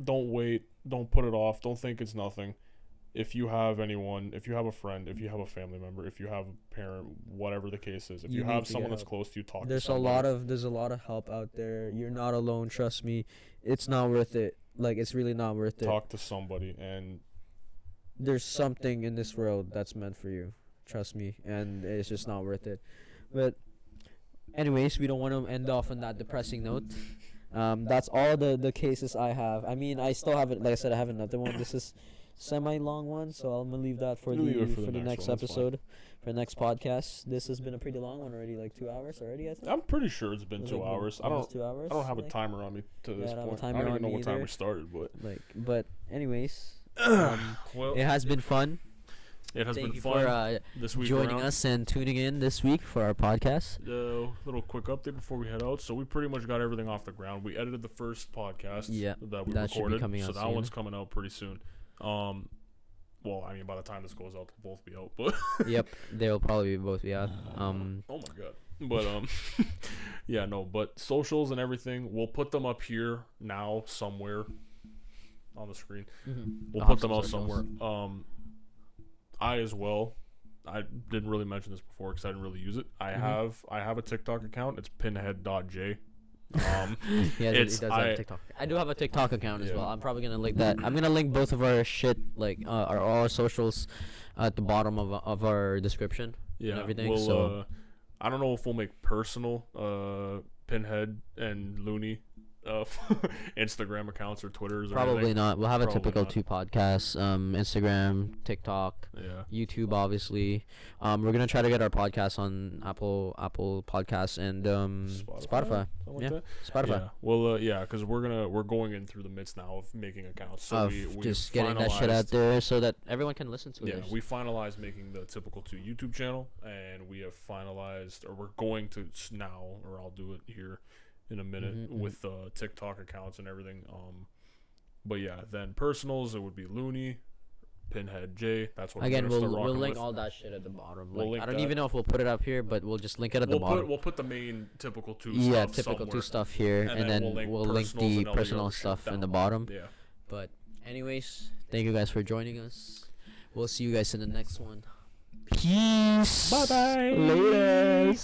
Don't wait. Don't put it off. Don't think it's nothing. if you have anyone, if you have a friend, if you have a family member, if you have a parent, whatever the case is, if you have someone that's close to you, talk to somebody. There's a lot of help out there. You're not alone, trust me. It's not worth it. Like, it's really not worth it. Talk to somebody, and there's something in this world that's meant for you. Trust me, and it's just not worth it. But anyways, we don't want to end off on that depressing note. That's all the cases I have. I mean, I still haven't, like I said, I have another one. This is semi-long one, so I'm gonna leave that for the next episode, for the next podcast. This has been a pretty long one already, like 2 hours already, I think. I'm pretty sure it's been 2 hours. I don't 2 hours. I don't have a timer on me to this point. I I don't even know what time we started, but anyways, well, it has been fun. It has Thank been you fun for this week joining around. us and tuning in this week for our podcast. Little quick update before we head out. So we pretty much got everything off the ground. We edited the first podcast that we that should be recorded, coming so out that soon. one's coming out pretty soon. Well, I mean, by the time this goes out, they'll both be out. But Yep, they'll probably both be out. oh my god. But yeah, no. But socials and everything, we'll put them up here now somewhere on the screen. We'll put them out somewhere. I as well. I didn't really mention this before because I didn't really use it. I have a TikTok account. It's pinhead.j. Yeah, he does have a TikTok. I do have a TikTok account as well. I'm probably gonna link that. I'm gonna link both of our shit, like all our socials, at the bottom of our description. Yeah, and everything. We'll, so I don't know if we'll make personal Pinhead and Looney Instagram accounts or Twitters. Probably or anything. not. We'll have a Probably typical not. 2 podcasts. Instagram, TikTok, YouTube, obviously. We're gonna try to get our podcast on Apple Podcasts and Spotify. Something like that? Spotify. Yeah. Well, yeah, because we're going in through the midst now of making accounts. So we just getting that shit out there so that everyone can listen to it. Yeah, we finalized making the Typical 2 YouTube channel, and we have finalized, or we're going to now, or I'll do it here in a minute with TikTok accounts and everything. But yeah, then personals, it would be Looney, Pinhead J. That's what again we'll link with. all that shit at the bottom. We'll I don't even know if we'll put it up here, but we'll just link it at the bottom. We'll put the main Typical 2 stuff. Typical Typical 2 somewhere. stuff here, and then we'll link the personal stuff in the bottom. Yeah. But anyways, thank you guys for joining us. We'll see you guys in the next one. Peace. Bye bye. Later.